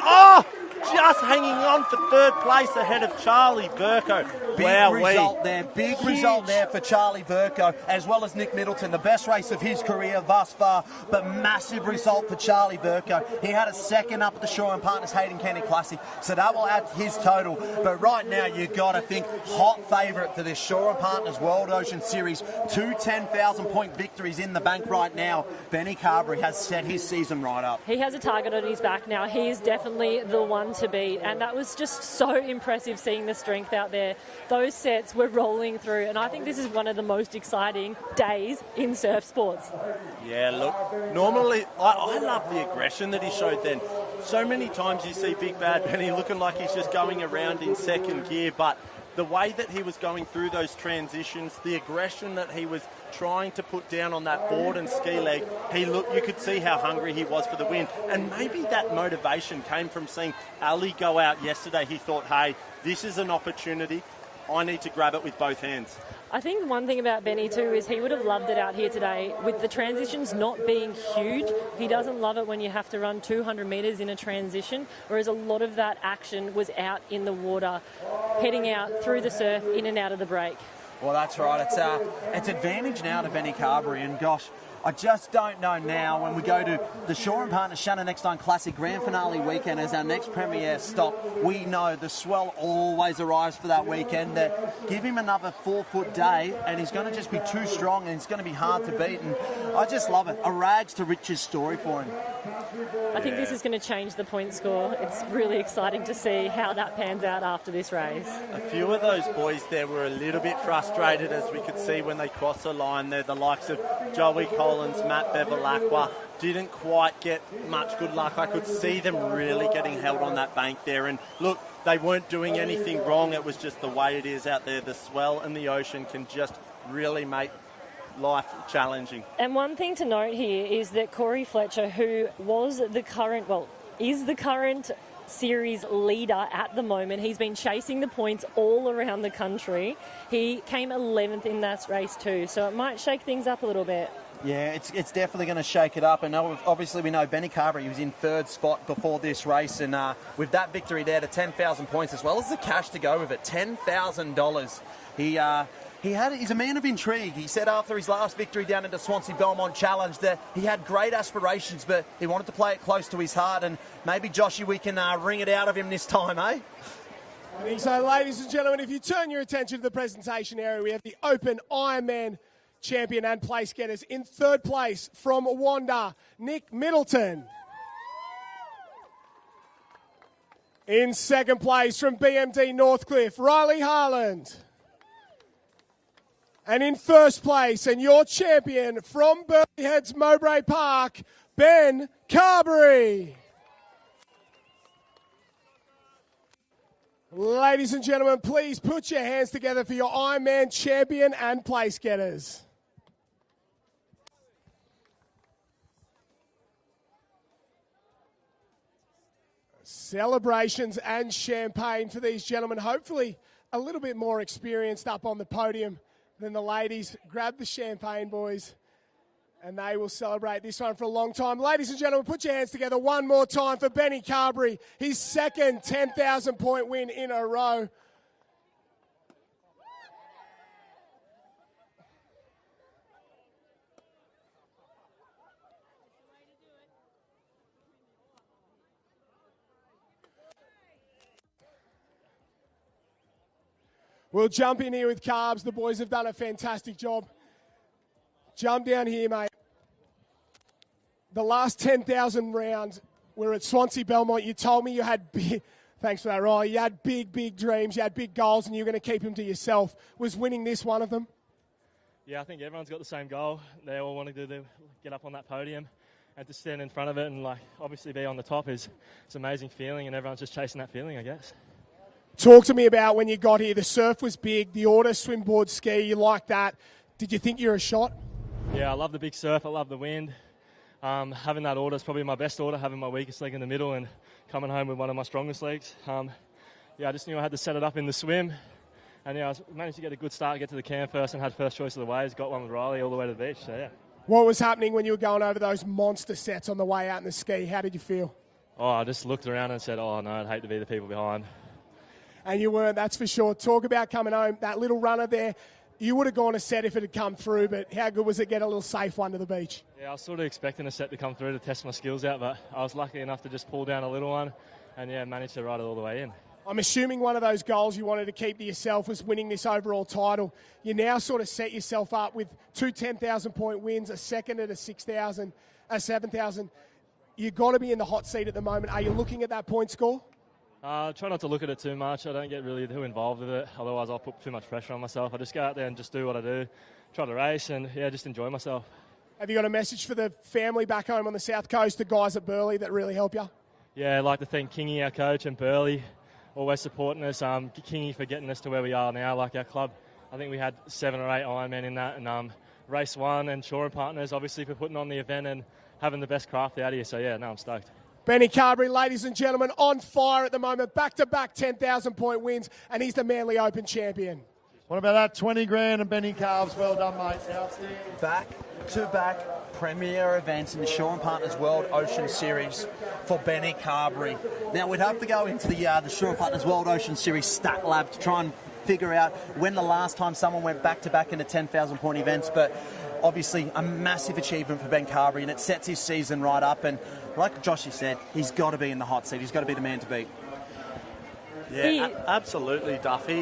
just hanging on for third place ahead of Charlie Verco. Big result there for Charlie Verco, as well as Nick Middleton. The best race of his career thus far, but massive result for Charlie Verco. He had a second up at the Shaw and Partners Hayden Kennedy Classic, so that will add to his total. But right now, you've got to think hot favourite for this Shaw and Partners World Ocean Series. 2 10,000-point victories in the bank right now. Benny Carberry has set his season right up. He has a target on his back now. He is definitely the one to beat, and that was just so impressive seeing the strength out there. Those sets were rolling through, and I think this is one of the most exciting days in surf sports. Yeah, look, normally I love the aggression that he showed then. So many times you see Big Bad Benny looking like he's just going around in second gear, but the way that he was going through those transitions, the aggression that he was trying to put down on that board and ski leg, you could see how hungry he was for the win. And maybe that motivation came from seeing Ali go out yesterday. He thought, hey, this is an opportunity. I need to grab it with both hands. I think one thing about Benny too is he would have loved it out here today. With the transitions not being huge, he doesn't love it when you have to run 200 metres in a transition, whereas a lot of that action was out in the water, heading out through the surf, in and out of the break. Well, that's right. It's advantage now to Benny Carberry, and gosh, I just don't know now when we go to the Shaw and Partners Shannon Eckstein Classic Grand Finale weekend as our next premier stop. We know the swell always arrives for that weekend. Give him another 4-foot day and he's going to just be too strong and it's going to be hard to beat. And I just love it. A rags to riches story for him. I think this is going to change the point score. It's really exciting to see how that pans out after this race. A few of those boys there were a little bit frustrated, as we could see when they crossed the line there. The likes of Joey Collins, Matt Bevilacqua didn't quite get much good luck. I could see them really getting held on that bank there. And look, they weren't doing anything wrong. It was just the way it is out there. The swell and the ocean can just really make life challenging. And one thing to note here is that Corey Fletcher, who is the current series leader at the moment, he's been chasing the points all around the country. He came 11th in that race too, so it might shake things up a little bit. Yeah, it's definitely going to shake it up. And obviously we know Benny Carberry was in third spot before this race. And with that victory there to 10,000 points as well as the cash to go with it, $10,000. He's a man of intrigue. He said after his last victory down at the Swansea Belmont Challenge that he had great aspirations, but he wanted to play it close to his heart. And maybe, Joshy, we can wring it out of him this time, eh? I think so, ladies and gentlemen. If you turn your attention to the presentation area, we have the Open Ironman champion and place getters. In third place from Wanda, Nick Middleton. In second place from BMD Northcliffe, Riley Harland. And in first place, and your champion from Burleigh Heads Mowbray Park, Ben Carberry. Ladies and gentlemen, please put your hands together for your Ironman champion and place getters. Celebrations and champagne for these gentlemen. Hopefully a little bit more experienced up on the podium than the ladies. Grab the champagne, boys, and they will celebrate this one for a long time. Ladies and gentlemen, put your hands together one more time for Benny Carberry, his second 10,000 point win in a row. We'll jump in here with Carbs. The boys have done a fantastic job. Jump down here, mate. The last 10,000 rounds were at Swansea Belmont. You told me you had big, thanks for that, Riley. You had big dreams. You had big goals, and you were going to keep them to yourself. Was winning this one of them? Yeah, I think everyone's got the same goal. They all want to get up on that podium and to stand in front of it and obviously be on the top it's an amazing feeling, and everyone's just chasing that feeling, I guess. Talk to me about when you got here. The surf was big, the auto swimboard ski, you like that. Did you think you were a shot? Yeah, I love the big surf. I love the wind. Having that order is probably my best order, having my weakest leg in the middle and coming home with one of my strongest legs. I just knew I had to set it up in the swim. And I managed to get a good start, get to the cam first and had first choice of the waves, got one with Riley all the way to the beach. So, yeah. What was happening when you were going over those monster sets on the way out in the ski? How did you feel? Oh, I just looked around and said, oh, no, I'd hate to be the people behind. And you weren't, that's for sure. Talk about coming home, that little runner there. You would have gone a set if it had come through, but how good was it get a little safe one to the beach? Yeah, I was sort of expecting a set to come through to test my skills out, but I was lucky enough to just pull down a little one and, managed to ride it all the way in. I'm assuming one of those goals you wanted to keep to yourself was winning this overall title. You now sort of set yourself up with two 10,000 point wins, a second at a 7,000. You've got to be in the hot seat at the moment. Are you looking at that point score? Try not to look at it too much. I don't get really too involved with it. Otherwise, I'll put too much pressure on myself. I just go out there and just do what I do, try to race and, just enjoy myself. Have you got a message for the family back home on the South Coast, the guys at Burleigh that really help you? Yeah, I'd like to thank Kingy, our coach, and Burleigh, always supporting us. Kingy for getting us to where we are now, like our club. I think we had 7 or 8 Ironman in that, and race 1 and Shore and Partners obviously for putting on the event and having the best craft out here. So yeah, no, I'm stoked. Benny Carberry, ladies and gentlemen, on fire at the moment. Back-to-back 10,000-point wins, and he's the Manly Open champion. What about that? 20 grand and Benny Carbs. Well done, mate. Outstanding. Back-to-back premier events in the Shore and Partners World Ocean Series for Benny Carberry. Now, we'd have to go into the Shore and Partners World Ocean Series stat lab to try and figure out when the last time someone went back-to-back into 10,000-point events, but obviously a massive achievement for Ben Carberry, and it sets his season right up. And like Joshy said, he's got to be in the hot seat. He's got to be the man to beat. Yeah, absolutely, Duffy.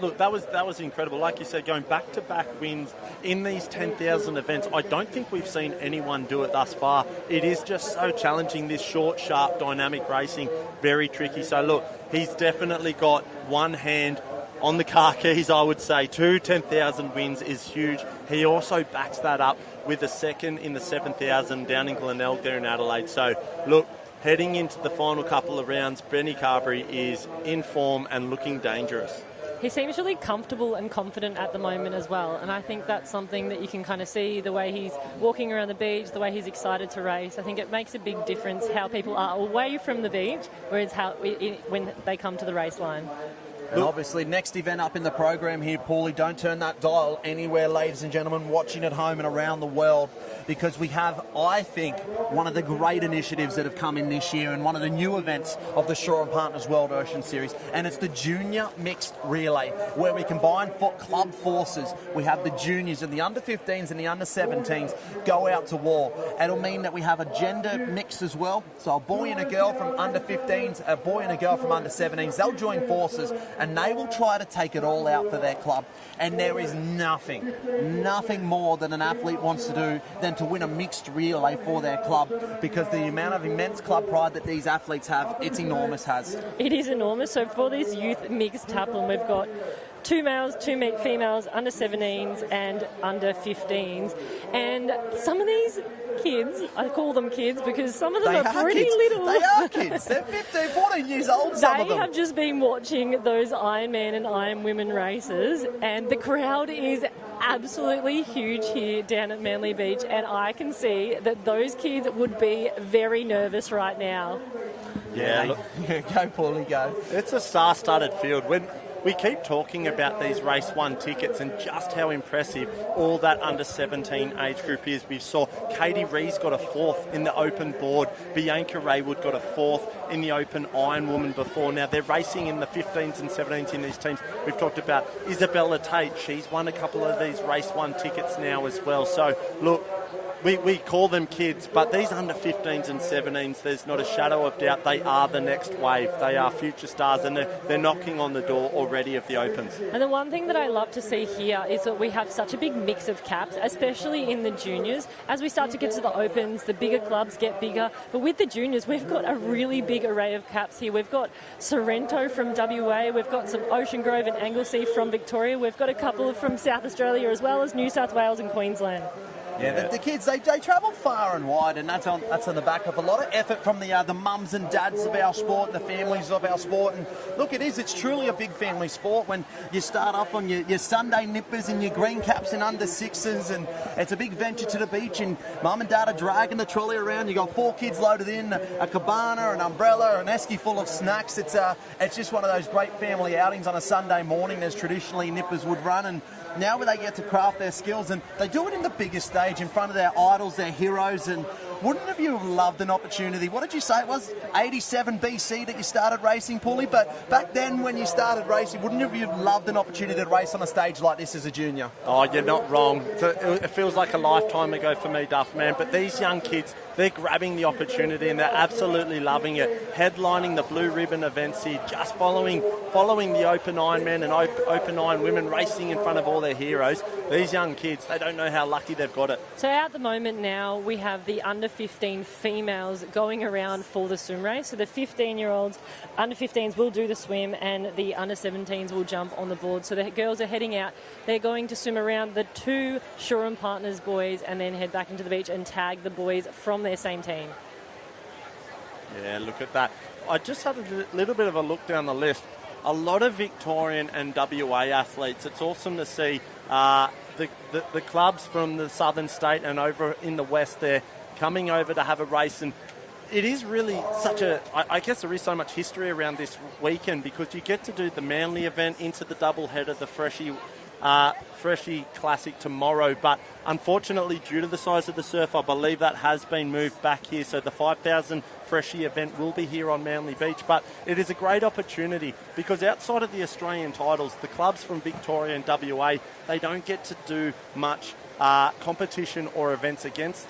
Look, that was incredible. Like you said, going back-to-back wins in these 10,000 events, I don't think we've seen anyone do it thus far. It is just so challenging, this short, sharp, dynamic racing, very tricky. So, look, he's definitely got one hand on the car keys, I would say. 2 10,000 wins is huge. He also backs that up with a second in the 7,000 down in Glenelg there in Adelaide. So, look, heading into the final couple of rounds, Benny Carberry is in form and looking dangerous. He seems really comfortable and confident at the moment as well, and I think that's something that you can kind of see, the way he's walking around the beach, the way he's excited to race. I think it makes a big difference how people are away from the beach, whereas when they come to the race line. And obviously, next event up in the program here, Paulie, don't turn that dial anywhere, ladies and gentlemen, watching at home and around the world, because we have, I think, one of the great initiatives that have come in this year and one of the new events of the Shore and Partners World Ocean Series, and it's the Junior Mixed Relay, where we combine club forces. We have the juniors and the under-15s and the under-17s go out to war. It'll mean that we have a gender mix as well, so a boy and a girl from under-15s, a boy and a girl from under-17s, they'll join forces, and they will try to take it all out for their club. And there is nothing more that an athlete wants to do than to win a mixed relay for their club, because the amount of immense club pride that these athletes have, it's enormous, Has. It is enormous. So for this youth mixed taplin, we've got 2 males, 2 females, under 17s and under 15s. And some of these kids, I call them kids because some of them are pretty little. They are kids. They're 15, 14 years old, some of them. They have just been watching those Ironman and Ironwomen races, and the crowd is absolutely huge here down at Manly Beach, and I can see that those kids would be very nervous right now. Yeah, look, go, Paulie, go. It's a star-studded field. When we keep talking about these race 1 tickets and just how impressive all that under-17 age group is. We saw Katie Rees got a 4th in the open board. Bianca Raywood got a 4th in the open Ironwoman before. Now, they're racing in the 15s and 17s in these teams. We've talked about Isabella Tate. She's won a couple of these race 1 tickets now as well. So, look, we call them kids, but these under-15s and 17s, there's not a shadow of doubt they are the next wave. They are future stars, and they're knocking on the door already of the Opens. And the one thing that I love to see here is that we have such a big mix of caps, especially in the juniors. As we start to get to the Opens, the bigger clubs get bigger, but with the juniors, we've got a really big array of caps here. We've got Sorrento from WA, we've got some Ocean Grove and Anglesea from Victoria, we've got a couple from South Australia as well as New South Wales and Queensland. Yeah, the kids, they travel far and wide, and that's on the back of a lot of effort from the mums and dads of our sport and the families of our sport. And look, it's truly a big family sport when you start off on your Sunday nippers and your green caps and under 6s, and it's a big venture to the beach, and mum and dad are dragging the trolley around. You got 4 kids loaded in, a cabana, an umbrella, an esky full of snacks. It's just one of those great family outings on a Sunday morning as traditionally nippers would run, and now where they get to craft their skills, and they do it in the biggest stage in front of their idols, their heroes. And wouldn't have you loved an opportunity? What did you say it was? 87 BC that you started racing, Paulie? But back then when you started racing, wouldn't have you loved an opportunity to race on a stage like this as a junior? Oh, you're not wrong. It feels like a lifetime ago for me, Duff, man. But these young kids, they're grabbing the opportunity and they're absolutely loving it. Headlining the Blue Ribbon events here, just following the Open Ironman and Open Ironwomen, racing in front of all their heroes. These young kids, they don't know how lucky they've got it. So at the moment now, we have the under-15 females going around for the swim race. So the 15-year-olds, under-15s will do the swim, and the under-17s will jump on the board. So the girls are heading out. They're going to swim around the 2 Shore and Partners boys and then head back into the beach and tag the boys from their same team. Yeah, look at that. I just had a little bit of a look down the list. A lot of Victorian and WA athletes. It's awesome to see the clubs from the southern state and over in the west there coming over to have a race. And it is really I guess there is so much history around this weekend because you get to do the Manly event into the doubleheader, the Freshie Classic tomorrow, but unfortunately due to the size of the surf, I believe that has been moved back here, so the 5,000 Freshie event will be here on Manly Beach. But it is a great opportunity because outside of the Australian titles, the clubs from Victoria and WA, they don't get to do much competition or events against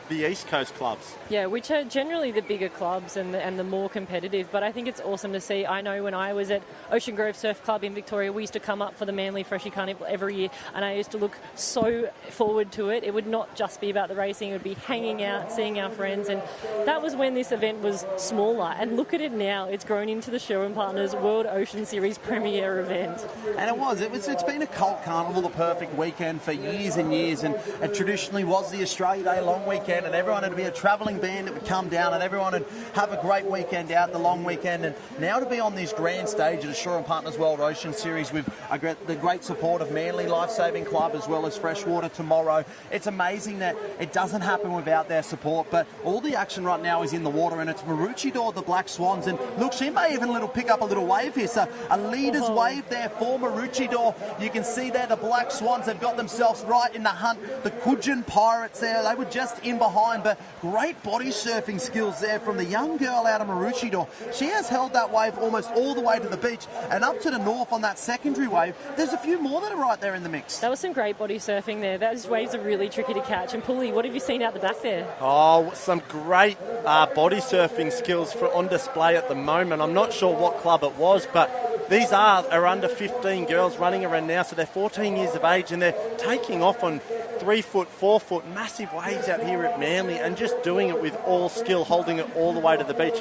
the East Coast clubs. Yeah, which are generally the bigger clubs and the more competitive, but I think it's awesome to see. I know when I was at Ocean Grove Surf Club in Victoria, we used to come up for the Manly Freshie Carnival every year, and I used to look so forward to it. It would not just be about the racing, it would be hanging out, seeing our friends, and that was when this event was smaller. And look at it now, it's grown into the Show and Partners World Ocean Series premier event. And it's been a cult carnival, the perfect weekend for years and years, and it traditionally was the Australia Day long weekend, and everyone would be a travelling band that would come down and everyone would have a great weekend out, the long weekend. And now to be on this grand stage at the Shore and Partners World Ocean Series with the great support of Manly Lifesaving Club as well as Freshwater tomorrow, it's amazing that it doesn't happen without their support. But all the action right now is in the water, and it's Maroochydore, the Black Swans, and look, she may even pick up a little wave here, so a leader's wave there for Maroochydore. You can see there the Black Swans have got themselves right in the hunt. The Coogin Pirates there, they were just in behind, but great body surfing skills there from the young girl out of Maroochydore. She has held that wave almost all the way to the beach, and up to the north on that secondary wave, there's a few more that are right there in the mix. That was some great body surfing there. Those waves are really tricky to catch. And Pulley, what have you seen out the back there? Oh, some great body surfing skills on display at the moment. I'm not sure what club it was, but these are under 15 girls running around now, so they're 14 years of age, and they're taking off on 3 foot, 4 foot, massive waves out here at Manly and just doing it with all skill, holding it all the way to the beach.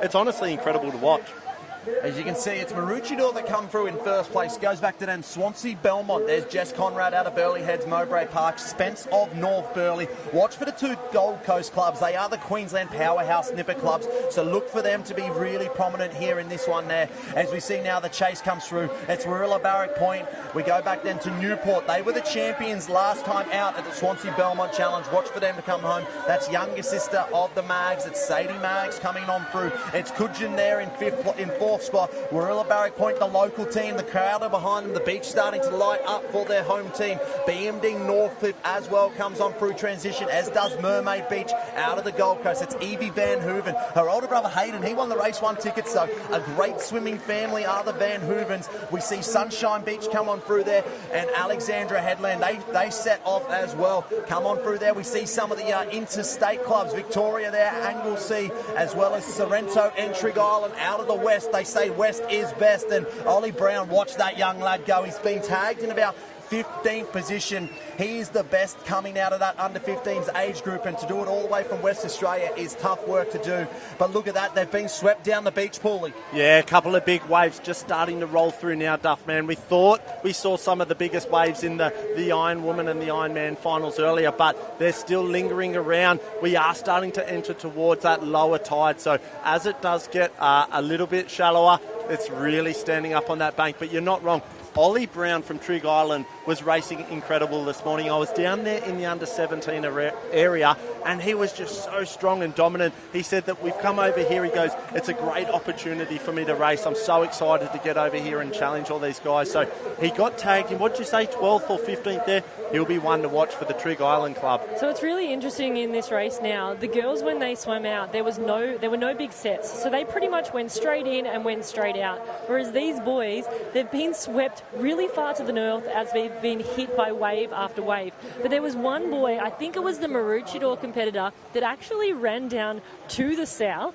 It's honestly incredible to watch. As you can see, it's Maroochydore that come through in first place. Goes back to then Swansea, Belmont. There's Jess Conrad out of Burleigh Heads, Mowbray Park. Spence of North Burleigh. Watch for the two Gold Coast clubs. They are the Queensland powerhouse nipper clubs, so look for them to be really prominent here in this one there. As we see now the chase comes through, it's Warilla Barrack Point. We go back then to Newport. They were the champions last time out at the Swansea Belmont Challenge. Watch for them to come home. That's younger sister of the Mags. It's Sadie Mags coming on through. It's Coogin there in fourth spot. Warilla Barrack Point, the local team, the crowd are behind them, the beach starting to light up for their home team. BMD Northcliffe as well comes on through transition, as does Mermaid Beach out of the Gold Coast. It's Evie Van Hooven. Her older brother Hayden, he won the race 1 ticket, so a great swimming family are the Van Hoovens. We see Sunshine Beach come on through there, and Alexandra Headland, they set off as well. Come on through there. We see some of the interstate clubs, Victoria there, Anglesea, as well as Sorrento and Trigg Island out of the west. They say west is best, and Ollie Brown, watch that young lad go. He's been tagged in about 15th position. He's the best coming out of that under 15s age group, and to do it all the way from West Australia is tough work to do. But look at that, they've been swept down the beach, Paulie. Yeah, a couple of big waves just starting to roll through now, Duff, man. We thought we saw some of the biggest waves in the ironwoman and the ironman finals earlier, but they're still lingering around. We are starting to enter towards that lower tide, so as it does get a little bit shallower, it's really standing up on that bank. But you're not wrong. Ollie Brown from Trigg Island was racing incredible this morning. I was down there in the under-17 area, and he was just so strong and dominant. He said that we've come over here, he goes, it's a great opportunity for me to race. I'm so excited to get over here and challenge all these guys. So he got tagged in, what'd you say, 12th or 15th there? He'll be one to watch for the Trigg Island Club. So it's really interesting in this race now. The girls, when they swam out, there were no big sets. So they pretty much went straight in and went straight out. Whereas these boys, they've been swept really far to the north as they've been hit by wave after wave. But there was one boy, I think it was the Maroochydore competitor, that actually ran down to the south.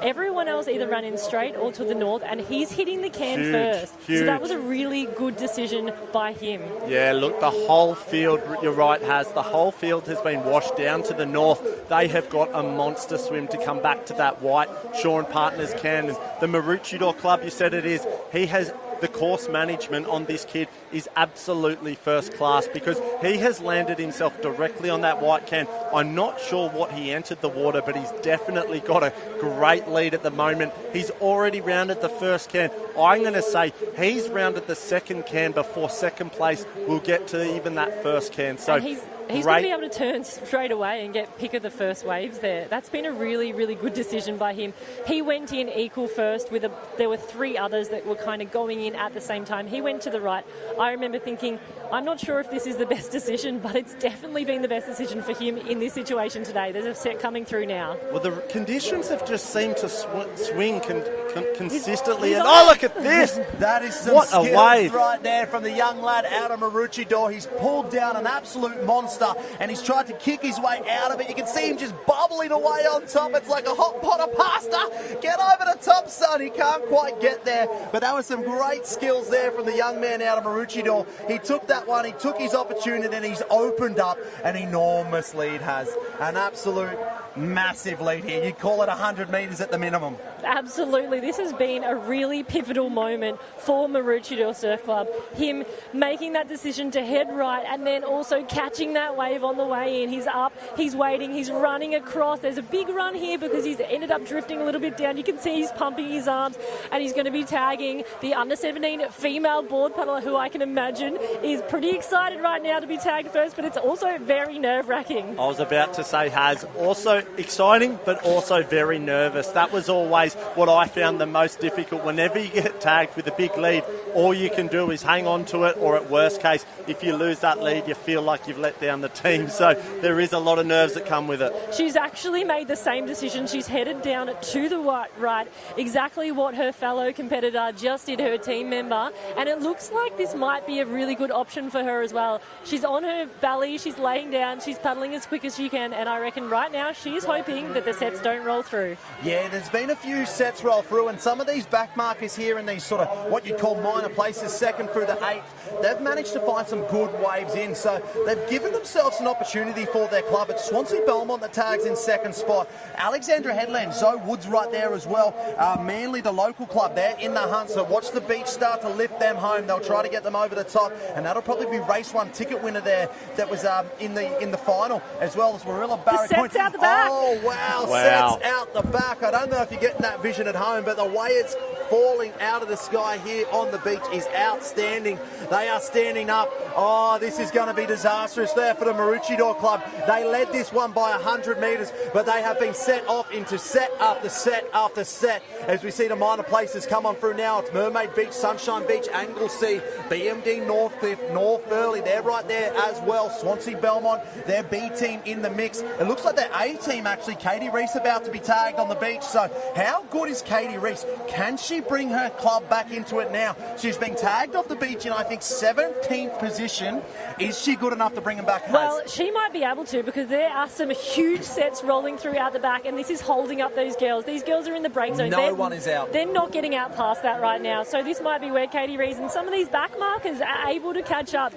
Everyone else either ran in straight or to the north, and he's hitting the can first. Huge. So that was a really good decision by him. Yeah, look, the whole field, you're right, the whole field has been washed down to the north. They have got a monster swim to come back to that white Shore and Partners can. And the Maroochydore Club, you said it is, he has the course management on this kid is absolutely first class, because he has landed himself directly on that white can. I'm not sure what he entered the water, but he's definitely got a great lead at the moment. He's already rounded the first can. I'm going to say he's rounded the second can before second place will get to even that first can. So and he's going to be able to turn straight away and get pick of the first waves there. That's been a really, really good decision by him. He went in equal first there were 3 others that were kind of going in at the same time. He went to the right. I remember thinking, I'm not sure if this is the best decision, but it's definitely been the best decision for him in this situation today. There's a set coming through now. Well, the conditions have just seemed to swing consistently. And oh, look at this! That is some what skills a wave right there from the young lad out of Maroochydore. He's pulled down an absolute monster and he's tried to kick his way out of it. You can see him just bubbling away on top. It's like a hot pot of pasta. Get over the top, son. He can't quite get there. But that was some great skills there from the young man out of Maroochydore. He took that one, he took his opportunity, and he's opened up an enormous lead. Has an absolute massive lead here. You'd call it 100 metres at the minimum. Absolutely. This has been a really pivotal moment for Maroochydore Surf Club. Him making that decision to head right and then also catching that wave on the way in. He's up, he's waiting, he's running across. There's a big run here because he's ended up drifting a little bit down. You can see he's pumping his arms and he's going to be tagging the under-17 female board paddler, who I can imagine is pretty excited right now to be tagged first, but it's also very nerve-wracking. I was about to say, Has, also exciting, but also very nervous. That was always what I found the most difficult. Whenever you get tagged with a big lead, all you can do is hang on to it, or at worst case, if you lose that lead, you feel like you've let down the team. So there is a lot of nerves that come with it. She's actually made the same decision. She's headed down to the right, exactly what her fellow competitor just did, her team member, and it looks like this might be a really good option for her as well. She's on her belly, she's laying down, she's paddling as quick as she can, and I reckon right now she is hoping that the sets don't roll through. Yeah, there's been a few sets roll through, and some of these back markers here in these sort of what you'd call minor places, second through the eighth, they've managed to find some good waves in, so they've given themselves an opportunity for their club. It's Swansea Belmont that tags in second spot. Alexandra Headland, Zoe Woods right there as well. Manly, the local club, they're in the hunt, so watch the beach start to lift them home. They'll try to get them over the top, and that'll probably be race 1 ticket winner there that was in the final, as well as Marilla Barrack. Sets out the back. Oh, wow. Sets out the back. I don't know if you're getting that vision at home, but the way it's falling out of the sky here on the beach is outstanding. They are standing up. Oh, this is going to be disastrous there for the Maroochydore Club. They led this one by 100 metres, but they have been set off into set after set after set. As we see the minor places come on through now, it's Mermaid Beach, Sunshine Beach, Anglesea, BMD Northcliffe, North Burleigh, they're right there as well. Swansea Belmont, their B team in the mix. It looks like their A team actually, Katie Reese, about to be tagged on the beach. So how good is Katie Reese? Can she bring her club back into it now? She's been tagged off the beach in, I think, 17th position. Is she good enough to bring them back? Well, she might be able to, because there are some huge sets rolling through out the back, and this is holding up those girls. These girls are in the break zone. No one is out. They're not getting out past that right now. So this might be where Katie Reese and some of these back markers are able to catch up.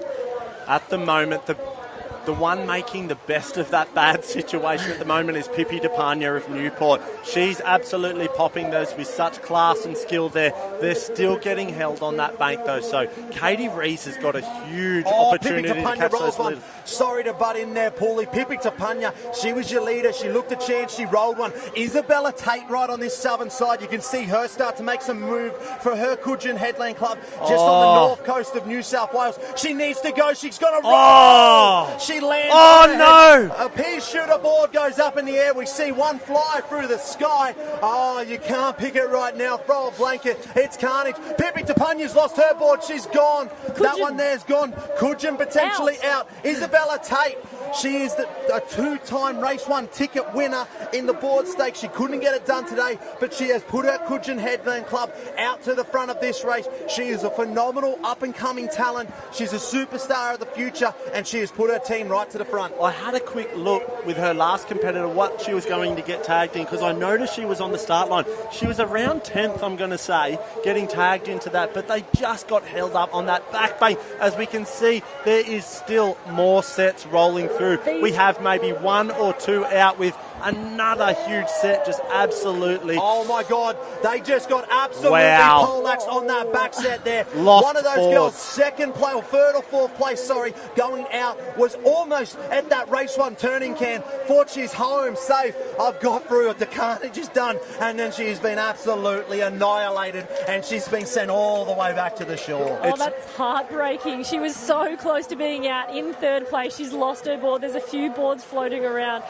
At the moment, the one making the best of that bad situation at the moment is Pippi DePagna of Newport. She's absolutely popping those with such class and skill there. They're still getting held on that bank, though. So Katie Reese has got a huge opportunity to catch those leaders. Sorry to butt in there, Paulie. Pippi DePagna, she was your leader. She looked a chance. She rolled one. Isabella Tate right on this southern side. You can see her start to make some move for her Coogin Headland Club just on the north coast of New South Wales. She needs to go. She's going to roll. She lands. Oh, no. A pea shooter board goes up in the air. We see one fly through the sky. Oh, you can't pick it right now. Throw a blanket. It's carnage. Pippi DePagna's lost her board. She's gone. That one there's gone. Coogin potentially out. Isabella Tate, she is a 2-time race 1 ticket winner in the board stakes. She couldn't get it done today, but she has put her Coogin Headland Club out to the front of this race. She is a phenomenal up-and-coming talent. She's a superstar of the future, and she has put her team right to the front. I had a quick look with her last competitor what she was going to get tagged in, because I noticed she was on the start line. She was around 10th, I'm going to say, getting tagged into that, but they just got held up on that back bank. As we can see, there is still more sets rolling through. We have maybe 1 or 2 out with Another huge set, just absolutely. Oh my God, they just got absolutely poleaxed on that back set there. Lost One of those forward. girls, second place, or third or fourth place, going out, was almost at that race one turning can. Thought she's home safe. I've got through it. The carnage is done. And then she's been absolutely annihilated, and she's been sent all the way back to the shore. Oh, that's heartbreaking. She was so close to being out in third place. She's lost her board. There's a few boards floating around.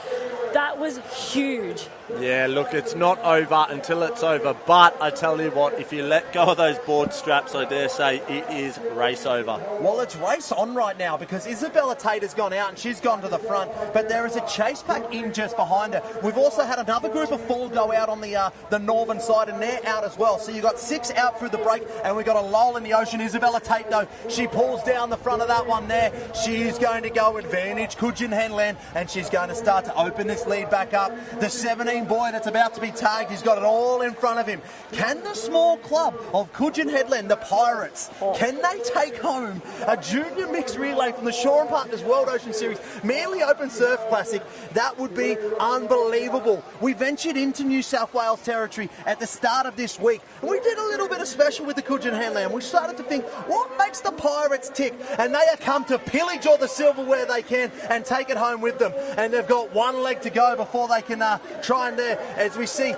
That was huge. Yeah, look, it's not over until it's over. But I tell you what, if you let go of those board straps, I dare say it is race over. Well, it's race on right now because Isabella Tate has gone out and she's gone to the front, but there is a chase pack in just behind her. We've also had another group of 4 go out on the northern side, and they're out as well. So you've got 6 out through the break, and we've got a lull in the ocean. Isabella Tate, though, she pulls down the front of that one there. She's going to go advantage Coogin Headland, and she's going to start to open this lead back up. The 17 boy that's about to be tagged, he's got it all in front of him. Can the small club of Coogin Headland, the Pirates, can they take home a junior mixed relay from the Shore & Partners World Ocean Series Manly Open Surf Classic? That would be unbelievable. We ventured into New South Wales territory at the start of this week, and we did a little bit of special with the Coogin Headland. We started to think, what makes the Pirates tick? And they have come to pillage all the silverware they can and take it home with them. And they've got one leg to go before they can try and as we see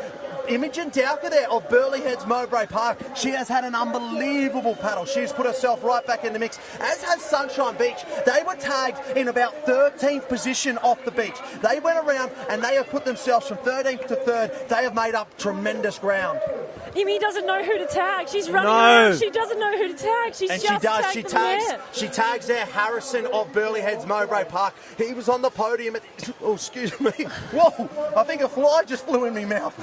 Imogen Dowker there of Burleigh Heads Mowbray Park. She has had an unbelievable paddle. She's put herself right back in the mix, as has Sunshine Beach. They were tagged in about 13th position off the beach. They went around and they have put themselves from 13th to 3rd. They have made up tremendous ground. Imi doesn't know who to tag. She's running around. She doesn't know who to tag. She's and just she does. tagged She tags there Harrison of Burleigh Heads Mowbray Park. He was on the podium at... Oh, excuse me. Whoa, I think a fly just flew in my mouth.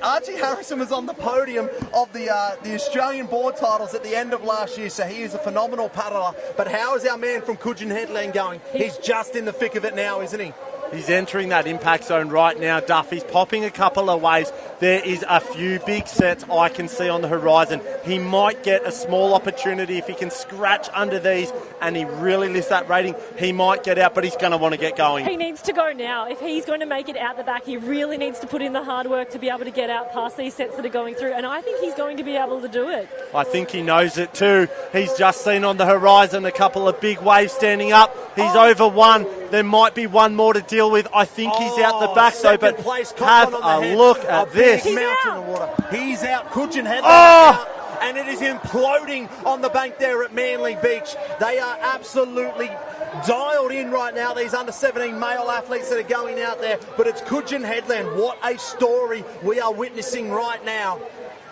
Archie Harrison was on the podium of the Australian board titles at the end of last year, so he is a phenomenal paddler. But how is our man from Coogin Headland going? He's just in the thick of it now, isn't he? He's entering that impact zone right now, Duff. He's popping a couple of waves. There is a few big sets I can see on the horizon. He might get a small opportunity if he can scratch under these and he really lifts that rating. He might get out, but he's going to want to get going. He needs to go now. If he's going to make it out the back, he really needs to put in the hard work to be able to get out past these sets that are going through, and I think he's going to be able to do it. I think he knows it too. He's just seen on the horizon a couple of big waves standing up. He's over one. There might be one more to deal with. I think he's out the back though, but have a look at this. He's out. He's out. Coogin Headland out. And it is imploding on the bank there at Manly Beach. They are absolutely dialed in right now, these under-17 male athletes that are going out there. But it's Coogin Headland. What a story we are witnessing right now.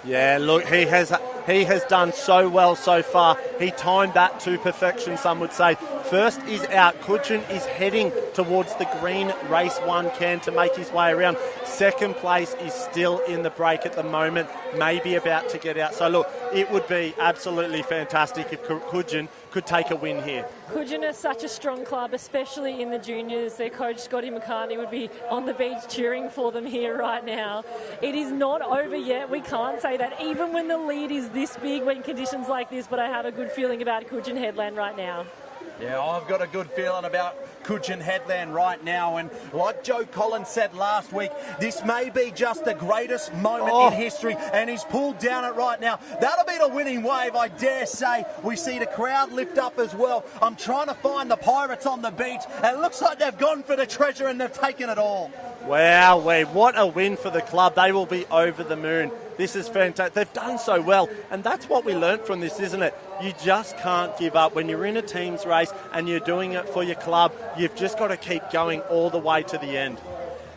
Yeah, look, he has done so well so far. He timed that to perfection, some would say. First is out. Coogin is heading towards the green race one can to make his way around. Second place is still in the break at the moment, maybe about to get out. So look, it would be absolutely fantastic if Coogin could take a win here. Coogin is such a strong club, especially in the juniors. Their coach, Scotty McCartney, would be on the beach cheering for them here right now. It is not over yet. We can't say that, even when the lead is this big, when conditions like this, but I have a good feeling about Coogin Headland right now. Yeah, I've got a good feeling about Coogin Headland right now, and like Joe Collins said last week, this may be just the greatest moment in history, and he's pulled down it right now. That'll be the winning wave, I dare say. We see the crowd lift up as well. I'm trying to find the Pirates on the beach, and it looks like they've gone for the treasure and they've taken it all. Wow, what a win for the club. They will be over the moon. This is fantastic. They've done so well, and that's what we learned from this, isn't it? You just can't give up. When you're in a team's race and you're doing it for your club, you've just got to keep going all the way to the end.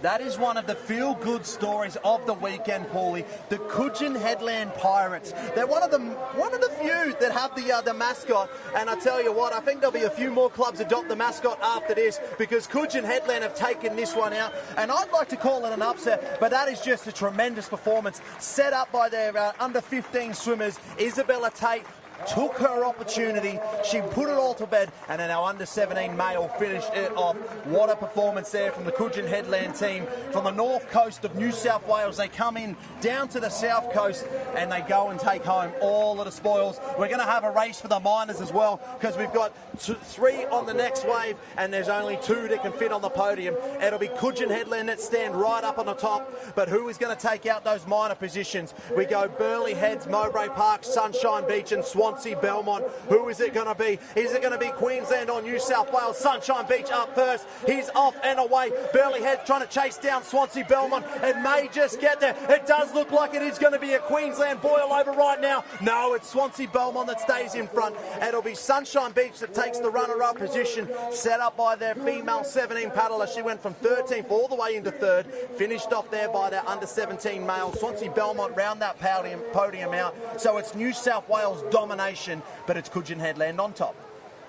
That is one of the feel-good stories of the weekend, Paulie. The Coogin Headland Pirates. They're one of the few that have the mascot. And I tell you what, I think there'll be a few more clubs adopt the mascot after this, because Coogin Headland have taken this one out. And I'd like to call it an upset, but that is just a tremendous performance set up by their under-15 swimmers, Isabella Tate, took her opportunity. She put it all to bed, and then our under-17 male finished it off. What a performance there from the Coogin Headland team from the north coast of New South Wales. They come in down to the south coast and they go and take home all of the spoils. We're going to have a race for the minors as well, because we've got 3 on the next wave and there's only 2 that can fit on the podium. It'll be Coogin Headland that stand right up on the top, but who is going to take out those minor positions? We go Burleigh Heads, Mowbray Park, Sunshine Beach and Swansea Belmont. Who is it going to be? Is it going to be Queensland or New South Wales? Sunshine Beach up first. He's off and away. Burleigh Heads trying to chase down Swansea Belmont. It may just get there. It does look like it is going to be a Queensland boil over right now. No, it's Swansea Belmont that stays in front. It'll be Sunshine Beach that takes the runner-up position, set up by their female 17 paddler. She went from 13th all the way into 3rd, finished off there by their under-17 male. Swansea Belmont round that podium out. So it's New South Wales domination, but it's Coogin Headland on top.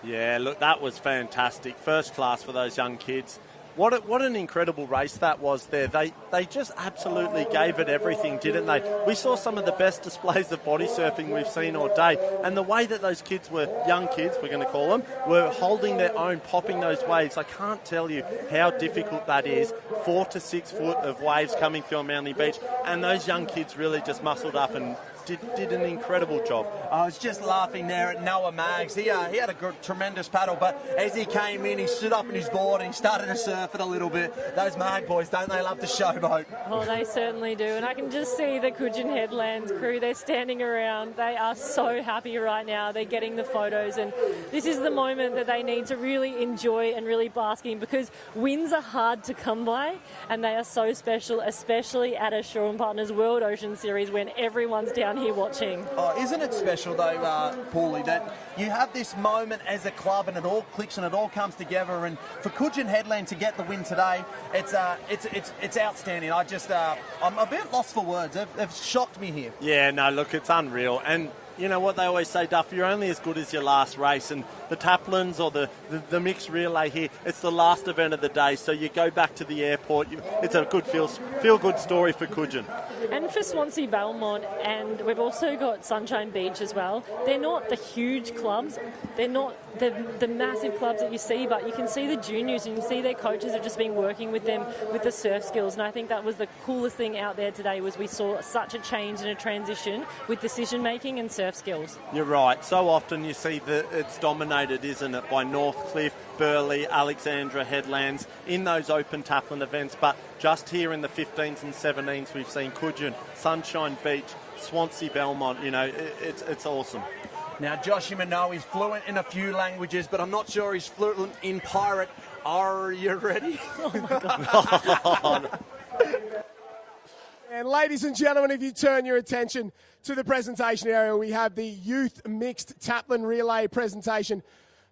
Yeah, look, that was fantastic. First class for those young kids. What an incredible race that was there. They just absolutely gave it everything, didn't they? We saw some of the best displays of body surfing we've seen all day. And the way that those kids were, young kids, we're going to call them, were holding their own, popping those waves. I can't tell you how difficult that is. 4 to 6 foot of waves coming through on Manly Beach. And those young kids really just muscled up and did an incredible job. I was just laughing there at Noah Maggs. He had a tremendous paddle, but as he came in, he stood up in his board and he started to surf it a little bit. Those Mag boys, don't they love to showboat? Oh, they certainly do. And I can just see the Coogin Headlands crew. They're standing around. They are so happy right now. They're getting the photos. And this is the moment that they need to really enjoy and really bask in, because wins are hard to come by and they are so special, especially at a Shaw and Partners World Ocean Series when everyone's down here watching. Oh, isn't it special though, Paulie, that you have this moment as a club and it all clicks and it all comes together, and for Coogin Headland to get the win today, it's outstanding. I'm a bit lost for words. They've shocked me here. Yeah, no, look, it's unreal. And you know what they always say, Duff, you're only as good as your last race. And the Taplins or the mixed relay here, it's the last event of the day. So you go back to the airport. It's a good feel-good story for Coogin. And for Swansea Belmont, and we've also got Sunshine Beach as well. They're not the huge clubs. They're not the massive clubs that you see, but you can see the juniors and you see their coaches have just been working with them with the surf skills. And I think that was the coolest thing out there today, was we saw such a change and a transition with decision-making and surf skills. You're right. So often you see that it's dominated, isn't it, by Northcliffe, Burleigh, Alexandra Headlands in those open Taplin events. But just here in the 15s and 17s, we've seen Coogin, Sunshine Beach, Swansea Belmont. You know, it's awesome. Now, Joshy Manoa is fluent in a few languages, but I'm not sure he's fluent in pirate. Are you ready? Oh, my God. And ladies and gentlemen, if you turn your attention to the presentation area, we have the Youth Mixed Taplin Relay presentation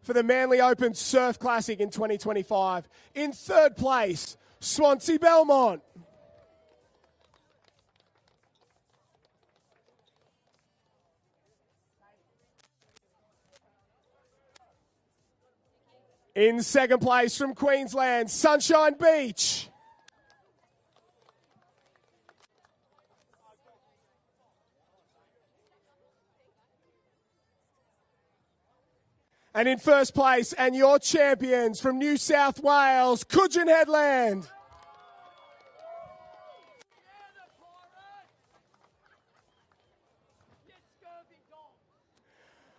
for the Manly Open Surf Classic in 2025. In 3rd place, Swansea Belmont. In 2nd place from Queensland, Sunshine Beach. And in 1st place, and your champions from New South Wales, Coogin Headland.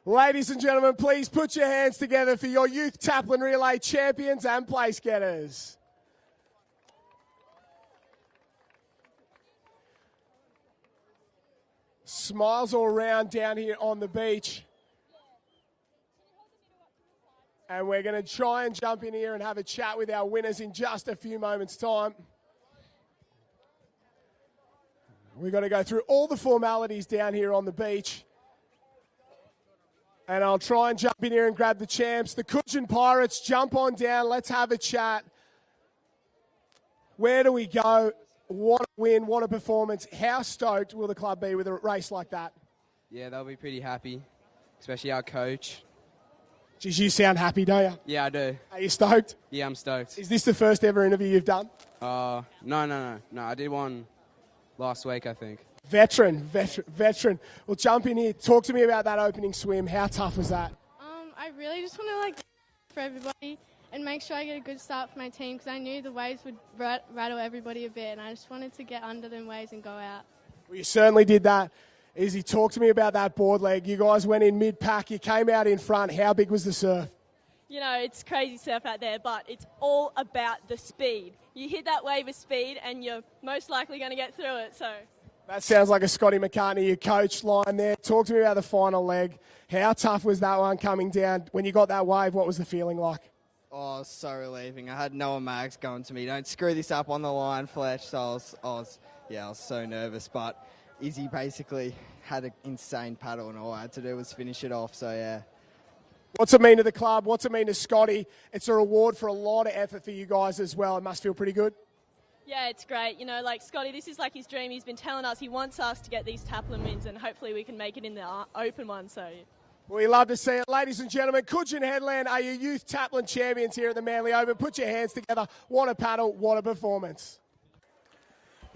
Ladies and gentlemen, please put your hands together for your Youth Taplin Relay champions and place getters. Smiles all around down here on the beach. And we're going to try and jump in here and have a chat with our winners in just a few moments' time. We've got to go through all the formalities down here on the beach. And I'll try and jump in here and grab the champs. The Coogin Pirates, jump on down. Let's have a chat. Where do we go? What a win, what a performance. How stoked will the club be with a race like that? Yeah, they'll be pretty happy, especially our coach. Geez, you sound happy, don't you? Yeah, I do. Are you stoked? Yeah, I'm stoked. Is this the first ever interview you've done? No. I did one last week, I think. Veteran. We'll jump in here. Talk to me about that opening swim. How tough was that? I really just want to for everybody and make sure I get a good start for my team because I knew the waves would rattle everybody a bit and I just wanted to get under them waves and go out. Well, you certainly did that. Izzy, talk to me about that board leg. You guys went in mid-pack. You came out in front. How big was the surf? You know, it's crazy surf out there, but it's all about the speed. You hit that wave of speed and you're most likely going to get through it. So That sounds like a Scotty McCartney, your coach, line there. Talk to me about the final leg. How tough was that one coming down? When you got that wave, what was the feeling like? Oh, it was so relieving. I had Noah Maggs going to me, don't screw this up on the line, Fletch. So I was so nervous. But Izzy basically had an insane paddle and all I had to do was finish it off. So, yeah. What's it mean to the club? What's it mean to Scotty? It's a reward for a lot of effort for you guys as well. It must feel pretty good. yeah, it's great. You know, like Scotty, this is like his dream. He's been telling us he wants us to get these Taplin wins and hopefully we can make it in the open one. So. We love to see it. Ladies and gentlemen, Coogin Headland are your youth Taplin champions here at the Manly Open. Put your hands together. What a paddle, what a performance.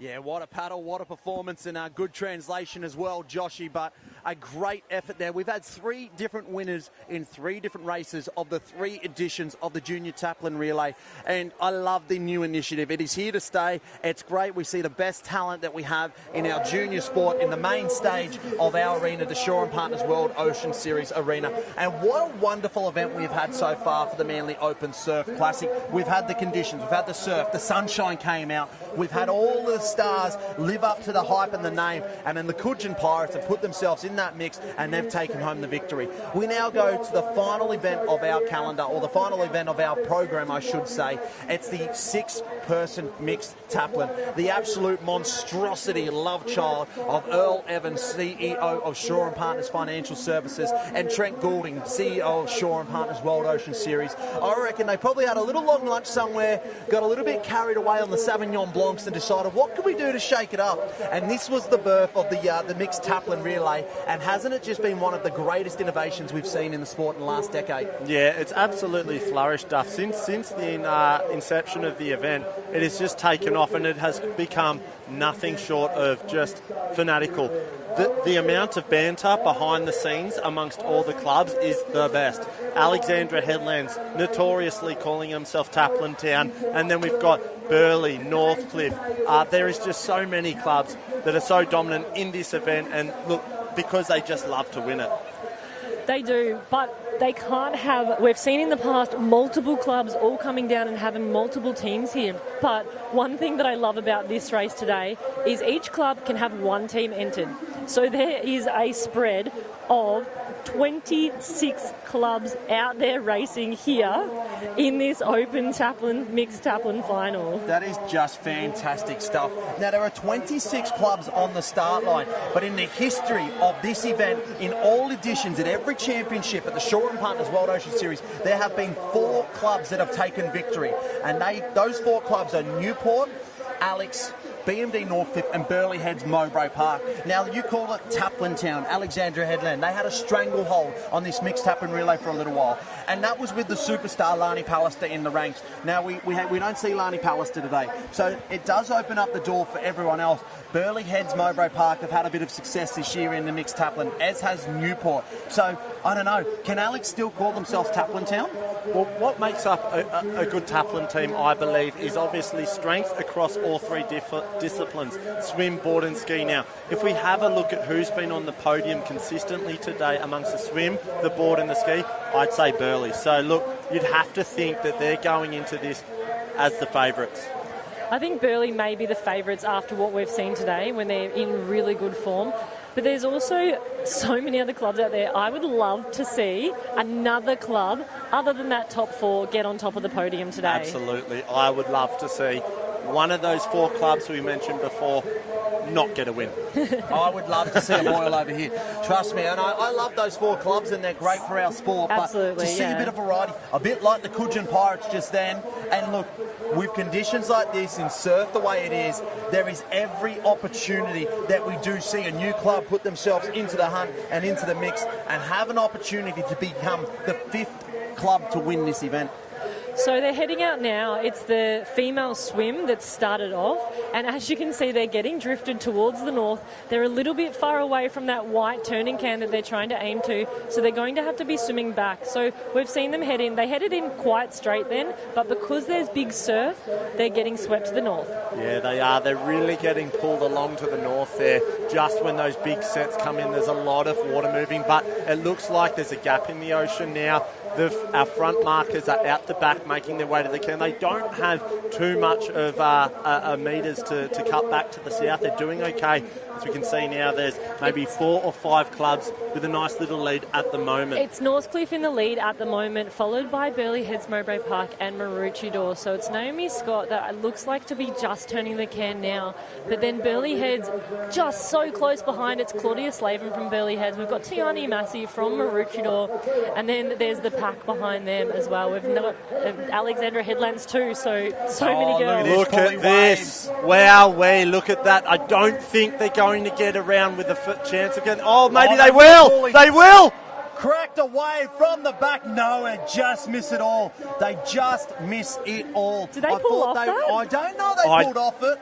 Yeah, what a paddle, what a performance, and a good translation as well, Joshy, but a great effort there. We've had 3 different winners in 3 different races of the 3 editions of the Junior Taplin Relay, and I love the new initiative. It is here to stay. It's great. We see the best talent that we have in our junior sport in the main stage of our arena, the Shaw & Partners World Ocean Series Arena, and what a wonderful event we've had so far for the Manly Open Surf Classic. We've had the conditions, we've had the surf, the sunshine came out, we've had all the stars live up to the hype and the name, and then the Coogin Pirates have put themselves in that mix and they've taken home the victory. We now go to the final event of our calendar, or the final event of our program, I should say. It's the 6-person mixed Taplin, the absolute monstrosity love child of Earl Evans, CEO of Shaw & Partners Financial Services, and Trent Goulding, CEO of Shaw & Partners World Ocean Series. I reckon they probably had a little long lunch somewhere, got a little bit carried away on the Sauvignon Blancs and decided, what can we do to shake it up? And this was the birth of the mixed Taplin relay, and hasn't it just been one of the greatest innovations we've seen in the sport in the last decade? Yeah, it's absolutely flourished, Duff. Since the inception of the event, it has just taken off and it has become nothing short of just fanatical. The amount of banter behind the scenes amongst all the clubs is the best. Alexandra Headlands notoriously calling himself Taplin Town, and then we've got Burleigh, Northcliffe. There is just so many clubs that are so dominant in this event, and look, because they just love to win it. They do, but they can't have... We've seen in the past multiple clubs all coming down and having multiple teams here. But one thing that I love about this race today is each club can have one team entered. So there is a spread of 26 clubs out there racing here in this open Taplin, mixed Taplin final. That is just fantastic stuff. Now, there are 26 clubs on the start line, but in the history of this event, in all editions, at every championship at the Shaw & Partners World Ocean Series, there have been 4 clubs that have taken victory. And those 4 clubs are Newport, Alex, BMD Northcliffe and Burleigh Heads Mowbray Park. Now, you call it Taplin Town, Alexandra Headland. They had a stranglehold on this mixed Taplin relay for a little while, and that was with the superstar Lani Pallister in the ranks. Now, we don't see Lani Pallister today, so it does open up the door for everyone else. Burleigh Heads Mowbray Park have had a bit of success this year in the mixed Taplin, as has Newport. So, I don't know, can Alex still call themselves Taplin Town? Well, what makes up a good Taplin team, I believe, is obviously strength across all 3 disciplines, swim, board and ski. Now, if we have a look at who's been on the podium consistently today amongst the swim, the board and the ski, I'd say Burleigh. So, look, you'd have to think that they're going into this as the favourites. I think Burleigh may be the favourites after what we've seen today when they're in really good form. But there's also so many other clubs out there. I would love to see another club, other than that top 4, get on top of the podium today. Absolutely. I would love to see one of those 4 clubs we mentioned before not get a win. I would love to see a boil over here. Trust me, and I love those 4 clubs and they're great for our sport. Absolutely, but to see a bit of variety, a bit like the Coogin Pirates just then, and look, with conditions like this in surf the way it is, there is every opportunity that we do see a new club put themselves into the hunt and into the mix and have an opportunity to become the 5th club to win this event. So they're heading out now. It's the female swim that started off, and as you can see, they're getting drifted towards the north. They're a little bit far away from that white turning can that they're trying to aim to, so they're going to have to be swimming back. So we've seen them head in. They headed in quite straight then, but because there's big surf, they're getting swept to the north. Yeah, they are. They're really getting pulled along to the north there. Just when those big sets come in, there's a lot of water moving, but it looks like there's a gap in the ocean now. Our front markers are out the back making their way to the can. They don't have too much of metres to cut back to the south. They're doing okay. As we can see now, there's maybe 4 or 5 clubs with a nice little lead at the moment. It's Northcliffe in the lead at the moment, followed by Burleigh Heads, Mowbray Park and Maroochydore. So it's Naomi Scott that looks like to be just turning the can now. But then Burleigh Heads just so close behind. It's Claudia Slavin from Burleigh Heads. We've got Tiani Massey from Maroochydore. And then there's the pack behind them as well. We've got Alexandra Headlands too, so many girls. Look at this. Wow, look at that. I don't think they're going to get around with a chance of getting... Oh, maybe they will. They will. Cracked away from the back. No, and just miss it all. They just miss it all. Did they pull off that? I don't know they pulled off it.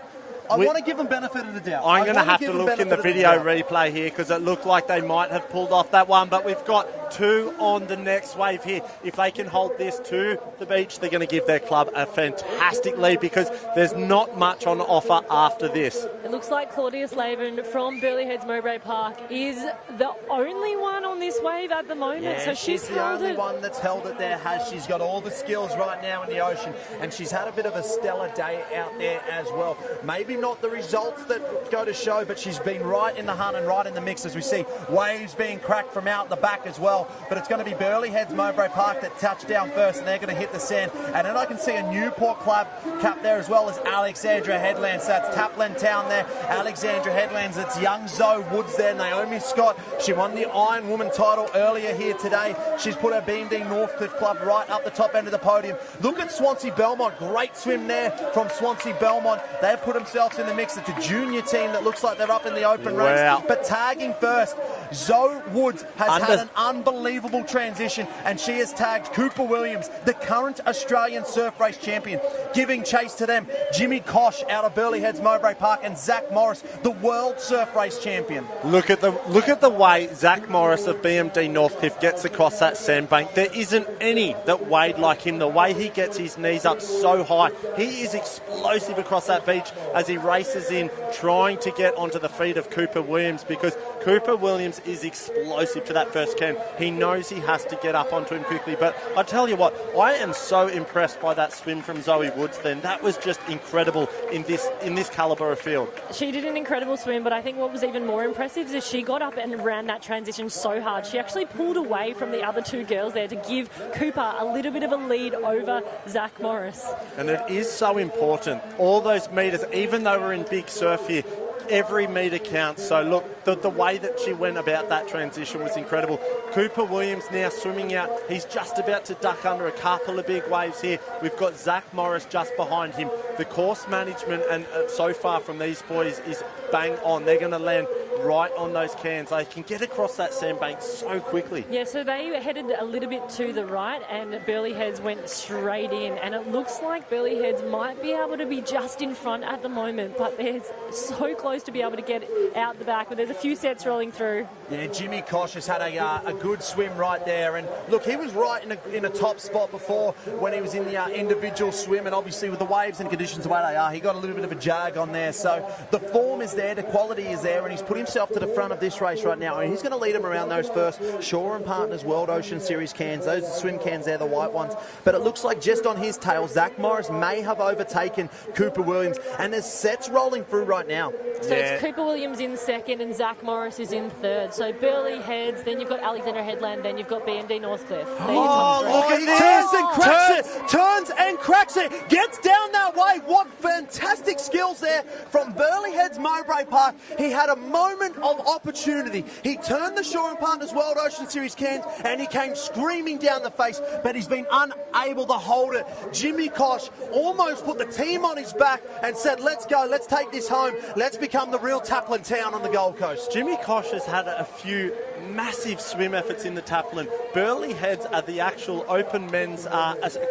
I want to give them benefit of the doubt. I'm going to have to look in the video replay here because it looked like they might have pulled off that one, but we've got 2 on the next wave here. If they can hold this to the beach, they're going to give their club a fantastic lead because there's not much on offer after this. It looks like Claudia Slavin from Burleigh Heads Mowbray Park is the only one on this wave at the moment. Yeah, so she's the only one that's held it there. She's got all the skills right now in the ocean, and she's had a bit of a stellar day out there as well. Maybe not the results that go to show, but she's been right in the hunt and right in the mix as we see waves being cracked from out the back as well. But it's going to be Burleigh Heads Mowbray Park that touch down first, and they're going to hit the sand. And then I can see a Newport club cap there as well as Alexandra Headlands. So that's Tapland Town there, Alexandra Headlands. It's young Zoe Woods there, Naomi Scott. She won the Ironwoman title earlier here today. She's put her BMD Northcliffe club right up the top end of the podium. Look at Swansea Belmont. Great swim there from Swansea Belmont. They've put themselves in the mix. It's a junior team that looks like they're up in the open race. But tagging first, Zoe Woods has had an unbelievable transition, and she has tagged Cooper Williams, the current Australian surf race champion, giving chase to them Jimmy Kosh out of Burleigh Heads Mowbray Park and Zach Morris, the world surf race champion. Look at the way Zach Morris of BMD Northcliffe gets across that sandbank. There isn't any that wade like him. The way he gets his knees up so high, he is explosive across that beach as he races in, trying to get onto the feet of Cooper Williams, because Cooper Williams is explosive to that first can. He knows he has to get up onto him quickly. But I tell you what, I am so impressed by that swim from Zoe Woods then. That was just incredible in this calibre of field. She did an incredible swim, but I think what was even more impressive is she got up and ran that transition so hard. She actually pulled away from the other 2 girls there to give Cooper a little bit of a lead over Zach Morris. And it is so important. All those metres, even though we're in big surf here, every metre counts. So look, the way that she went about that transition was incredible. Cooper Williams now swimming out. He's just about to duck under a couple of big waves here. We've got Zach Morris just behind him. The course management and so far from these boys is bang on. They're going to land right on those cans. They can get across that sandbank so quickly. Yeah, so they headed a little bit to the right and Burleigh Heads went straight in, and it looks like Burleigh Heads might be able to be just in front at the moment, but they're so close to be able to get out the back, but there's a few sets rolling through. Yeah, Jimmy Kosh has had a good swim right there, and look, he was right in a top spot before when he was in the individual swim, and obviously with the waves and conditions the way they are, he got a little bit of a jag on there. So the form is there, the quality is there, and he's put himself to the front of this race right now, and he's going to lead him around those first Shaw and Partners World Ocean Series cans. Those are swim cans there, the white ones. But it looks like just on his tail, Zach Morris may have overtaken Cooper Williams, and there's sets rolling through right now. So it's Cooper Williams in second and Zach Morris is in third. So Burleigh Heads, then you've got Alexandra Headland, then you've got BMD Northcliffe. Oh, look at this! Turns and cracks it, gets down that wave. What fantastic skills there from Burleigh Heads Mowbray Park. He had a moment moment of opportunity. He turned the Shore and Partners World Ocean Series cans and he came screaming down the face, but he's been unable to hold it. Jimmy Kosh almost put the team on his back and said, let's go, let's take this home, let's become the real Taplin town on the Gold Coast. Jimmy Kosh has had a few massive swim efforts in the Taplin. Burleigh Heads are the actual Open Men's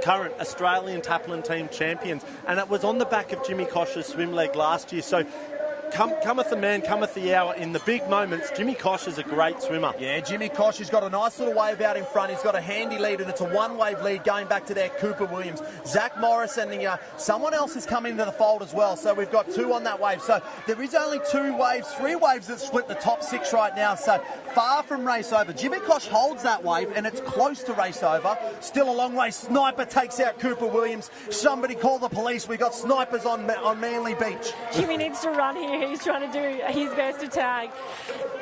current Australian Taplin team champions, and it was on the back of Jimmy Kosh's swim leg last year. So cometh the man, cometh the hour. In the big moments, Jimmy Kosh is a great swimmer. Yeah, Jimmy Kosh has got a nice little wave out in front. He's got a handy lead, and it's a one-wave lead going back to there, Cooper Williams. Zach Morris and someone else has come into the fold as well. So we've got two on that wave. So there is only three waves that split the top six right now. So far from race over. Jimmy Kosh holds that wave, and it's close to race over. Still a long way. Sniper takes out Cooper Williams. Somebody call the police. We got snipers on Manly Beach. Jimmy needs to run here. He's trying to do his best to tag.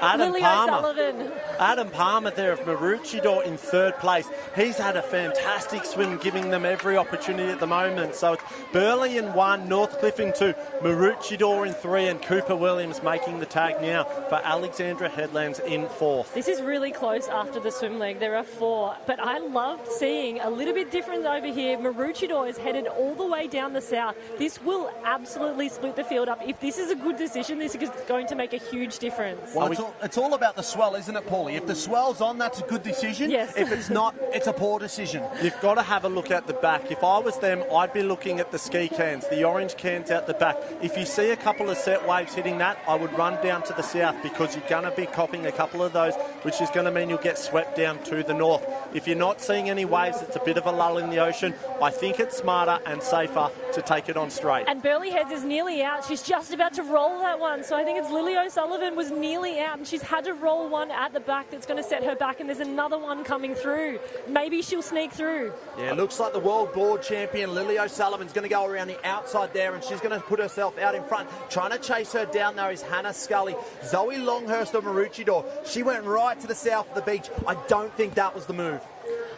Adam O'Sullivan. Adam Palmer there of Maroochydore in third place. He's had a fantastic swim, giving them every opportunity at the moment. So it's Burleigh in 1, Northcliffe in 2, Maroochydore in 3, and Cooper Williams making the tag now for Alexandra Headlands in 4th. This is really close after the swim leg. There are 4, but I loved seeing a little bit different over here. Maroochydore is headed all the way down the south. This will absolutely split the field up. If this is a good decision, this is going to make a huge difference. Well, it's all about the swell, isn't it, Paulie? If the swell's on, that's a good decision. Yes. If it's not, it's a poor decision. You've got to have a look at the back. If I was them, I'd be looking at the ski cans, the orange cans out the back. If you see a couple of set waves hitting that, I would run down to the south, because you're going to be copping a couple of those, which is going to mean you'll get swept down to the north. If you're not seeing any waves, it's a bit of a lull in the ocean. I think it's smarter and safer to take it on straight. And Burleigh Heads is nearly out. She's just about to roll that one. So I think it's Lily O'Sullivan was nearly out, and she's had to roll one at the back that's going to set her back, and there's another one coming through. Maybe she'll sneak through. Yeah, it looks like the world board champion Lily O'Sullivan's going to go around the outside there, and she's going to put herself out in front. Trying to chase her down there is Hannah Scully. Zoe Longhurst of Maroochydore. She went right to the south of the beach. I don't think that was the move.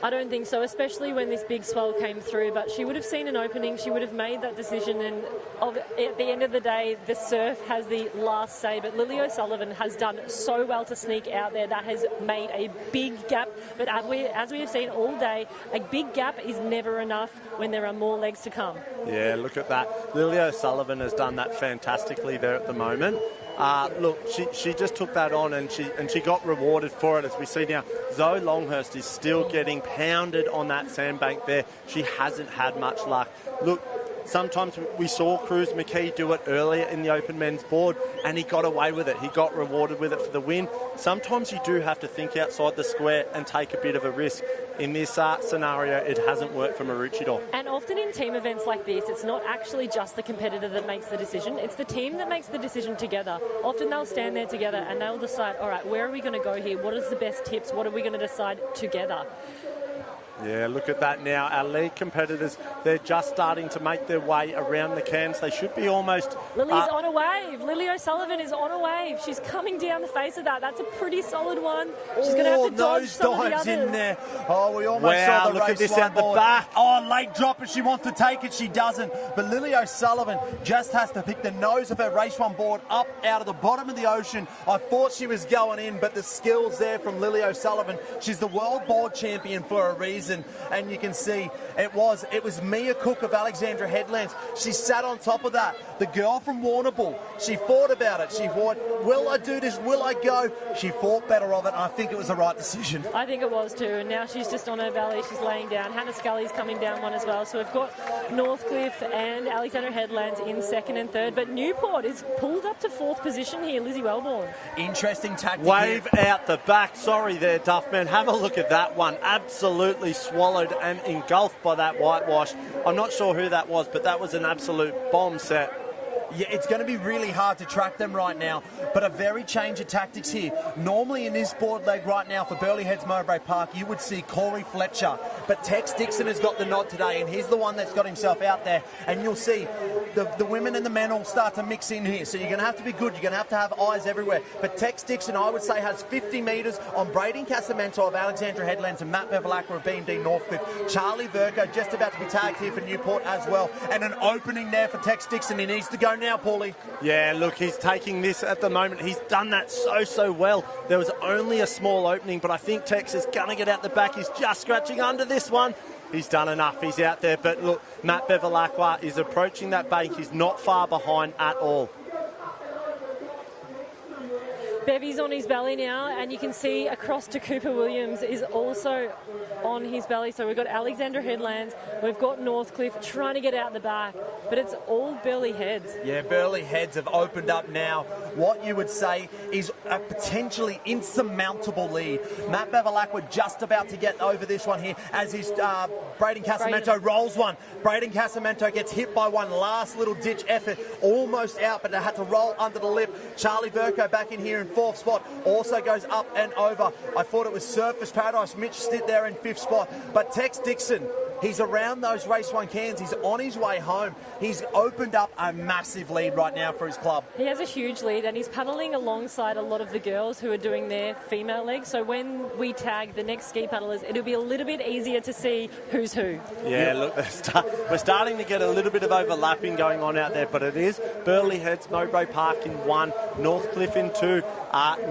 I don't think so, especially when this big swell came through, but she would have seen an opening, she would have made that decision, and at the end of the day, the surf has the last say, but Lily O'Sullivan has done so well to sneak out there. That has made a big gap, but as we have seen all day, a big gap is never enough when there are more legs to come. Yeah, look at that. Lily O'Sullivan has done that fantastically there at the moment. Look, she just took that on, and she got rewarded for it, as we see now. Zoe Longhurst is still getting pounded on that sandbank there. She hasn't had much luck. Look, sometimes we saw Cruz McKee do it earlier in the Open Men's Board, and he got away with it. He got rewarded with it for the win. Sometimes you do have to think outside the square and take a bit of a risk. In this scenario, it hasn't worked for Maroochydore. And often in team events like this, it's not actually just the competitor that makes the decision, it's the team that makes the decision together. Often they'll stand there together and they'll decide, all right, where are we going to go here? What is the best tips? What are we going to decide together? Yeah, look at that now. Our lead competitors, they're just starting to make their way around the cans. They should be almost... Lily's on a wave. Lily O'Sullivan is on a wave. She's coming down the face of that. That's a pretty solid one. She's going to have to dodge some of the others. In there. Oh, we almost saw the look race at this one out the board. back. Oh, late drop, and she wants to take it. She doesn't. But Lily O'Sullivan just has to pick the nose of her race one board up out of the bottom of the ocean. I thought she was going in, but the skills there from Lily O'Sullivan. She's the world board champion for a reason. And you can see it was Mia Cook of Alexandra Headlands. She sat on top of that. The girl from Warrnambool, she thought about it. She thought, will I do this? Will I go? She thought better of it, and I think it was the right decision. I think it was too, and now she's just on her belly. She's laying down. Hannah Scully's coming down one as well. So we've got Northcliffe and Alexandra Headlands in second and third, but Newport is pulled up to fourth position here. Lizzie Wellborn. Interesting tactic. Wave out the back. Sorry there, Duffman. Have a look at that one. Absolutely swallowed and engulfed by that whitewash. I'm not sure who that was, but that was an absolute bomb set. Yeah, it's going to be really hard to track them right now, but a very change of tactics here. Normally in this board leg right now for Burleigh Heads Mowbray Park, you would see Corey Fletcher, but Tex Dixon has got the nod today, and he's the one that's got himself out there, and you'll see the women and the men all start to mix in here, so you're going to have to be good. You're going to have eyes everywhere. But Tex Dixon, I would say, has 50 metres on Braden Casamento of Alexandra Headlands and Matt Bevilacqua of B&D Northcliffe. Charlie Verco just about to be tagged here for Newport as well, and an opening there for Tex Dixon. He needs to go now, Paulie. Yeah, look, he's taking this at the moment. He's done that so well. There was only a small opening, but I think Tex is going to get out the back. He's just scratching under this one. He's done enough. He's out there. But look, Matt Bevilacqua is approaching that bank. He's not far behind at all. Bevy's on his belly now, and you can see across to Cooper Williams is also on his belly. So we've got Alexandra Headlands, we've got Northcliffe trying to get out the back, but it's all Burleigh Heads. Yeah, Burleigh Heads have opened up now. What you would say is a potentially insurmountable lead. Matt Bevilacqua just about to get over this one here as his Braden Casamento rolls one. Braden Casamento gets hit by one last little ditch effort, almost out, but it had to roll under the lip. Charlie Verco back in here in 4th spot, also goes up and over. I thought it was Surface Paradise. Mitch Stitt there in 5th spot, but Tex Dixon, he's around those race 1 cans. He's on his way home. He's opened up a massive lead right now for his club. He has a huge lead, and he's paddling alongside a lot of the girls who are doing their female legs. So when we tag the next ski paddlers, it'll be a little bit easier to see who's who. Yeah, look, we're starting to get a little bit of overlapping going on out there, but it is Burleigh Heads, Mowbray Park in 1, Northcliffe in 2,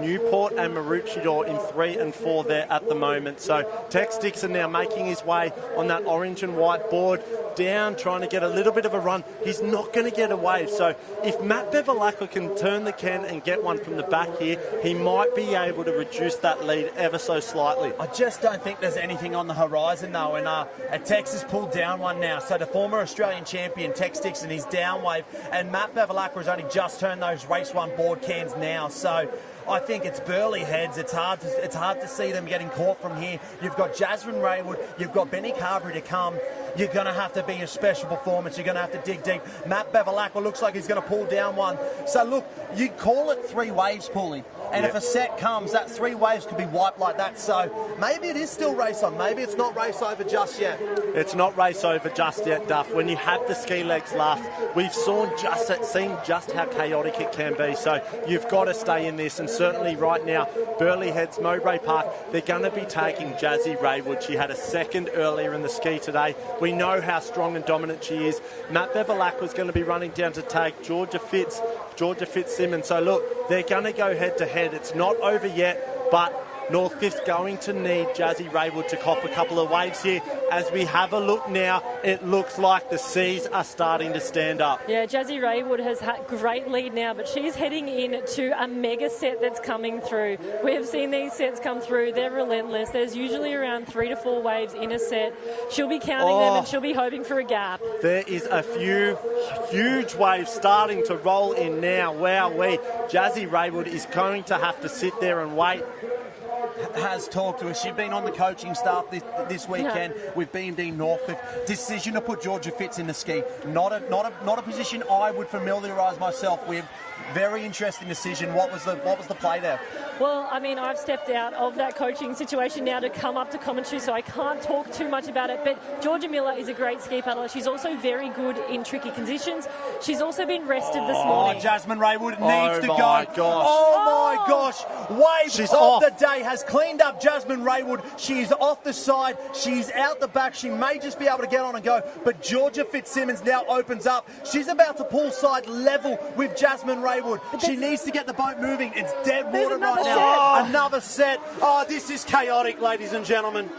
Newport and Maroochydore in 3 and 4 there at the moment. So Tex Dixon now making his way on that orange and white board down, trying to get a little bit of a run. He's not going to get away. So if Matt Bevilacqua can turn the can and get one from the back here, he might be able to reduce that lead ever so slightly. I just don't think there's anything on the horizon though, and Tex has pulled down one now. So the former Australian champion Tex Dixon is down wave, and Matt Bevilacqua has only just turned those race 1 board cans now. So I think it's Burleigh Heads. It's hard to see them getting caught from here. You've got Jasmine Raywood, you've got Benny Carberry to come. You're going to have to be a special performance. You're going to have to dig deep. Matt Bevilacqua looks like he's going to pull down one. So look, you call it 3 waves, Paulie. And if a set comes, that 3 waves could be wiped like that. So maybe it is still race on. Maybe it's not race over just yet. It's not race over just yet, Duff. When you have the ski legs left, we've seen just how chaotic it can be. So you've got to stay in this. And certainly right now, Burleigh Heads, Mowbray Park, they're going to be taking Jazzy Raywood. She had a second earlier in the ski today. We know how strong and dominant she is. Matt Bevilacqua is going to be running down to take Georgia Fitzsimmons. So look, they're going to go head to head. It's not over yet, but Northcliffe's going to need Jazzy Raywood to cop a couple of waves here. As we have a look now, it looks like the seas are starting to stand up. Yeah, Jazzy Raywood has had great lead now, but she's heading in to a mega set that's coming through. We have seen these sets come through. They're relentless. There's usually around 3 to 4 waves in a set. She'll be counting them, and she'll be hoping for a gap. There is a few huge waves starting to roll in now. Wowee. Jazzy Raywood is going to have to sit there and wait. Has talked to us. She's been on the coaching staff this weekend with B&D Northcliffe. Decision to put Georgia Fitz in the ski. Not a position I would familiarise myself with. Very interesting decision. What was the play there? Well, I mean, I've stepped out of that coaching situation now to come up to commentary, so I can't talk too much about it. But Georgia Miller is a great ski paddler. She's also very good in tricky conditions. She's also been rested this morning. Jasmine Raywood needs to go. Gosh. Oh my gosh. Wave of the day has cleaned up Jasmine Raywood. She's off the side. She's out the back. She may just be able to get on and go. But Georgia Fitzsimmons now opens up. She's about to pull side level with Jasmine Raywood. She needs to get the boat moving. It's dead water right now. Another set. Oh, this is chaotic, ladies and gentlemen.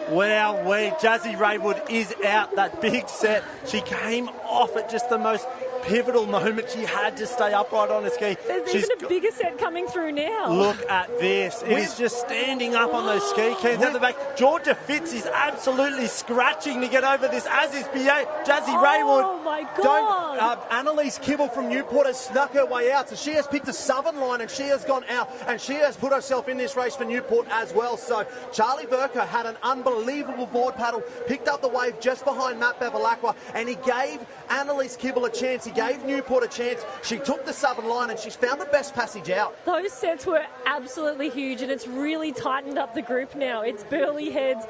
Wowee. Jazzy Raywood is out that big set. She came off at just the most pivotal moment. She had to stay upright on her ski. There's even a bigger set coming through now. Look at this. It is just standing up on those ski cans at the back. Georgia Fitz is absolutely scratching to get over this, as is Jazzy Raywood. Oh my God. Annalise Kibble from Newport has snuck her way out. So she has picked a southern line and she has gone out and she has put herself in this race for Newport as well. So Charlie Verco had an unbelievable board paddle, picked up the wave just behind Matt Bevilacqua, and he gave Annalise Kibble a chance. He gave Newport a chance. She took the southern line and she's found the best passage out. Those sets were absolutely huge, and it's really tightened up the group now. It's Burleigh Heads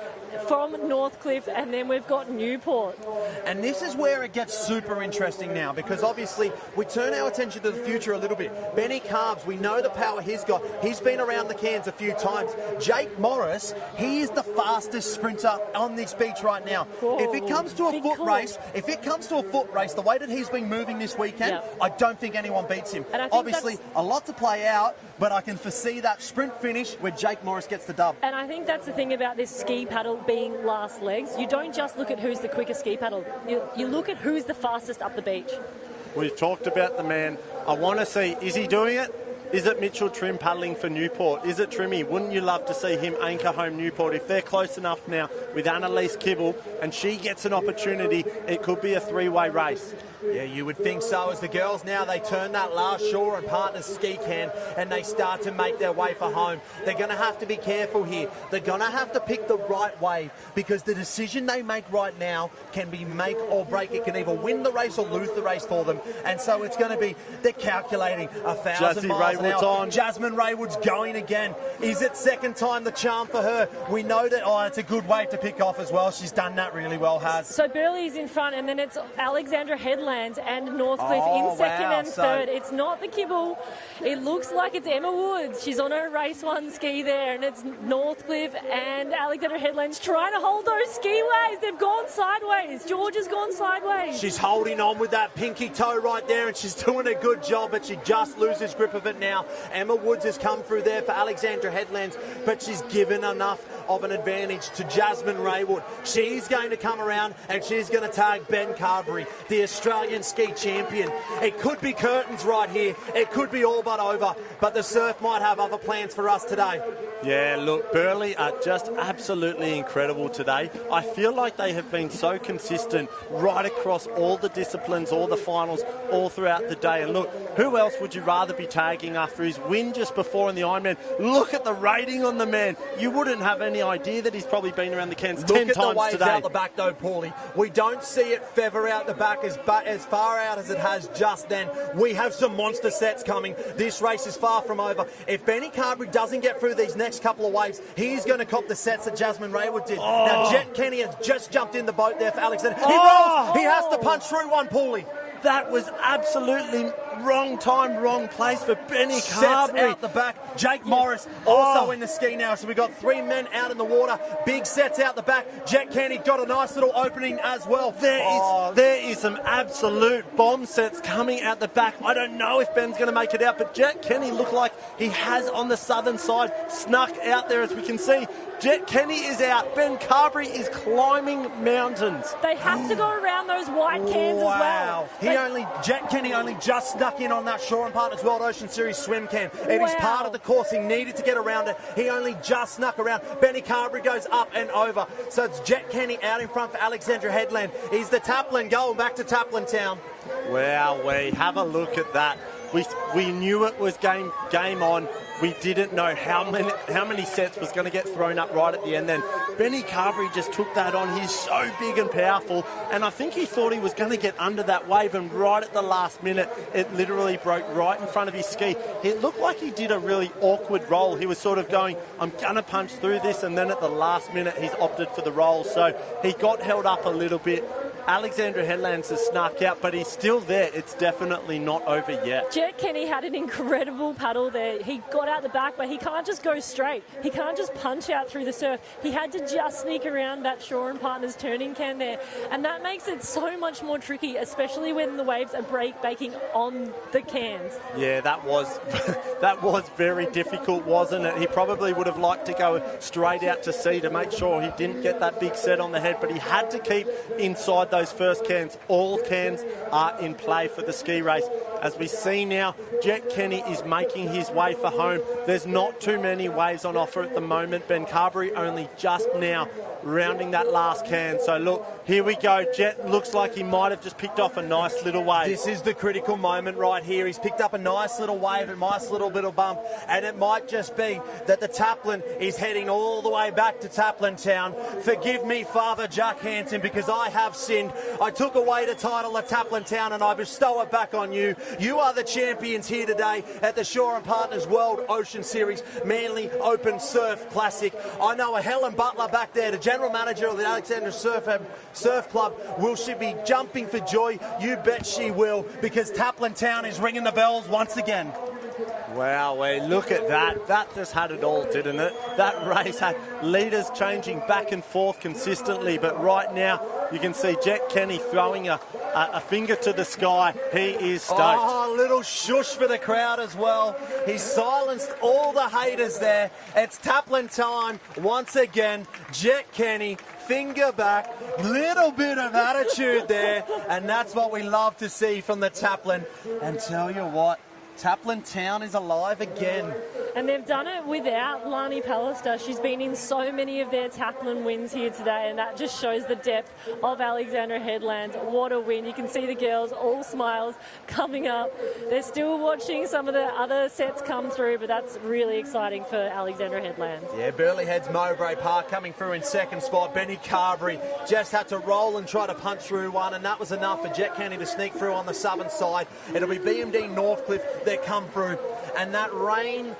from Northcliffe, and then we've got Newport. And this is where it gets super interesting now, because obviously we turn our attention to the future a little bit. Benny Carbs, we know the power he's got. He's been around the cans a few times. Jake Morris, he is the fastest sprinter on this beach right now. If it comes to a foot race, the way that he's been moving improving this weekend. Yep. I don't think anyone beats him. And I think Obviously, a lot to play out, but I can foresee that sprint finish where Jake Morris gets the dub. And I think that's the thing about this ski paddle being last legs. You don't just look at who's the quickest ski paddle. You look at who's the fastest up the beach. We've talked about the man. I want to see, is he doing it? Is it Mitchell Trim paddling for Newport? Is it Trimmy? Wouldn't you love to see him anchor home Newport? If they're close enough now with Annalise Kibble and she gets an opportunity, it could be a three-way race. Yeah, you would think so. As the girls now, they turn that last Shore and Partners ski can and they start to make their way for home. They're going to have to be careful here. They're going to have to pick the right wave because the decision they make right now can be make or break. It can either win the race or lose the race for them. And so it's going to be, they're calculating 1,000 miles an hour. On. Jasmine Raywood's going again. Is it second time the charm for her? We know that, it's a good wave to pick off as well. She's done that really well, Has. So Burley's in front, and then it's Alexandra Headlands and Northcliffe in second and third. It's not the Kibble. It looks like it's Emma Woods. She's on her race one ski there, and it's Northcliffe and Alexandra Headlands trying to hold those skiways. They've gone sideways. George has gone sideways. She's holding on with that pinky toe right there, and she's doing a good job, but she just loses grip of it now. Emma Woods has come through there for Alexandra Headlands, but she's given enough of an advantage to Jasmine Raywood. She's going to come around and she's going to tag Ben Carberry, the Australian ski champion. It could be curtains right here. It could be all but over, but the surf might have other plans for us today. Yeah, look, Burley are just absolutely incredible today. I feel like they have been so consistent right across all the disciplines, all the finals, all throughout the day. And look, who else would you rather be tagging after his win just before in the Ironman? Look at the rating on the man. You wouldn't have any idea that he's probably been around the cans 10 times today. Look at the waves out the back though, Paulie. We don't see it feather out the back as far out as it has just then. We have some monster sets coming. This race is far from over. If Benny Carberry doesn't get through these next couple of waves, he's going to cop the sets that Jasmine Raywood did. Now, Jet Kenny has just jumped in the boat there for Alexander. He rolls. He has to punch through one, Paulie. That was absolutely wrong time, wrong place for Benny Carberry. Sets out the back. Jake Morris also in the ski now. So we've got 3 men out in the water. Big sets out the back. Jet Kenny got a nice little opening as well. There is some absolute bomb sets coming out the back. I don't know if Ben's going to make it out, but Jet Kenny looked like he has on the southern side snuck out there, as we can see. Jet Kenny is out. Ben Carberry is climbing mountains. They have to go around those white cans as well. Jet Kenny only just snuck in on that Shore and Partners World Ocean Series swim can. It is part of the course. He needed to get around it. He only just snuck around. Benny Carberry goes up and over. So it's Jet Kenny out in front for Alexandra Headland. He's the Taplin going back to Taplin Town. Wow, we have a look at that. We knew it was game on. We didn't know how many sets was going to get thrown up right at the end then. Benny Carberry just took that on. He's so big and powerful, and I think he thought he was going to get under that wave, and right at the last minute, it literally broke right in front of his ski. It looked like he did a really awkward roll. He was sort of going, I'm going to punch through this, and then at the last minute, he's opted for the roll. So he got held up a little bit. Alexandra Headlands has snuck out, but he's still there. It's definitely not over yet. Jet Kenny had an incredible paddle there. He got out the back, but he can't just go straight. He can't just punch out through the surf. He had to just sneak around that Shore and Partners turning can there. And that makes it so much more tricky, especially when the waves are baking on the cans. Yeah, that was very difficult, wasn't it? He probably would have liked to go straight out to sea to make sure he didn't get that big set on the head, but he had to keep inside those first cans. All cans are in play for the ski race. As we see now, Jet Kenny is making his way for home. There's not too many waves on offer at the moment. Ben Carberry only just now rounding that last can. So look, here we go. Jet looks like he might have just picked off a nice little wave. This is the critical moment right here. He's picked up a nice little wave, a nice little bit of bump, and it might just be that the Taplin is heading all the way back to Taplin Town. Forgive me, Father Jack Hansen, because I have sinned. I took away the title of Taplin Town and I bestow it back on you. You are the champions here today at the Shore and Partners World Ocean Series Manly Open Surf Classic. I know a Helen Butler back there, the general manager of the Alexandra Surf Club. Will she be jumping for joy? You bet she will, because Taplin Town is ringing the bells once again. Wow, look at that. That just had it all, didn't it? That race had leaders changing back and forth consistently, but right now you can see Jet Kenny throwing a a finger to the sky. He is stoked. Oh, a little shush for the crowd as well. He's silenced all the haters there. It's Taplin time once again. Jet Kenny, finger back, little bit of attitude there, and that's what we love to see from the Taplin. And tell you what, Taplin Town is alive again. And they've done it without Lani Pallister. She's been in so many of their Taplin wins here today, and that just shows the depth of Alexandra Headlands. What a win. You can see the girls all smiles coming up. They're still watching some of the other sets come through, but that's really exciting for Alexandra Headlands. Yeah, Burleigh Heads Mowbray Park coming through in second spot. Benny Carberry just had to roll and try to punch through one, and that was enough for Jet County to sneak through on the southern side. It'll be BMD Northcliffe that come through, and that reign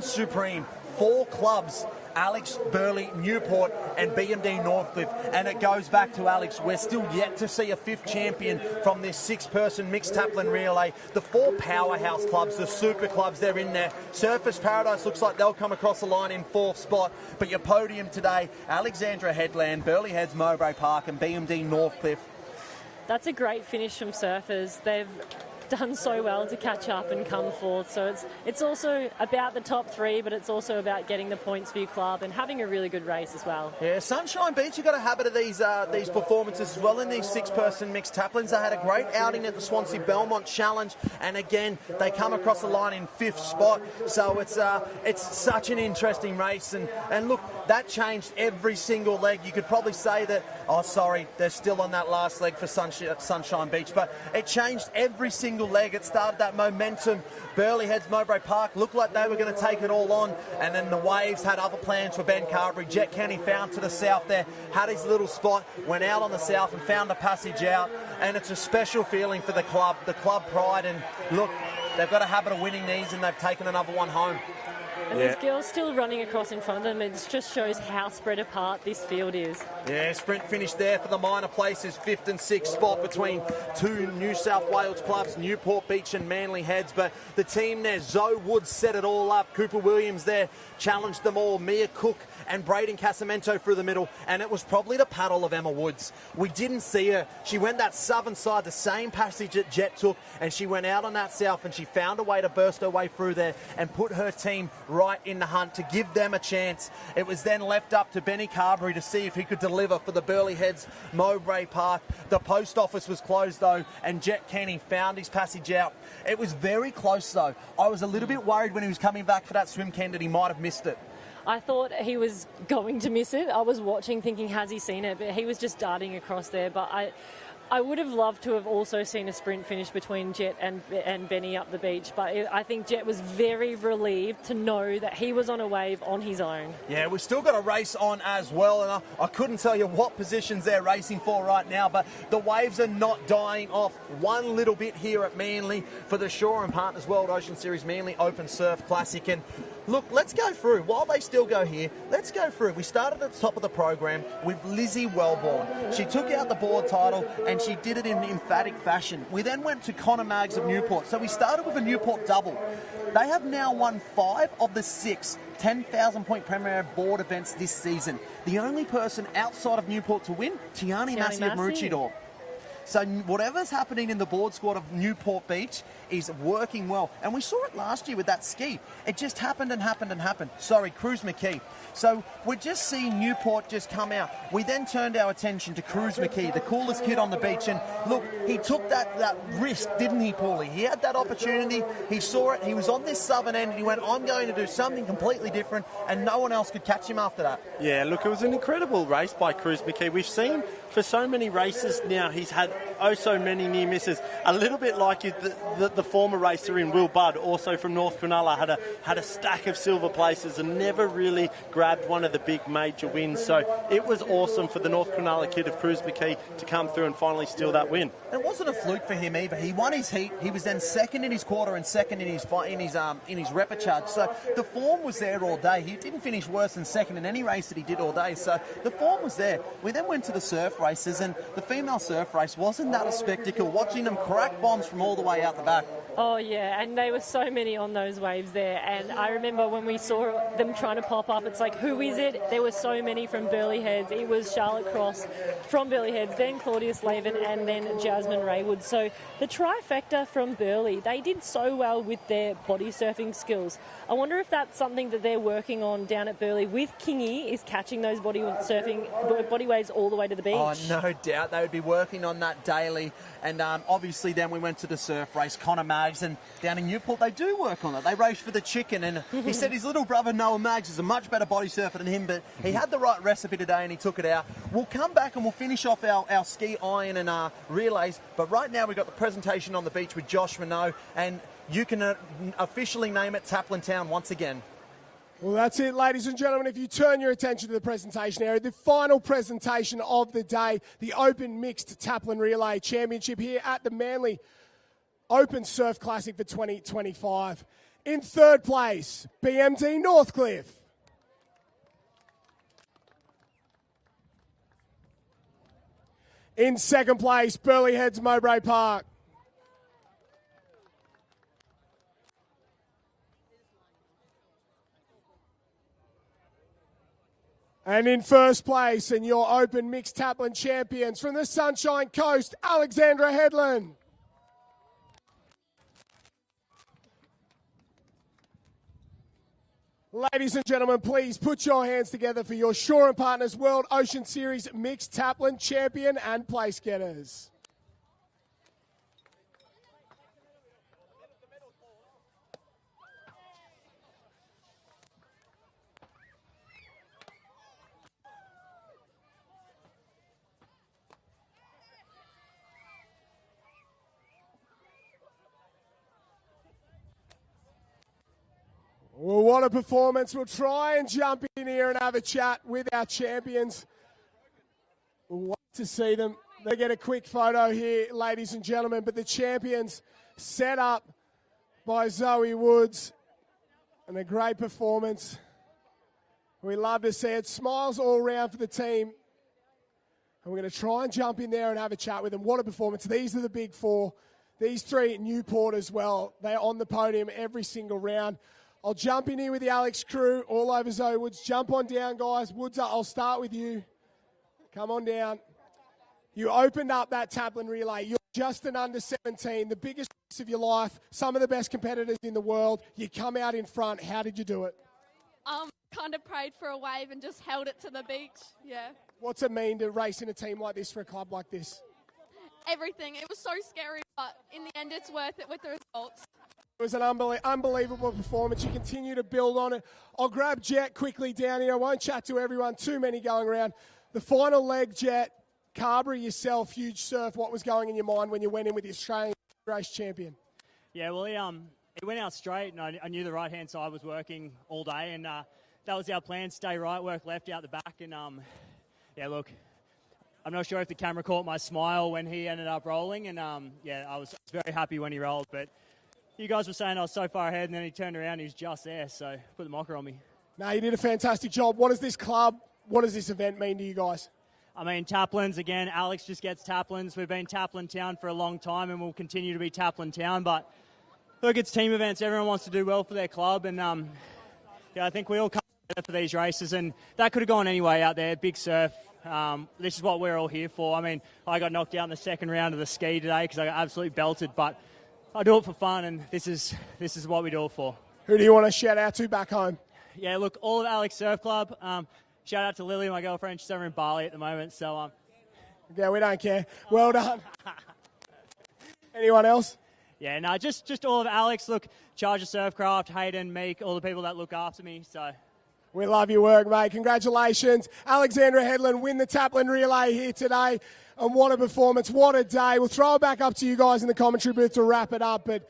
supreme. 4 clubs, Alex, Burleigh, Newport and BMD Northcliffe. And it goes back to Alex. We're still yet to see a 5th champion from this 6-person mixed Taplin relay. The 4 powerhouse clubs, the super clubs, they're in there. Surfers Paradise looks like they'll come across the line in 4th spot. But your podium today, Alexandra Headland, Burleigh Heads Mowbray Park and BMD Northcliffe. That's a great finish from surfers. They've done so well to catch up and come forth. So it's also about the top 3, but it's also about getting the points for your club and having a really good race as well. Yeah, Sunshine Beach, you've got a habit of these performances as well in these 6-person mixed Taplins. They had a great outing at the Swansea Belmont Challenge, and again, they come across the line in 5th spot. So it's such an interesting race, and look, that changed every single leg. You could probably say that, they're still on that last leg for Sunshine Beach, but it changed every single leg. It started that momentum. Burleigh Heads Mowbray Park looked like they were going to take it all on, and then the Waves had other plans for Ben Carberry. Jet County found to the south there, had his little spot, went out on the south and found a passage out, and it's a special feeling for the club pride, and look, they've got a habit of winning these and they've taken another one home. And there's girls still running across in front of them. It just shows how spread apart this field is. Yeah, sprint finish there for the minor places, 5th and 6th spot between 2 New South Wales clubs, Newport Beach and Manly Heads. But the team there, Zoe Woods set it all up. Cooper Williams there challenged them all. Mia Cook and Braden Casamento through the middle, and it was probably the paddle of Emma Woods. We didn't see her. She went that southern side, the same passage that Jet took, and she went out on that south, and she found a way to burst her way through there and put her team right in the hunt to give them a chance. It was then left up to Benny Carberry to see if he could deliver for the Burleigh Heads Mowbray Park. The post office was closed though, and Jet Kenny found his passage out. It was very close though. I was a little bit worried when he was coming back for that swim, Ken, that he might have missed it. I thought he was going to miss it. I was watching thinking, has he seen it? But he was just darting across there. But I would have loved to have also seen a sprint finish between Jet and Benny up the beach. But I think Jet was very relieved to know that he was on a wave on his own. Yeah, we've still got a race on as well. And I couldn't tell you what positions they're racing for right now. But the waves are not dying off one little bit here at Manly for the Shore and Partners World Ocean Series Manly Open Surf Classic. And look, let's go through. While they still go here, let's go through. We started at the top of the program with Lizzie Wellborn. She took out the board title and she did it in emphatic fashion. We then went to Connor Maggs of Newport. So we started with a Newport double. They have now won 5 of the 6 10,000-point Premier Board events this season. The only person outside of Newport to win, Tiani Massey of Maroochydore. So whatever's happening in the board squad of Newport Beach is working well. And we saw it last year with that ski. It just happened and happened and happened. Sorry, Cruz McKee. So we're just seeing Newport just come out. We then turned our attention to Cruz McKee, the coolest kid on the beach. And look, he took that risk, didn't he, Paulie? He had that opportunity. He saw it. He was on this southern end and he went, I'm going to do something completely different. And no one else could catch him after that. Yeah, look, it was an incredible race by Cruz McKee. We've seen for so many races now, he's had so many near misses. A little bit like the former racer in Will Budd, also from North Cronulla, had a stack of silver places and never really grabbed one of the big major wins. So it was awesome for the North Cronulla kid of Cruz McKee to come through and finally steal that win. It wasn't a fluke for him either. He won his heat. He was then second in his quarter and second in his repechage. So the form was there all day. He didn't finish worse than second in any race that he did all day. So the form was there. We then went to the surf races, and the female surf race wasn't that a spectacle. Watching them crack bombs from all the way out the back. Oh, yeah, and there were so many on those waves there. And I remember when we saw them trying to pop up, it's like, who is it? There were so many from Burleigh Heads. It was Charlotte Cross from Burleigh Heads, then Claudia Slavin, and then Jasmine Raywood. So the trifecta from Burleigh, they did so well with their body surfing skills. I wonder if that's something that they're working on down at Burleigh with Kingy, is catching those body waves all the way to the beach. Oh, no doubt. They would be working on that daily. And obviously then we went to the surf race. Connor Maggs, and down in Newport, they do work on it. They race for the chicken. And he said his little brother, Noah Maggs, is a much better body surfer than him, but he had the right recipe today and he took it out. We'll come back and we'll finish off our ski iron and relays. But right now we've got the presentation on the beach with Josh Minot, and you can officially name it Taplin Town once again. Well, that's it, ladies and gentlemen. If you turn your attention to the presentation area, the final presentation of the day, the Open Mixed Taplin Relay Championship here at the Manly Open Surf Classic for 2025. In third place, BMT Northcliffe. In second place, Burleigh Heads Mowbray Park. And in first place, and your Open Mixed Taplin champions from the Sunshine Coast, Alexandra Headland. Ladies and gentlemen, please put your hands together for your Shaw and Partners World Ocean Series Mixed Taplin champion and place getters. Well, what a performance. We'll try and jump in here and have a chat with our champions. We'll wait to see them. They get a quick photo here, ladies and gentlemen. But the champions set up by Zoe Woods, and a great performance. We love to see it. Smiles all around for the team. And we're going to try and jump in there and have a chat with them. What a performance. These are the big four. These three, Newport as well. They're on the podium every single round. I'll jump in here with the Alex crew all over Zoe Woods. Jump on down, guys. Woods, I'll start with you. Come on down. You opened up that Taplin relay. You're just an under 17, the biggest race of your life, some of the best competitors in the world. You come out in front. How did you do it? Kind of prayed for a wave and just held it to the beach, yeah. What's it mean to race in a team like this for a club like this? Everything. It was so scary, but in the end it's worth it with the results. It was an unbelievable performance. You continue to build on it. I'll grab Jet quickly down here. I won't chat to everyone, too many going around. The final leg, Jet, Carberry yourself, huge surf. What was going in your mind when you went in with the Australian race champion? Yeah, well, he went out straight, and I knew the right-hand side was working all day, and that was our plan, stay right, work left out the back. And, yeah, look, I'm not sure if the camera caught my smile when he ended up rolling, and, yeah, I was very happy when he rolled, but you guys were saying I was so far ahead, and then he turned around and he was just there, so put the mocker on me. No, you did a fantastic job. What does this club, what does this event mean to you guys? I mean, Taplins, again, Alex just gets Taplins. We've been Taplin Town for a long time, and we'll continue to be Taplin Town, but look, it's team events. Everyone wants to do well for their club, and yeah, I think we all come together for these races, and that could have gone anyway out there, big surf. This is what we're all here for. I mean, I got knocked out in the second round of the ski today because I got absolutely belted, but I do it for fun, and this is what we do it for. Who do you want to shout out to back home? Yeah, look, all of Alex Surf Club. Shout out to Lily, my girlfriend. She's over in Bali at the moment, so yeah, we don't care. Well done. Anyone else? Yeah, no, just all of Alex. Look, Charger Surfcraft, Hayden, Meek, all the people that look after me. So we love your work, mate. Congratulations. Alexandra Headland win the Taplin relay here today. And what a performance, what a day. We'll throw it back up to you guys in the commentary booth to wrap it up, but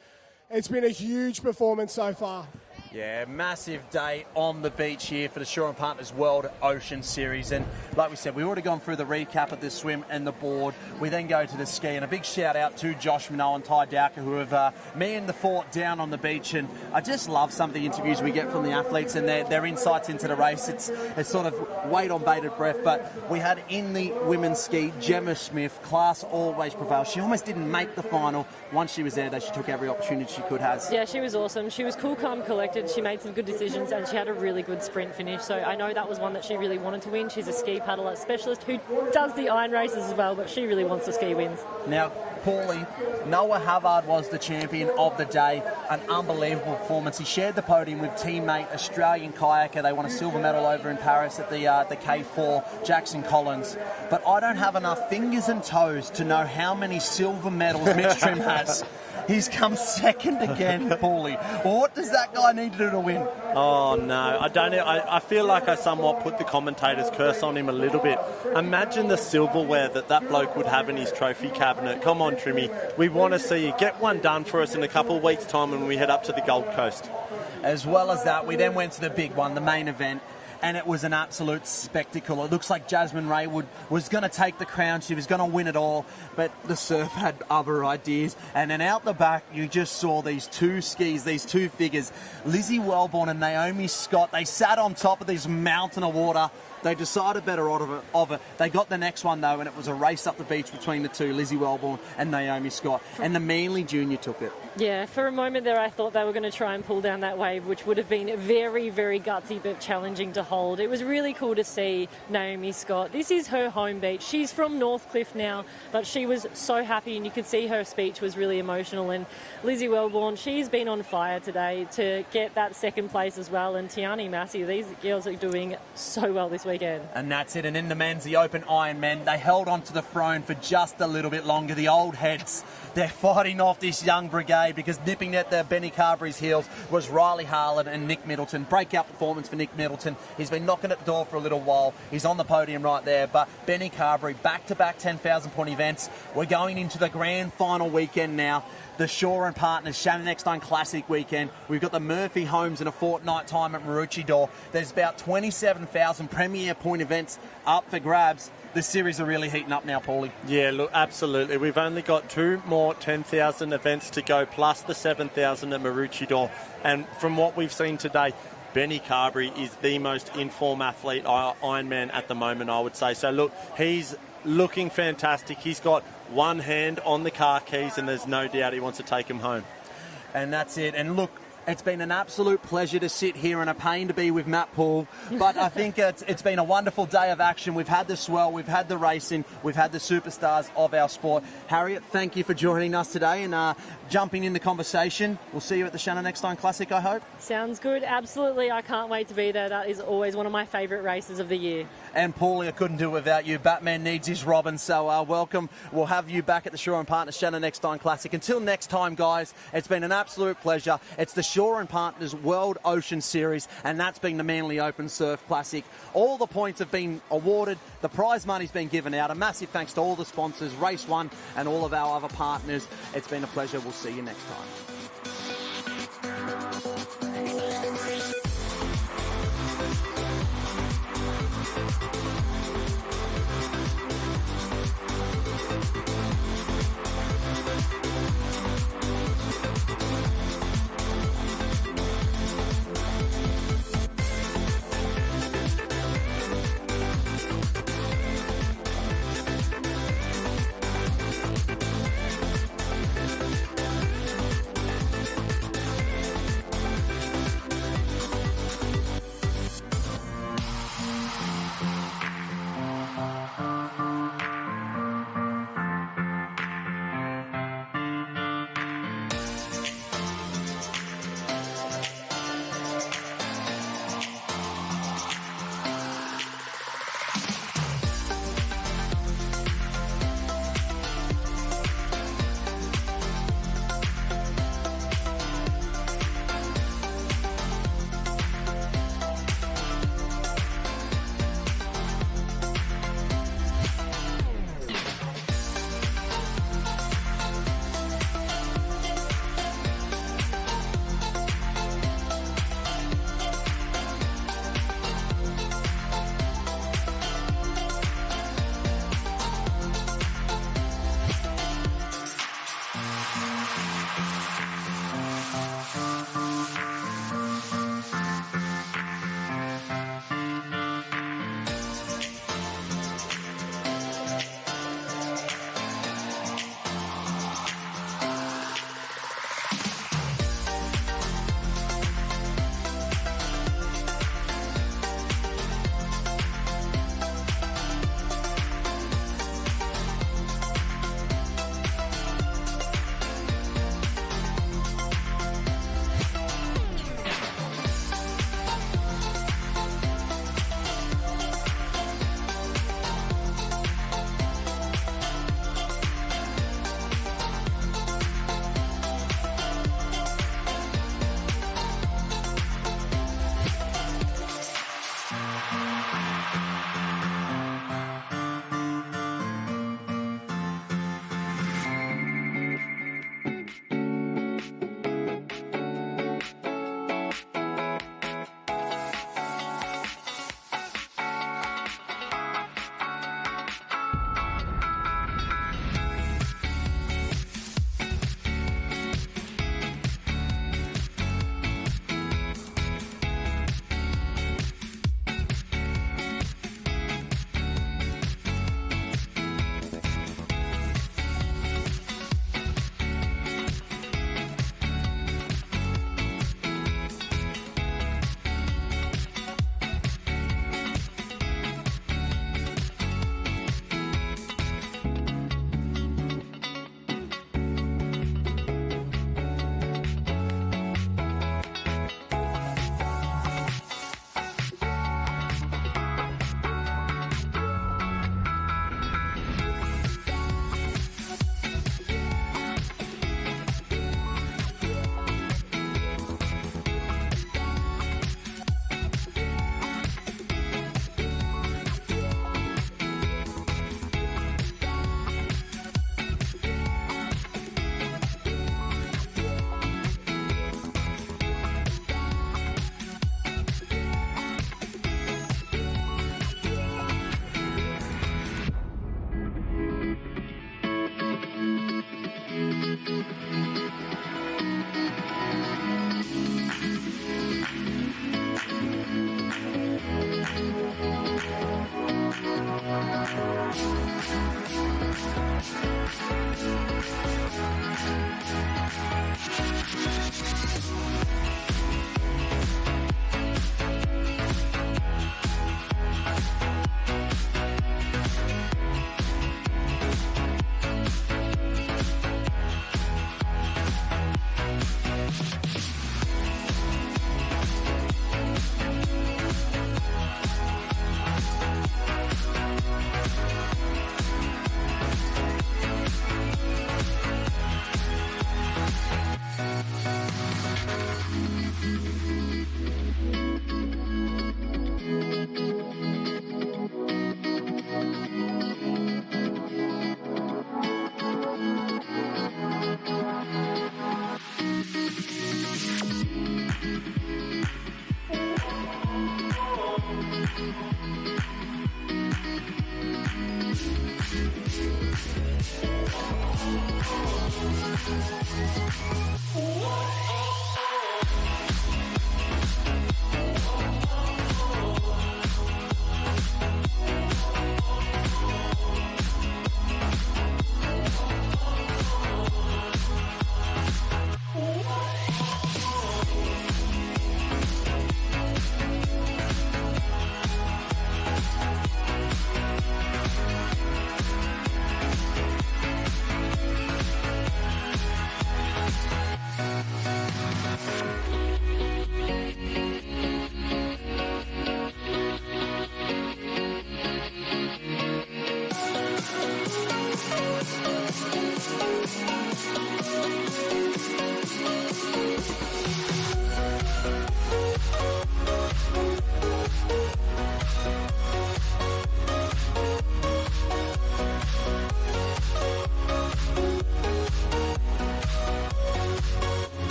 it's been a huge performance so far. Yeah, massive day on the beach here for the Shore and Partners World Ocean Series. And like we said, we've already gone through the recap of the swim and the board. We then go to the ski. And a big shout out to Josh Minot and Ty Dowker, who have manned the fort down on the beach. And I just love some of the interviews we get from the athletes and their insights into the race. It's sort of wait on bated breath. But we had in the women's ski, Gemma Smith, class always prevails. She almost didn't make the final. Once she was there, though, she took every opportunity she could have. Yeah, she was awesome. She was cool, calm, collected. She made some good decisions and she had a really good sprint finish. So I know that was one that she really wanted to win. She's a ski paddler specialist who does the iron races as well, but she really wants the ski wins. Now, Paulie, Noah Havard was the champion of the day. An unbelievable performance. He shared the podium with teammate Australian kayaker. They won a silver medal over in Paris at the K4, Jackson Collins. But I don't have enough fingers and toes to know how many silver medals Mitch Trim has. He's come second again, Paulie. What does that guy need to do to win? Oh, no. I feel like I somewhat put the commentator's curse on him a little bit. Imagine the silverware that bloke would have in his trophy cabinet. Come on, Trimmy. We want to see you. Get one done for us in a couple of weeks' time when we head up to the Gold Coast. As well as that, we then went to the big one, the main event. And it was an absolute spectacle. It looks like Jasmine Raywood was going to take the crown. She was going to win it all. But the surf had other ideas. And then out the back, you just saw these two skis, these two figures, Lizzie Wellborn and Naomi Scott. They sat on top of this mountain of water. They decided better of it. They got the next one, though, and it was a race up the beach between the two, Lizzie Wellborn and Naomi Scott. And the Manly Junior took it. Yeah, for a moment there I thought they were going to try and pull down that wave, which would have been very, very gutsy but challenging to hold. It was really cool to see Naomi Scott. This is her home beach. She's from Northcliffe now, but she was so happy, and you could see her speech was really emotional. And Lizzie Wellborn, she's been on fire today to get that second place as well. And Tiani Massey, these girls are doing so well this weekend. And that's it. And in the men's, the Open Ironman, they held on to the throne for just a little bit longer. The old heads, they're fighting off this young brigade, because nipping at the Benny Carberry's heels was Riley Harlan and Nick Middleton. Breakout performance for Nick Middleton. He's been knocking at the door for a little while. He's on the podium right there. But Benny Carberry, back-to-back 10,000-point events. We're going into the grand final weekend now. The Shore and Partners Shannon Eckstein Classic weekend. We've got the Murphy Homes in a fortnight time at Maroochydore. There's about 27,000 premier point events up for grabs. The series are really heating up now, Paulie. Yeah, look, absolutely. We've only got 2 more 10,000 events to go, plus the 7,000 at Maroochydore. And from what we've seen today, Benny Carberry is the most in-form athlete, Ironman at the moment, I would say. So, look, he's looking fantastic. He's got one hand on the car keys, and there's no doubt he wants to take him home. And that's it. And look, it's been an absolute pleasure to sit here and a pain to be with Matt Poole. But I think it's been a wonderful day of action. We've had the swell, we've had the racing, we've had the superstars of our sport. Harriet, thank you for joining us today and jumping in the conversation. We'll see you at the Shannon Eckstein Classic, I hope. Sounds good. Absolutely. I can't wait to be there. That is always one of my favourite races of the year. And Paulie, I couldn't do it without you. Batman needs his Robin, so welcome. We'll have you back at the Shore and Partners Shannon Eckstein Classic. Until next time, guys, it's been an absolute pleasure. It's the Shore and Partners World Ocean Series, and that's been the Manly Open Surf Classic. All the points have been awarded. The prize money's been given out. A massive thanks to all the sponsors, Race One, and all of our other partners. It's been a pleasure. We'll see you next time.